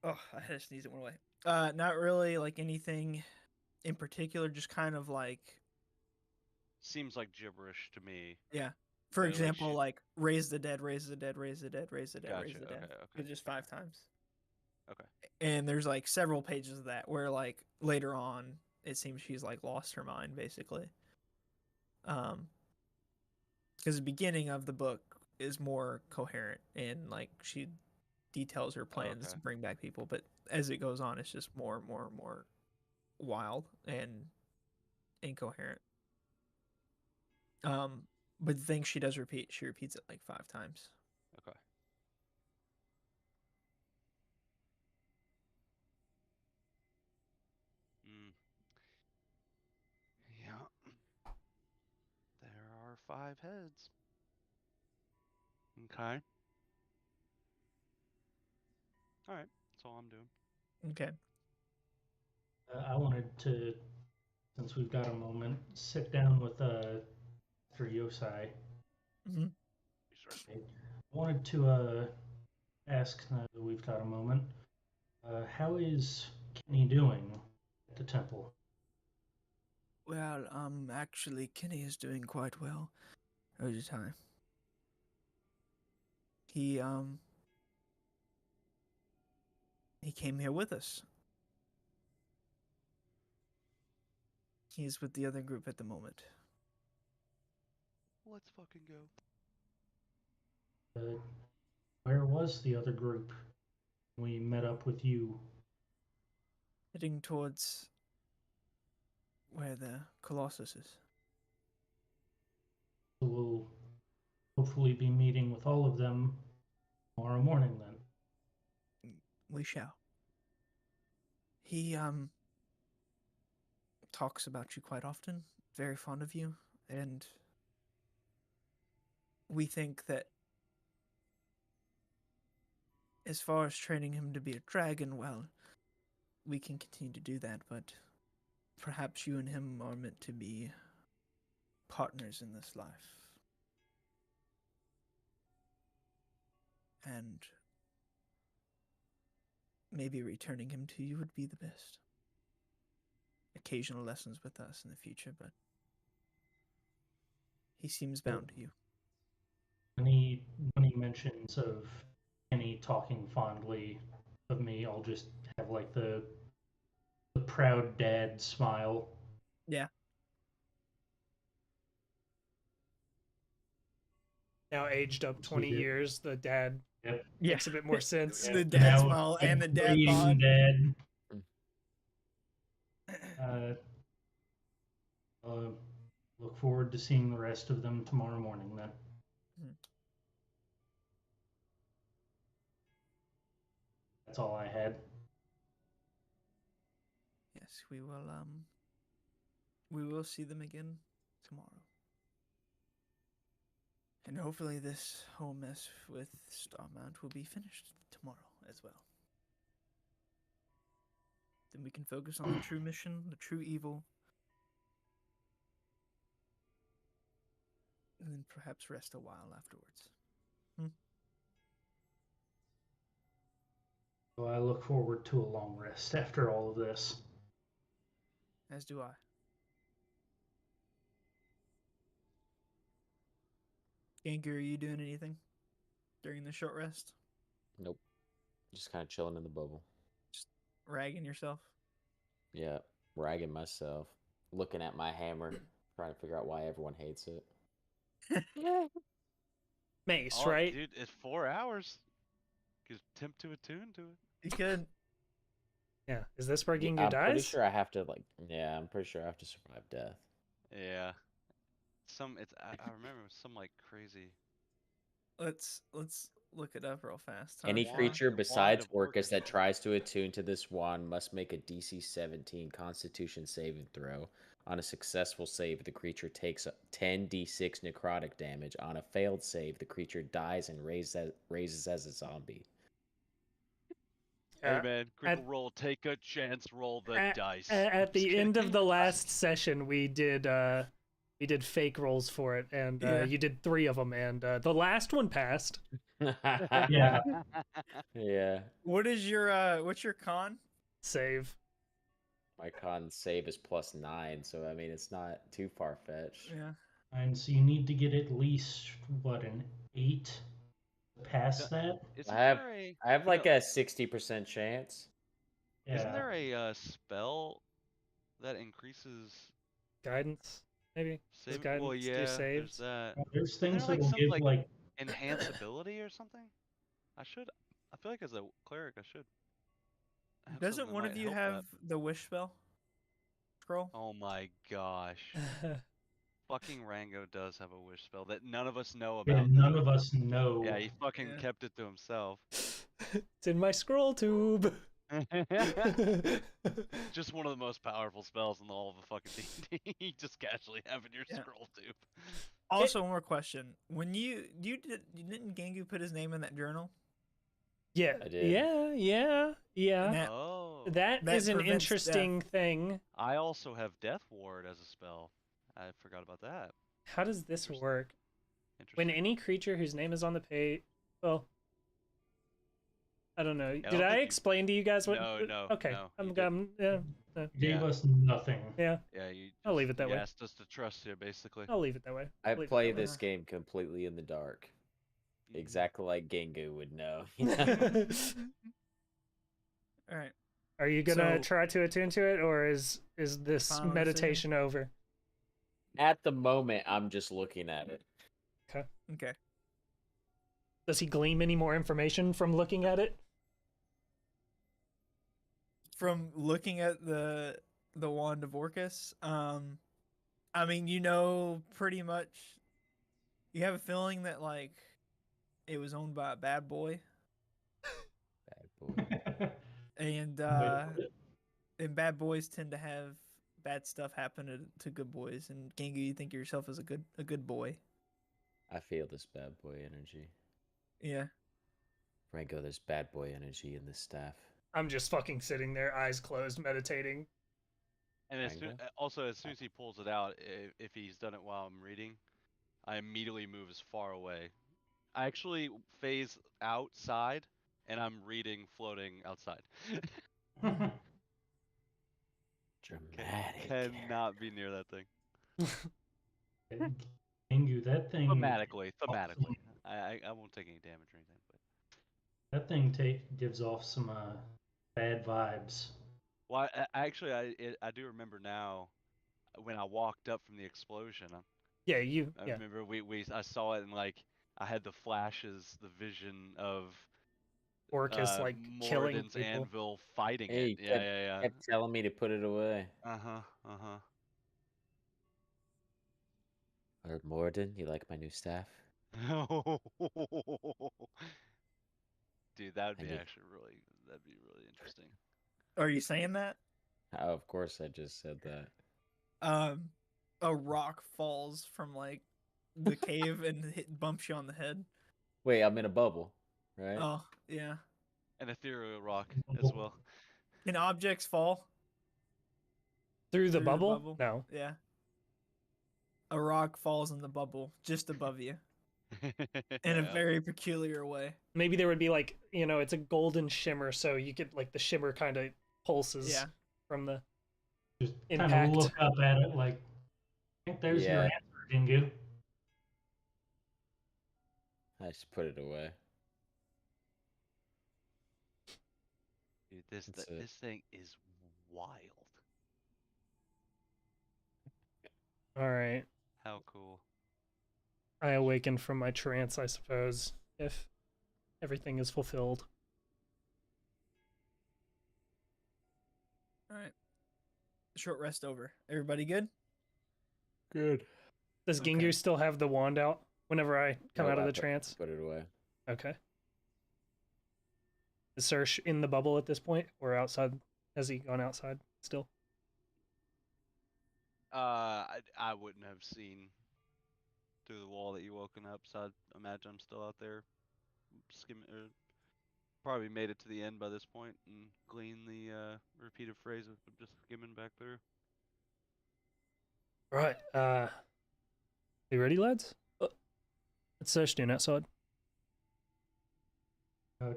Oh, I had to sneeze, it went away. Not really like anything in particular, just kind of like, Seems like gibberish to me. yeah. For Like example, like raise the dead, raise the dead, raise the dead, raise the dead, raise Gotcha. the dead. Okay. It's just 5 times. Okay. And there's like several pages of that where like later on it seems she's like lost her mind basically. Because the beginning of the book is more coherent, and like she details her plans Okay. to bring back people, but as it goes on, it's just more and more and more wild and incoherent. But the thing she does repeat, she repeats it like 5 times. Okay. Mm. Yeah. There are 5 heads. Okay. All right. That's all I'm doing. Okay. I wanted to, since we've got a moment, sit down with Dr. Yosai. Mm-hmm. I wanted to ask, now that we've got a moment, how is Kenny doing at the temple? Well, actually, Kenny is doing quite well over the time. He He came here with us. He is with the other group at the moment. Let's fucking go. Where was the other group? We met up with you. Heading towards where the Colossus is. So we'll hopefully be meeting with all of them tomorrow morning then. We shall. He talks about you quite often, very fond of you, and we think that as far as training him to be a dragon, well, we can continue to do that, but perhaps you and him are meant to be partners in this life. And maybe returning him to you would be the best. Occasional lessons with us in the future, but he seems bound to you. When he mentions of Kenny talking fondly of me, I'll just have like the proud dad smile. Yeah. Now aged up 20 years, the dad Yep. makes a bit more sense. The dad Now, smile and the dad agreeing bod. dad. Look forward to seeing the rest of them tomorrow morning then. That's all I had. Yes, we will see them again tomorrow. And hopefully this whole mess with Starmount will be finished tomorrow as well. Then we can focus on the true mission, the true evil, and then perhaps rest a while afterwards. So I look forward to a long rest after all of this. As do I. Gengar, are you doing anything during the short rest? Nope. Just kind of chilling in the bubble. Ragging yourself? Yeah, ragging myself. Looking at my hammer, trying to figure out why everyone hates it. Mace, Oh, right? Dude, it's 4 hours. Gives temp to attune to it. You could. Yeah. Is this where Gingu I'm dies? pretty sure I have to I'm pretty sure I have to survive death. Yeah. I remember it was some like crazy. Let's look it up real fast. Any Wand- creature the wand besides of Orcus that Orcus. tries to attune to this wand must make a DC 17 Constitution saving throw. On a successful save, the creature takes 10d6 necrotic damage. On a failed save, the creature dies and raises as a zombie. Hey man, critical at- roll, take a chance, roll the dice. At the Just end of kidding. the last session, we did fake rolls for it, and Yeah. you did 3 of them, and the last one passed. Yeah. Yeah. What's your con? Save. My con save is +9, so I mean it's not too far fetched. Yeah. And so you need to get at least an 8 to pass that. Isn't I have there a, I have like a 60% chance. Isn't Yeah. there a spell that increases Guidance, maybe? Does save? guidance Well, do yeah, there's saves? that. There's Isn't things there that like will some give enhance ability or something? I feel like as a cleric I should. have Doesn't something one that of might you help have that. the wish spell scroll? Oh my gosh. Fucking Rango does have a wish spell that none of us know about. and none of us know. Yeah, he fucking Yeah. kept it to himself. It's in my scroll tube. Just one of the most powerful spells in all of the fucking D&D. You just casually have in your Yeah. scroll tube. Also, one more question. When didn't Gengu put his name in that journal? Yeah, I did. yeah. And that- Oh. That That is an prevents interesting thing. I also have Death Ward as a spell. I forgot about that. How does this Interesting. work? When Interesting. any creature whose name is on the page, well, I don't know. don't Did I think you- explain to you guys what? No, Okay, no, I'm you gone. Yeah, Gave Yeah. us nothing. yeah. Yeah, you. I'll leave it that you way. asked us to trust you, basically. I'll leave it that way. I Leave it play that way. this game completely in the dark. Mhm. Exactly like Gengu would know. All right. Are you gonna So- try to attend to it, or is this Final meditation over? At the moment, I'm just looking at it. Okay. Does he glean any more information from looking at it? From looking at the wand of Orcus, I mean, you know, pretty much. You have a feeling that like it was owned by a bad boy, Bad boy. and Way to put it. and bad boys tend to have bad stuff happen to good boys. And Gengu, you think of yourself as a good boy. I feel this bad boy energy. Yeah. Franco, there's bad boy energy in this staff. I'm just fucking sitting there, eyes closed, meditating. And as Kinda. also, as soon as he pulls it out, if he's done it while I'm reading, I immediately move as far away. I actually phase outside, and I'm reading floating outside. Dramatic. Cannot be near that thing. Gingu, that thing. Thematically. I won't take any damage or anything, but That thing gives off some bad vibes. well, I do remember now when I walked up from the explosion. Yeah, I remember I saw it and like I had the flashes, the vision of Orcus like killing Moradin's people. anvil fighting Hey, it. Yeah. kept telling me to put it away. Uh-huh. Lord Morden, you like my new staff? Dude, that'd I be need- actually that'd be really interesting. Are you saying that? Oh, of course, I just said that. A rock falls from like the cave and bumps you on the head. Wait, I'm in a bubble, right? Oh, yeah. An ethereal rock as well. Can objects fall? Through the Through the bubble? bubble? No. Yeah. A rock falls in the bubble just above you in a very peculiar way. Maybe there would be like, it's a golden shimmer, so you get like the shimmer kind of pulses Yeah. from the Just kind Impact. of look up at it like, I think there's your Yeah. answer, Gingu. I just put it away. Dude, That's it. this thing is wild. All right. How cool. I awaken from my trance, I suppose, if everything is fulfilled. All right. Short rest over. Everybody good? Good. Does Okay. Gingu still have the wand out whenever I come No, out of I the put- trance? Put it away. Okay. Is Sersh in the bubble at this point, or outside? Has he gone outside still? I wouldn't have seen through the wall that you woken up, so I'd imagine I'm still out there skimming. Or probably made it to the end by this point and gleaned the repeated phrase of just skimming back through. Right. You ready, lads? What's Sersh doing outside?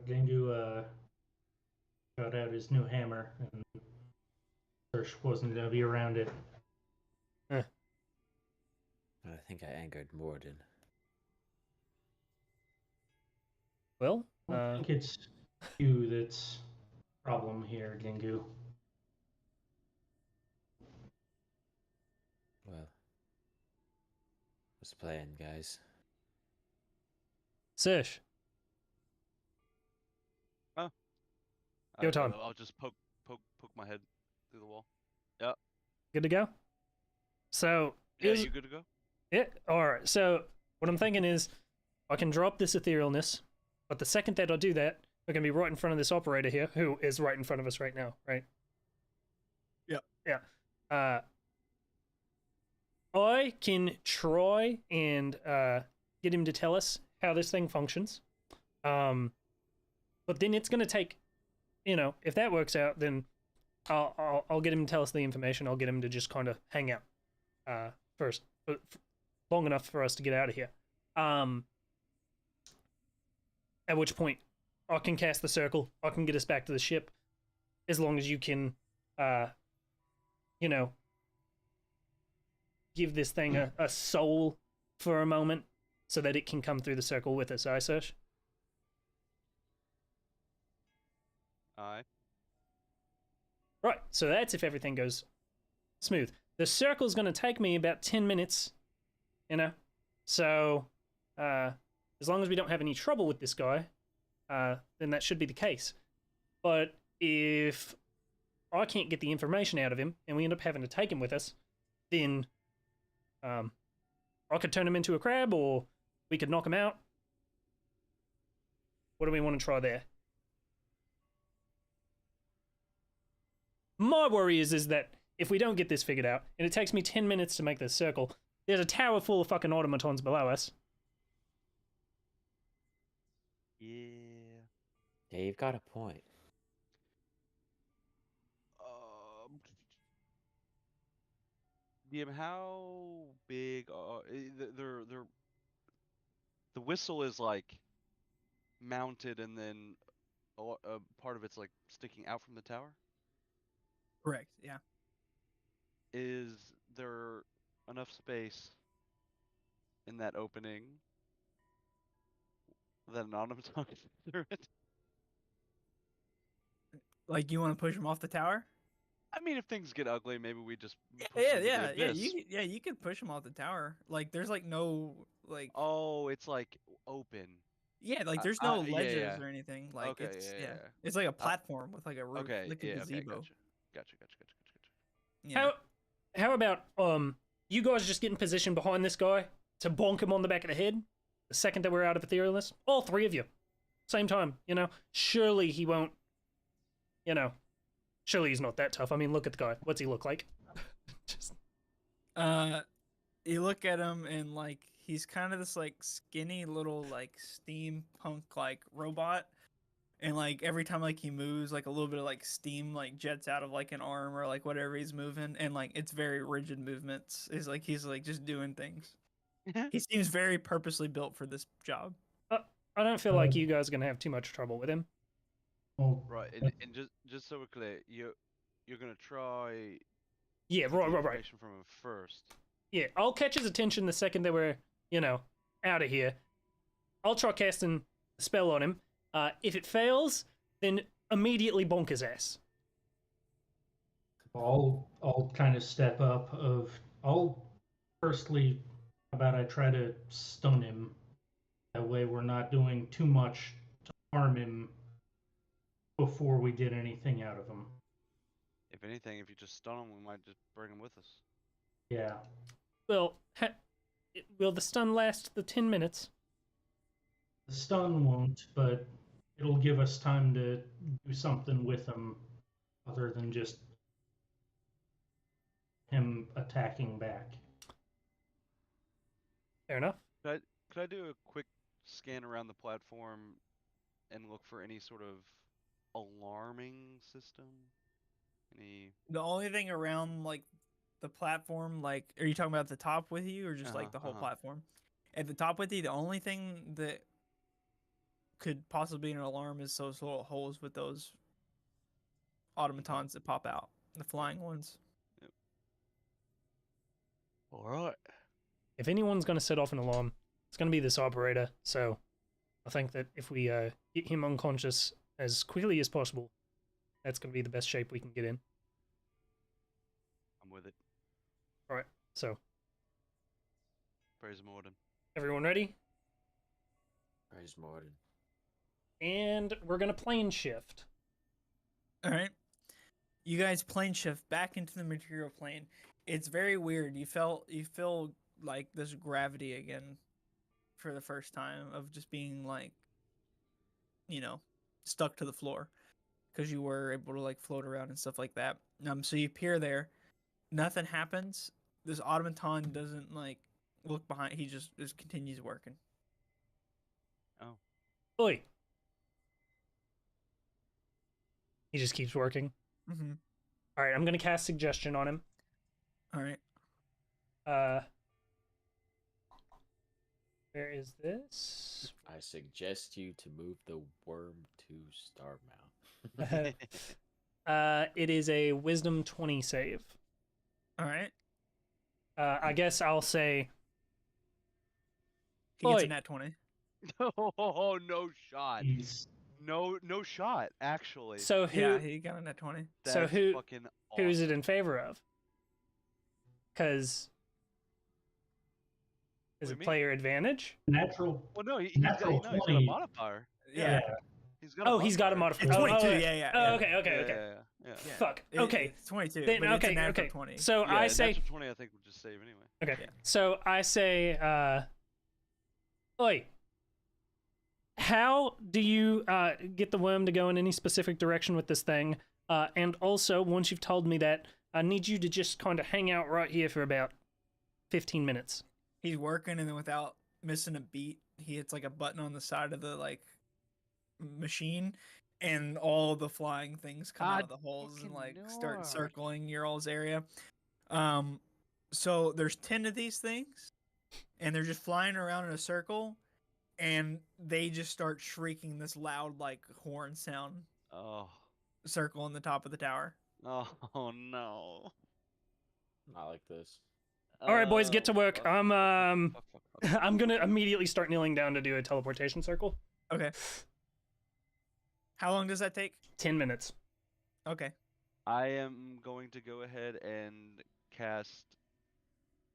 Gingu got out his new hammer, and Sersh wasn't going to be around it. I think I angered Morden. Well, I don't think it's you that's problem here, Gingu. Well, what's the plan, guys? Sersh, Your turn. I'll just poke my head through the wall. good to go? So, Yeah, is you good to go? it? Alright, so what I'm thinking is I can drop this etherealness, but the second that I do that, we're going to be right in front of this operator here, who is right in front of us right now, right? Yep. Yeah. I can try and get him to tell us how this thing functions. But then it's going to take, if that works out, then I'll get him to tell us the information. I'll get him to just kind of hang out first, long enough for us to get out of here. At which point, I can cast the circle. I can get us back to the ship, as long as you can, give this thing a soul for a moment, so that it can come through the circle with us. Aye, Sersh? Aye. Right, so that's if everything goes smooth. The circle's going to take me about 10 minutes, you know? So, as long as we don't have any trouble with this guy, then that should be the case. But if I can't get the information out of him and we end up having to take him with us, then I could turn him into a crab or we could knock him out. What do we want to try there? My worry is that if we don't get this figured out, and it takes me 10 minutes to make this circle, there's a tower full of fucking automatons below us. Yeah. Yeah, you've got a point. DM, how big are they're the whistle is like mounted and then a part of it's like sticking out from the tower? Correct. Yeah. Is there enough space in that opening that an automaton can fit through it? Like, you want to push him off the tower? I mean, if things get ugly, maybe we just push Yeah, them into the abyss. you could push him off the tower. Like, there's like no like. Oh, it's like open. Yeah, like there's no yeah, ledges yeah. or anything. Like Okay, it's yeah. it's like a platform with like a roof, Okay, like a yeah, gazebo. okay, gotcha. Yeah. How about you guys just get in position behind this guy to bonk him on the back of the head the second that we're out of etherealness? All three of you. Same time, you know? Surely he won't, you know, surely he's not that tough. I mean, look at the guy. What's he look like? Just... You look at him and like he's kind of this like skinny little like steampunk like robot, and like every time like he moves, like a little bit of like steam like jets out of like an arm or like whatever he's moving, and like it's very rigid movements. Is like he's like just doing things. He seems very purposely built for this job. I don't feel like you guys are gonna have too much trouble with him. Well, Right, and just so we're clear, you're gonna try. Yeah, to get right. information from him first. Yeah, I'll catch his attention the second that we're, you know, out of here. I'll try casting a spell on him. If it fails, then immediately bonk his ass. I'll kind of step up. I'll firstly, how about I try to stun him. That way we're not doing too much to harm him before we get anything out of him. If anything, if you just stun him, we might just bring him with us. Yeah. Well, will the stun last the 10 minutes? The stun won't, but it'll give us time to do something with him other than just him attacking back. Fair enough. Could I do a quick scan around the platform and look for any sort of alarming system? Any? The only thing around like the platform, like, are you talking about the top with you or just like the whole platform? At the top with you, the only thing that could possibly be an alarm is those little holes with those automatons that pop out, the flying ones. Yep. All right. If anyone's going to set off an alarm, it's going to be this operator. So I think that if we get him unconscious as quickly as possible, that's going to be the best shape we can get in. I'm with it. All right. So Praise Morden. everyone ready? Praise Morden. And we're going to plane shift. All right. You guys plane shift back into the material plane. It's very weird. You feel like this gravity again for the first time of just being like, you know, stuck to the floor because you were able to like float around and stuff like that. So you appear there. Nothing happens. This automaton doesn't like look behind. He just continues working. Oh. Oi. He just keeps working. Mm-hmm. All right, I'm going to cast suggestion on him. All right. Where is this? I suggest you to move the worm to Starmount. It is a Wisdom 20 save. All right. I guess I'll say, He gets Oi. a nat 20. Oh, no shot. He's No shot, actually. So who? Yeah, he got in at 20. So That's who? fucking Who's it awesome. in favor of? Because is What it do you mean? player advantage? Natural. Well, no, he's Natural got a 20. modifier. Yeah. He's got a Oh, he's got a modifier. modifier. It's Oh, 22, oh, yeah, yeah. Oh, yeah. okay, okay, Yeah, okay. yeah. Yeah. Fuck. Okay. It's 22, Then, but it's a okay, natural okay. 20. So Yeah, I say, natural 20, I think would just save anyway. okay. Yeah. So I say, oi, how do you get the worm to go in any specific direction with this thing? And also, once you've told me that, I need you to just kind of hang out right here for about 15 minutes. He's working, and then without missing a beat, he hits like a button on the side of the like machine, and all the flying things come out of the holes and fucking like start Lord. circling your all's area. So there's 10 of these things, and they're just flying around in a circle, and they just start shrieking this loud like horn sound Oh. circle on the top of the tower. Oh no. Not like this. All right, boys, get to work. Fuck, I'm fuck. I'm gonna immediately start kneeling down to do a teleportation circle. Okay. How long does that take? 10 minutes. Okay. I am going to go ahead and cast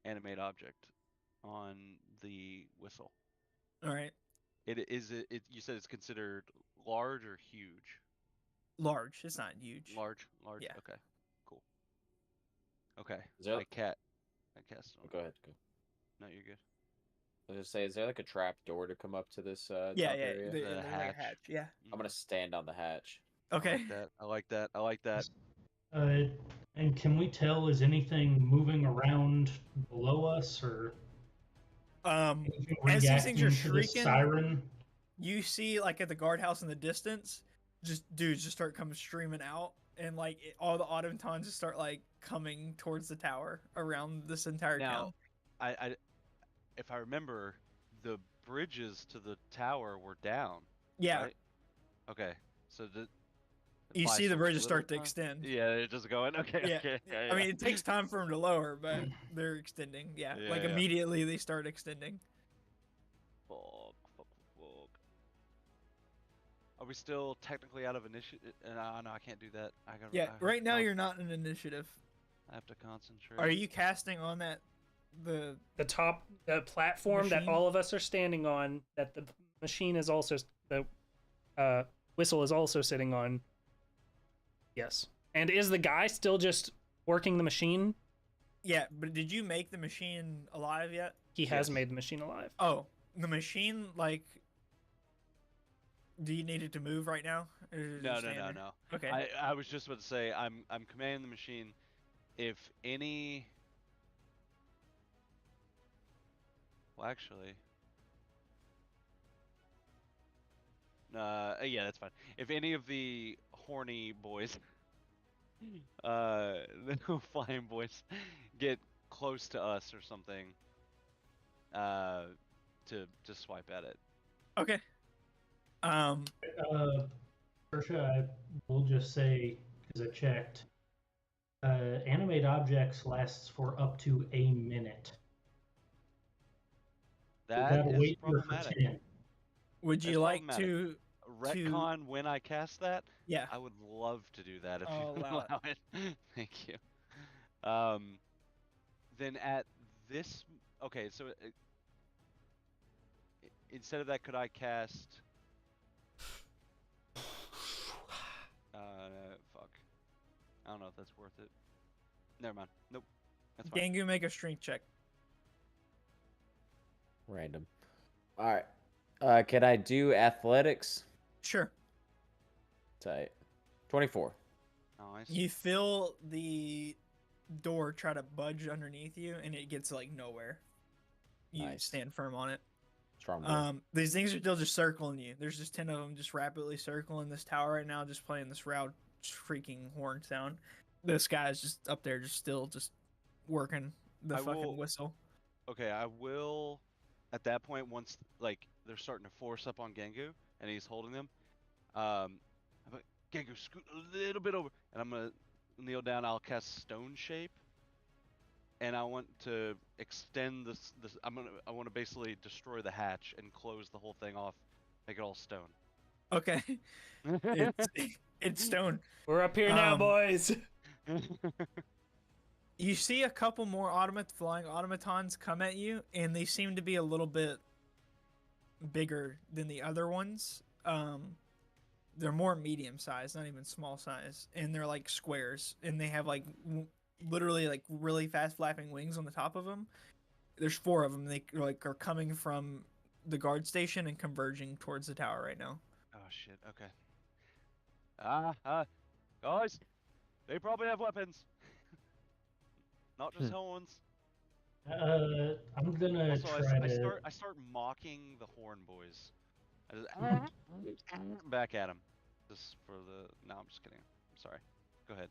animate object on the whistle. All right. It you said it's considered large or huge? Large. It's not huge. Large. Yeah. Okay. Cool. Okay. Is there- I cast it on. Go ahead. Go. No, you're good. I was gonna say, is there like a trap door to come up to this Yeah, top yeah. area? There's The like a hatch. hatch. Yeah. I'm gonna stand on the hatch. Okay. I like that. I like that. And can we tell, is anything moving around below us, or anything As these things are reacting to this shrieking, siren? you see like at the guardhouse in the distance, just dudes just start coming streaming out, and like all the automatons just start like coming towards the tower around this entire town. Now, if I remember, the bridges to the tower were down. Yeah. Right? Okay. So You buys see the some bridges little start to time? extend. Yeah, they're just going. Okay. Yeah. Okay. I mean, it takes time for them to lower, but they're extending. Yeah. Like Yeah. immediately they start extending. Fuck. Are we still technically out of initiative? No, I can't do that. Yeah. Right now you're not in initiative. I have to concentrate. Are you casting on that the The platform that Machine? all of us are standing on, that the machine is also, the whistle is also sitting on. Yes. And is the guy still just working the machine? Yeah, but did you make the machine alive yet? He has Yes. made the machine alive. Oh, the machine, like, do you need it to move right now? Or is it No, just no, no, standing? no. Okay. I was just about to say I'm commanding the machine. If any. Well, actually. Yeah, that's fine. If any of the horny boys, the flying boys, get close to us or something, to swipe at it. Okay. Trisha, I will just say, because I checked, animate objects lasts for up to a minute. We That gotta is wait here for problematic. 10. Would you That's like problematic. to? Retcon when I cast that? Yeah. I would love to do that if I'll you allow it. allow it. Thank you. Then at this, okay, so instead of that, could I cast? Fuck. I don't know if that's worth it. Never mind. Nope. That's fine. Gangu, make a strength check. Random. All right. Can I do athletics? Sure. Tight. 24. Nice. You feel the door try to budge underneath you, and it gets like nowhere. You Nice. stand firm on it. Strong boy. These things are still just circling you. There's just 10 of them just rapidly circling this tower right now, just playing this loud freaking horn sound. This guy's just up there, just still just working the I fucking will- whistle. Okay, I will. At that point, once like they're starting to force up on Gengu and he's holding them, I'm like, Gengu, scoot a little bit over, and I'm gonna kneel down. I'll cast Stone Shape, and I want to extend this. I want to basically destroy the hatch and close the whole thing off, make it all stone. Okay. It's stone. We're up here now, boys. You see a couple more flying automatons come at you, and they seem to be a little bit bigger than the other ones. They're more medium size, not even small size, and they're like squares, and they have like literally like really fast flapping wings on the top of them. There's 4 of them. They like are coming from the guard station and converging towards the tower right now. Oh shit. Okay. Guys, they probably have weapons, not just horns. I'm gonna Also, try to. I start mocking the horn boys. I just, back at them. Just for the. No, I'm just kidding. I'm sorry. Go ahead.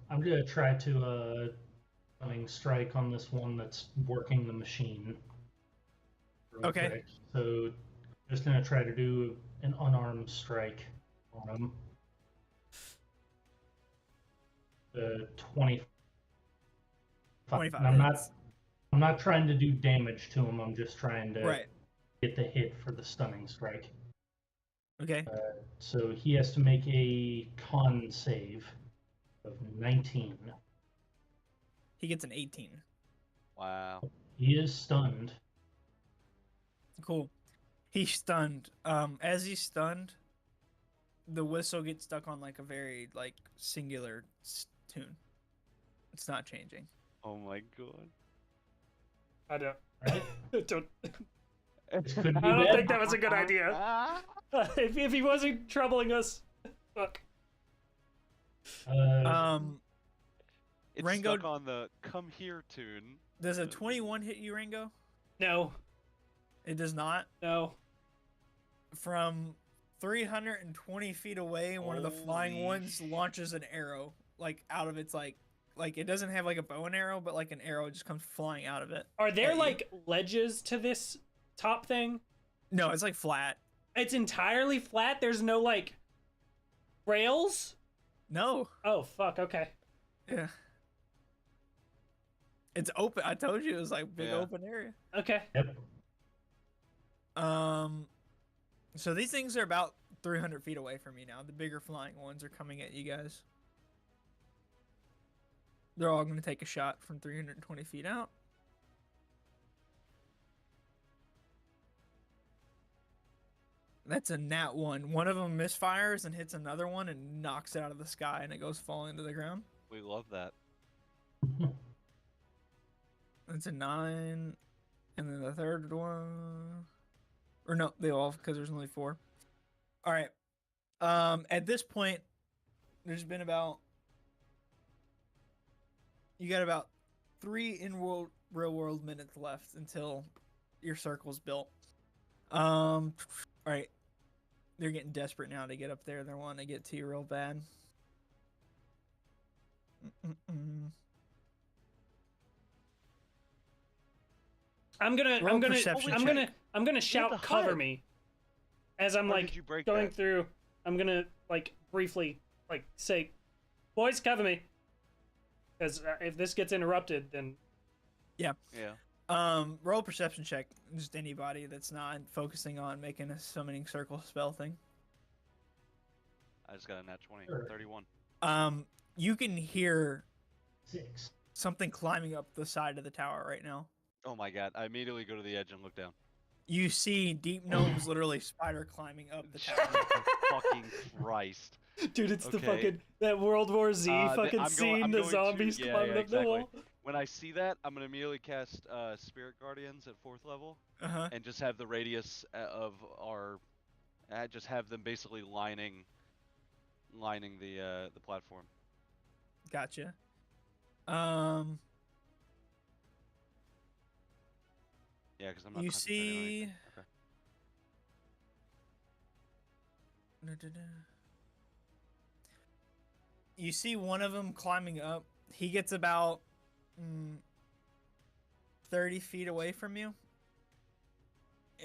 I'm gonna try to stunning strike on this one that's working the machine. Real Okay. quick. So, just gonna try to do an unarmed strike on him. 25. 25 And hits. I'm not trying to do damage to him. I'm just trying to Right. get the hit for the stunning strike. Okay. So he has to make a con save of 19. He gets an 18. Wow. He is stunned. Cool. He's stunned. As he's stunned, the whistle gets stuck on like a very like singular tune. It's not changing. Oh my god. I don't. Right? don't This could be I don't bad. think that was a good idea. If he wasn't troubling us, fuck. It's Rango- stuck on the "Come Here" tune. Does a 21 hit you, Rango? No, It does not. no. From 320 feet away, one of the flying Holy ones launches an arrow, like out of its like it doesn't have like a bow and arrow, but like an arrow just comes flying out of it. Are there At you. like ledges to this top thing? No, it's like flat. It's entirely flat. There's no like rails. No. Oh fuck. Okay. Yeah. It's open. I told you it was like big Yeah. open area. Okay. Yep. So these things are about 300 feet away from you now. The bigger flying ones are coming at you guys. They're all going to take a shot from 320 feet out. That's a nat 1. One of them misfires and hits another one and knocks it out of the sky, and it goes falling to the ground. We love that. That's a 9. And then the third one. Or no, they all, because there's only 4. All right. At this point, there's been about. You got about 3 in real world minutes left until your circle's built. All right. They're getting desperate now to get up there. They're wanting to get to you real bad. I'm gonna shout the cover hut. me as I'm How like did you break going that? through. I'm gonna like briefly like say, boys, cover me, because if this gets interrupted, then Yeah. Roll a perception check. Just anybody that's not focusing on making a summoning circle spell thing. I just got a nat 20. Sure. 31. You can hear 6. something climbing up the side of the tower right now. Oh my god. I immediately go to the edge and look down. You see deep gnomes literally spider climbing up the tower. Fucking Christ. dude, it's the Okay. fucking that World War Z fucking I'm scene. The going to- zombies yeah, climbing yeah, up the exactly. wall. When I see that, I'm gonna immediately cast Spirit Guardians at 4th level, Uh-huh. and just have the radius of our, just have them basically lining the platform. Gotcha. Yeah, because I'm not. You concentrating on anything. see. Okay. You see one of them climbing up. He gets about 30 feet away from you.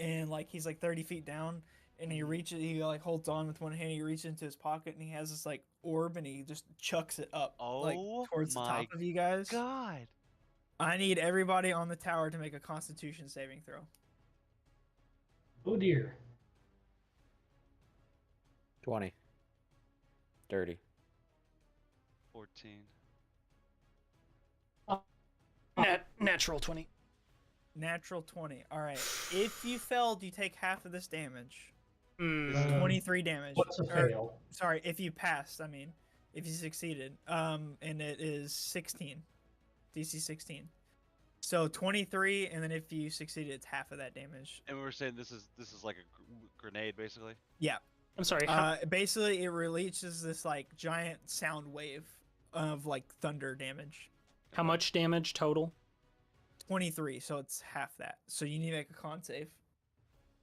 And like he's like 30 feet down. And he reaches, he like holds on with one hand. He reaches into his pocket and he has this like orb and he just chucks it up like Oh towards the my top of you guys. God. I need everybody on the tower to make a Constitution saving throw. Oh dear. 20. Dirty. 14. Natural 20. Natural 20. All right. If you failed, you take half of this damage. Mm. 23 damage. What's a Or, fail? sorry, if you passed, I mean. If you succeeded. And it is 16. DC 16. So 23, and then if you succeeded, it's half of that damage. And we were saying this is like a grenade, basically. Yeah. I'm sorry. Basically, it releases this like giant sound wave of like thunder damage. How much damage total? 23, so it's half that. So you need to make a con save.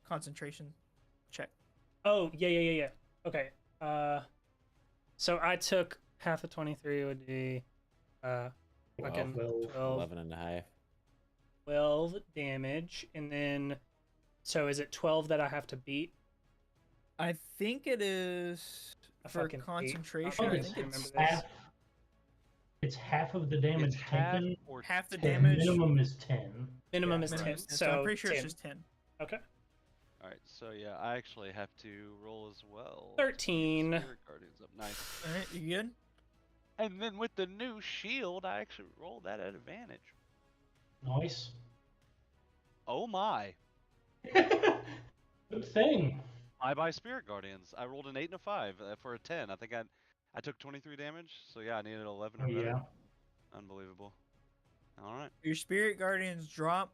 Concentration check. Oh, yeah. Okay. So I took half of 23 would be fucking 12. 11 and a half. 12 damage, and then so is it 12 that I have to beat? I think it is A for fucking 8. concentration. Oh, I it's think remember it's this. Half. It's half of the damage It's half taken. or half the 10. damage. Minimum is 10. Minimum Yeah, is minimum 10. is 10, So I'm pretty sure 10. it's just 10. Okay. All right, so yeah, I actually have to roll as well. 13. Spirit Guardians up, nice. All right, you good? And then with the new shield, I actually rolled that at advantage. Nice. Oh my! Good thing. By Spirit Guardians. I rolled an 8 and a 5 for a 10. I think I took 23 damage, so yeah, I needed 11 or Oh, better. yeah. Unbelievable. All right. Your spirit guardians drop.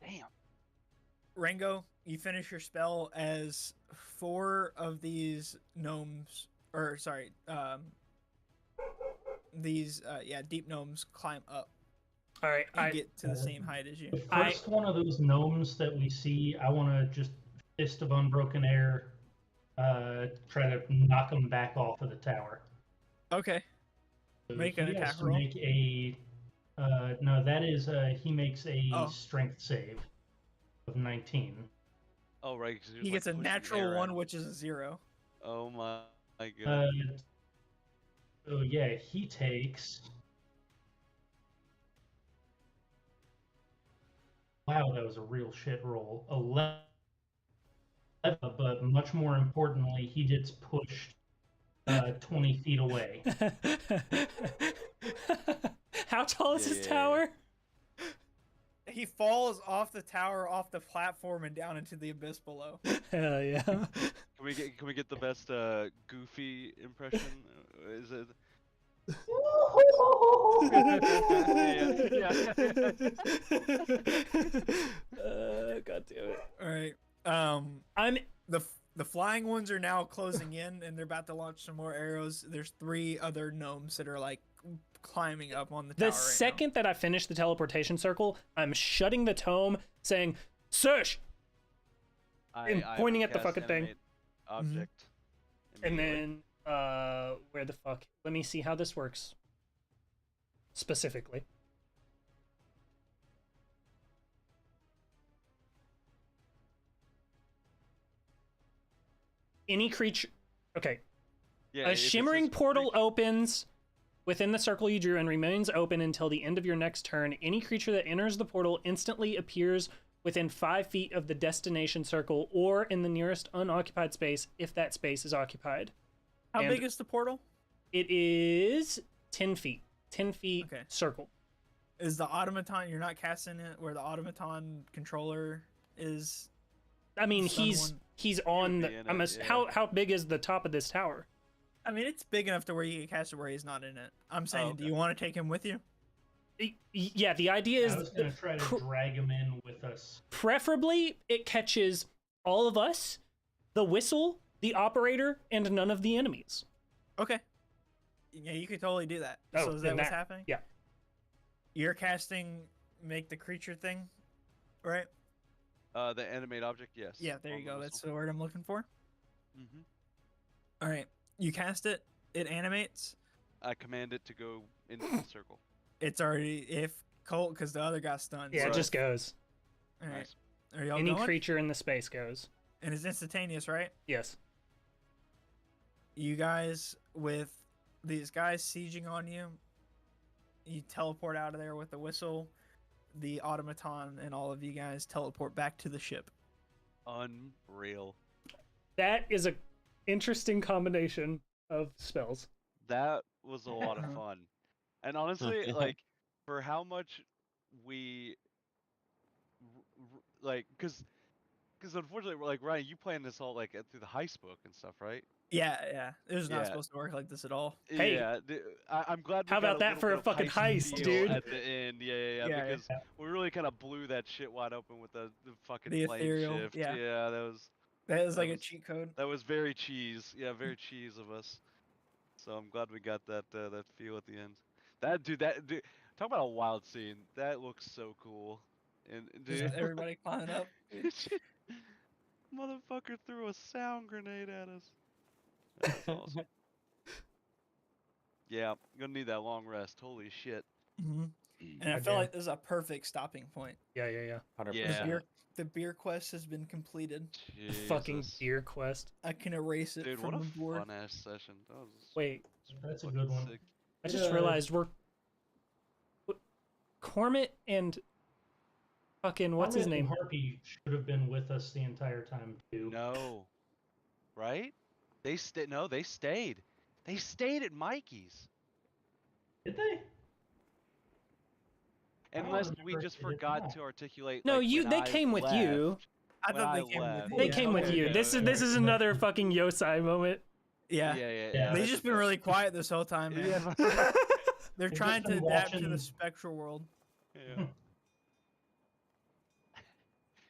Damn. Rango, you finish your spell as 4 of these gnomes, or sorry, these deep gnomes climb up All right. and get to the same height as you. The first one of those gnomes that we see, I want to just Fist of Unbroken Air, try to knock him back off of the tower. Okay. So Make an he has attack to roll. make a. No, that is he makes a Oh. strength save of 19. Oh right, 'cause He gets a natural 1, which is a 0. Oh my goodness. So yeah, he takes. Wow, that was a real shit roll. 11, but much more importantly, he gets pushed 20 feet away. How tall is Yeah, this yeah, tower? He falls off the tower, off the platform, and down into the abyss below. Hell yeah. Can we get the best Goofy impression? Is it? God damn it. All right. I'm The flying ones are now closing in, and they're about to launch some more arrows. There's 3 other gnomes that are like climbing up on the tower. the second that I finish the teleportation circle, I'm shutting the tome, saying, "Search!" And pointing at the fucking thing. Object. And immediately. then, where the fuck? Let me see how this works. Specifically. Any creature. Okay. Yeah, A if it shimmering says portal creature- opens within the circle you drew and remains open until the end of your next turn. Any creature that enters the portal instantly appears within 5 feet of the destination circle or in the nearest unoccupied space if that space is occupied. How and- big is the portal? It is 10 feet. 10 feet Okay. circle. Is the automaton? You're not casting it where the automaton controller is. I mean, Sun he's one. he's on be the. in I'm it, yeah. How big is the top of this tower? I mean, it's big enough to where you can cast it where he's not in it. I'm saying, do okay. you want to take him with you? Yeah, the idea I is was gonna try to drag him in with us. preferably it catches all of us, the whistle, the operator, and none of the enemies. Okay. Yeah, you could totally do that. Oh, So is then that what's that- happening? yeah. You're casting make the creature thing, right? The animate object, yes. Yeah, there on you the go. That's whistle. the word I'm looking for. Mhm. All right. You cast it. It animates. I command it to go into the circle. It's already if Colt because the other got stunned. Yeah, so- it just goes. All right. Nice. Are y'all Any going? creature in the space goes. And it's instantaneous, right? Yes. You guys with these guys sieging on you. You teleport out of there with the whistle. The automaton and all of you guys teleport back to the ship. Unreal. That is a interesting combination of spells. That was a lot of Uh-huh. fun. And honestly, like, for how much we like, because unfortunately, like Ryan, you planned this all like through the heist book and stuff, right? Yeah. It was not Yeah. supposed to work like this at all. Hey, Yeah, I'm glad we how got about a that little for bit a of fucking heist, feel dude? at the end. Yeah, Yeah, because we really kind of blew that shit wide open with the fucking The plane ethereal, shift. yeah. Yeah, That was that like a was cheat code. that was very cheese. Yeah, very cheese of us. So I'm glad we got that that feel at the end. That dude, talk about a wild scene. That looks so cool. And Just dude, everybody climbing up. motherfucker threw a sound grenade at us. That's awesome. Yeah, gonna need that long rest. Holy shit. hmm And I feel like this is a perfect stopping point. Yeah. 100%. Yeah. The beer quest has been completed. The fucking Jesus. beer quest. I can erase it Dude, from what the a board. fun ass session. That was Wait, That's a fucking good one. sick. I just realized Cormit and fucking what's his Armit and name? Harpy should have been with us the entire time too. No. Right? They stayed. No, they stayed. They stayed at Mikey's. Did they? I don't Unless we remember just if they did forgot not. to articulate. No, like, you. when They I came with you. left- I when thought I they came with left. you. They yeah. came with okay, you. okay, This okay, is okay. another fucking Yosai moment. Yeah. Yeah. They've just been really quiet this whole time, man. Yeah. They're They've trying just to been adapt to watching- the spectral world. Yeah.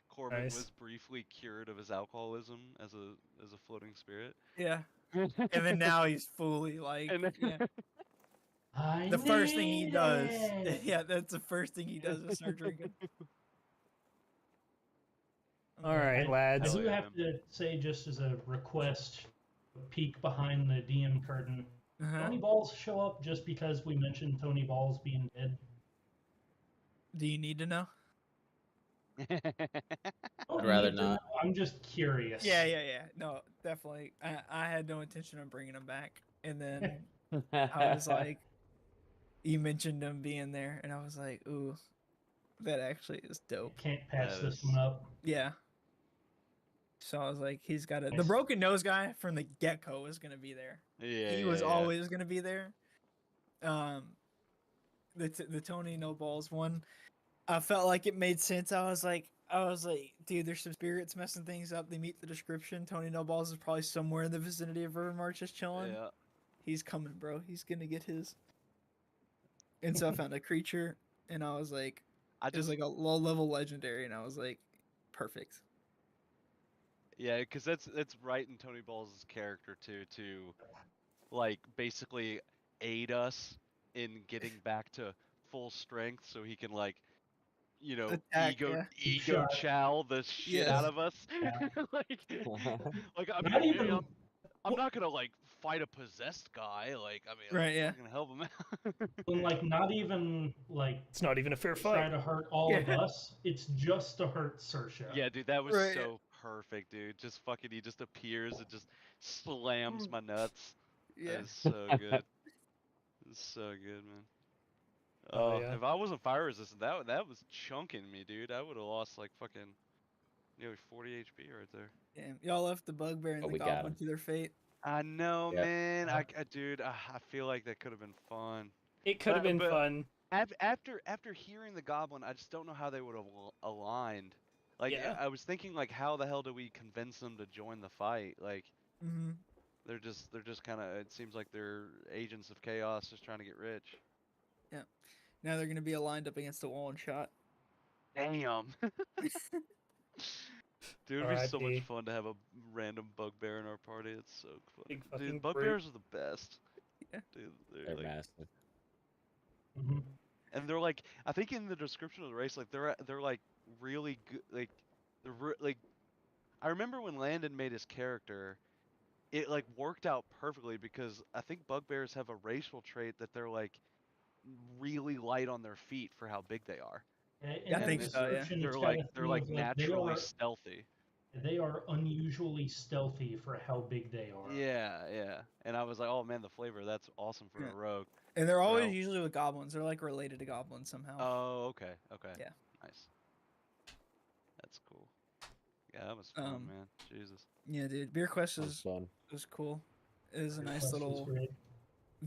Corbin Nice. was briefly cured of his alcoholism as a floating spirit. Yeah. And then now he's fully like, And then- yeah. I The first thing he need does, it. yeah, that's the first thing he does is start drinking. All right, I lads. do Hell yeah, have to say, just as a request, a peek behind the DM curtain. Uh-huh. Tony Balls show up just because we mentioned Tony Balls being dead. Do you need to know? Don't rather need to not. know, I'm just curious. Yeah. No, definitely. I had no intention of bringing him back. And then I was like, you mentioned him being there, and I was like, ooh, that actually is dope. Can't pass That this is- one up. Yeah. So I was like, he's got the Nice. broken nose guy from the get-go is gonna be there. Yeah, He yeah, was yeah. always gonna be there. The Tony No Balls one, I felt like it made sense. I was like, dude, there's some spirits messing things up. They meet the description. Tony No Balls is probably somewhere in the vicinity of River March just chilling. Yeah. He's coming, bro. He's gonna get his. And so I found a creature, and I was like, I it was just like a low level legendary, and I was like, perfect. yeah, because that's right in Tony Balls' character to like basically aid us in getting back to full strength, so he can like Attack, yeah. ego Shot. chow the shit Yes. out of us. Yeah. like I Not mean, even- I'm not gonna like fight a possessed guy. Like I mean, Right, yeah. I'm gonna help him out. And like, not even like It's not even a fair try fight. to hurt all of Yeah. us. It's just to hurt Sersha. Yeah, dude, that was Right. so perfect, dude. Just fucking, he just appears and just slams my nuts. Yeah. That is so good. It's so good, man. Oh, yeah. If I wasn't fire resistant, that was chunking me, dude. I would have lost like fucking nearly 40 HP right there. Damn, y'all left the bugbear and Oh, the we got goblin him. to their fate. I know, Yep. man. Dude, I feel like that could have been fun. It could have been but- fun. After hearing the goblin, I just don't know how they would have aligned. Like, Yeah. I was thinking, like, how the hell do we convince them to join the fight? Like, Mm-hmm. they're just kind of. It seems like they're agents of chaos, just trying to get rich. Now they're gonna be aligned up against the wall and shot. Damn. Dude, it'd be so much R.I.P.. fun to have a random bugbear in our party. It's so fun. Big fucking Dude, brute. bugbears are the best. Yeah. Dude, They're they're like, massive. hmm and they're like, I think in the description of the race, like they're like really good. Like, like, I remember when Landon made his character, it like worked out perfectly because I think bugbears have a racial trait that they're like really light on their feet for how big they are. I In think the so, yeah. description, it's They're got like a they're thing like of, naturally stealthy. they are unusually stealthy for how big they are. Yeah. And I was like, oh man, the flavor, that's awesome for Yeah. a rogue. And they're always Well- usually with goblins. They're like related to goblins somehow. Oh, okay. Yeah. Nice. That's cool. Yeah, that was fun, man. Jesus. Yeah, dude. Beer Quest That was fun. was cool. It was a Beer nice Quest was little great.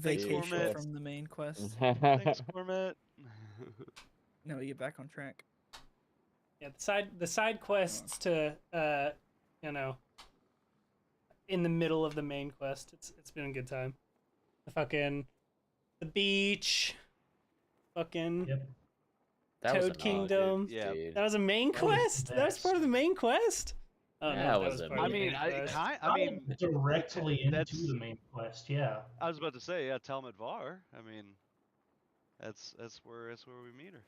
Thanks, vacation Cormet. from the main quest. Thanks, Cormet. Now we get back on track. Yeah, the side quests to you know, in the middle of the main quest. It's been a good time. The beach, fucking Yep. That was Toad a Kingdom. yeah. dude. That was a main That was quest. the That was part of the best. main quest. Oh no, That that was was a part I of the mean, main I quest. mean, Directly into that's- the main quest. Yeah. I was about to say, yeah, Talmud Var. I mean, that's where we meet her.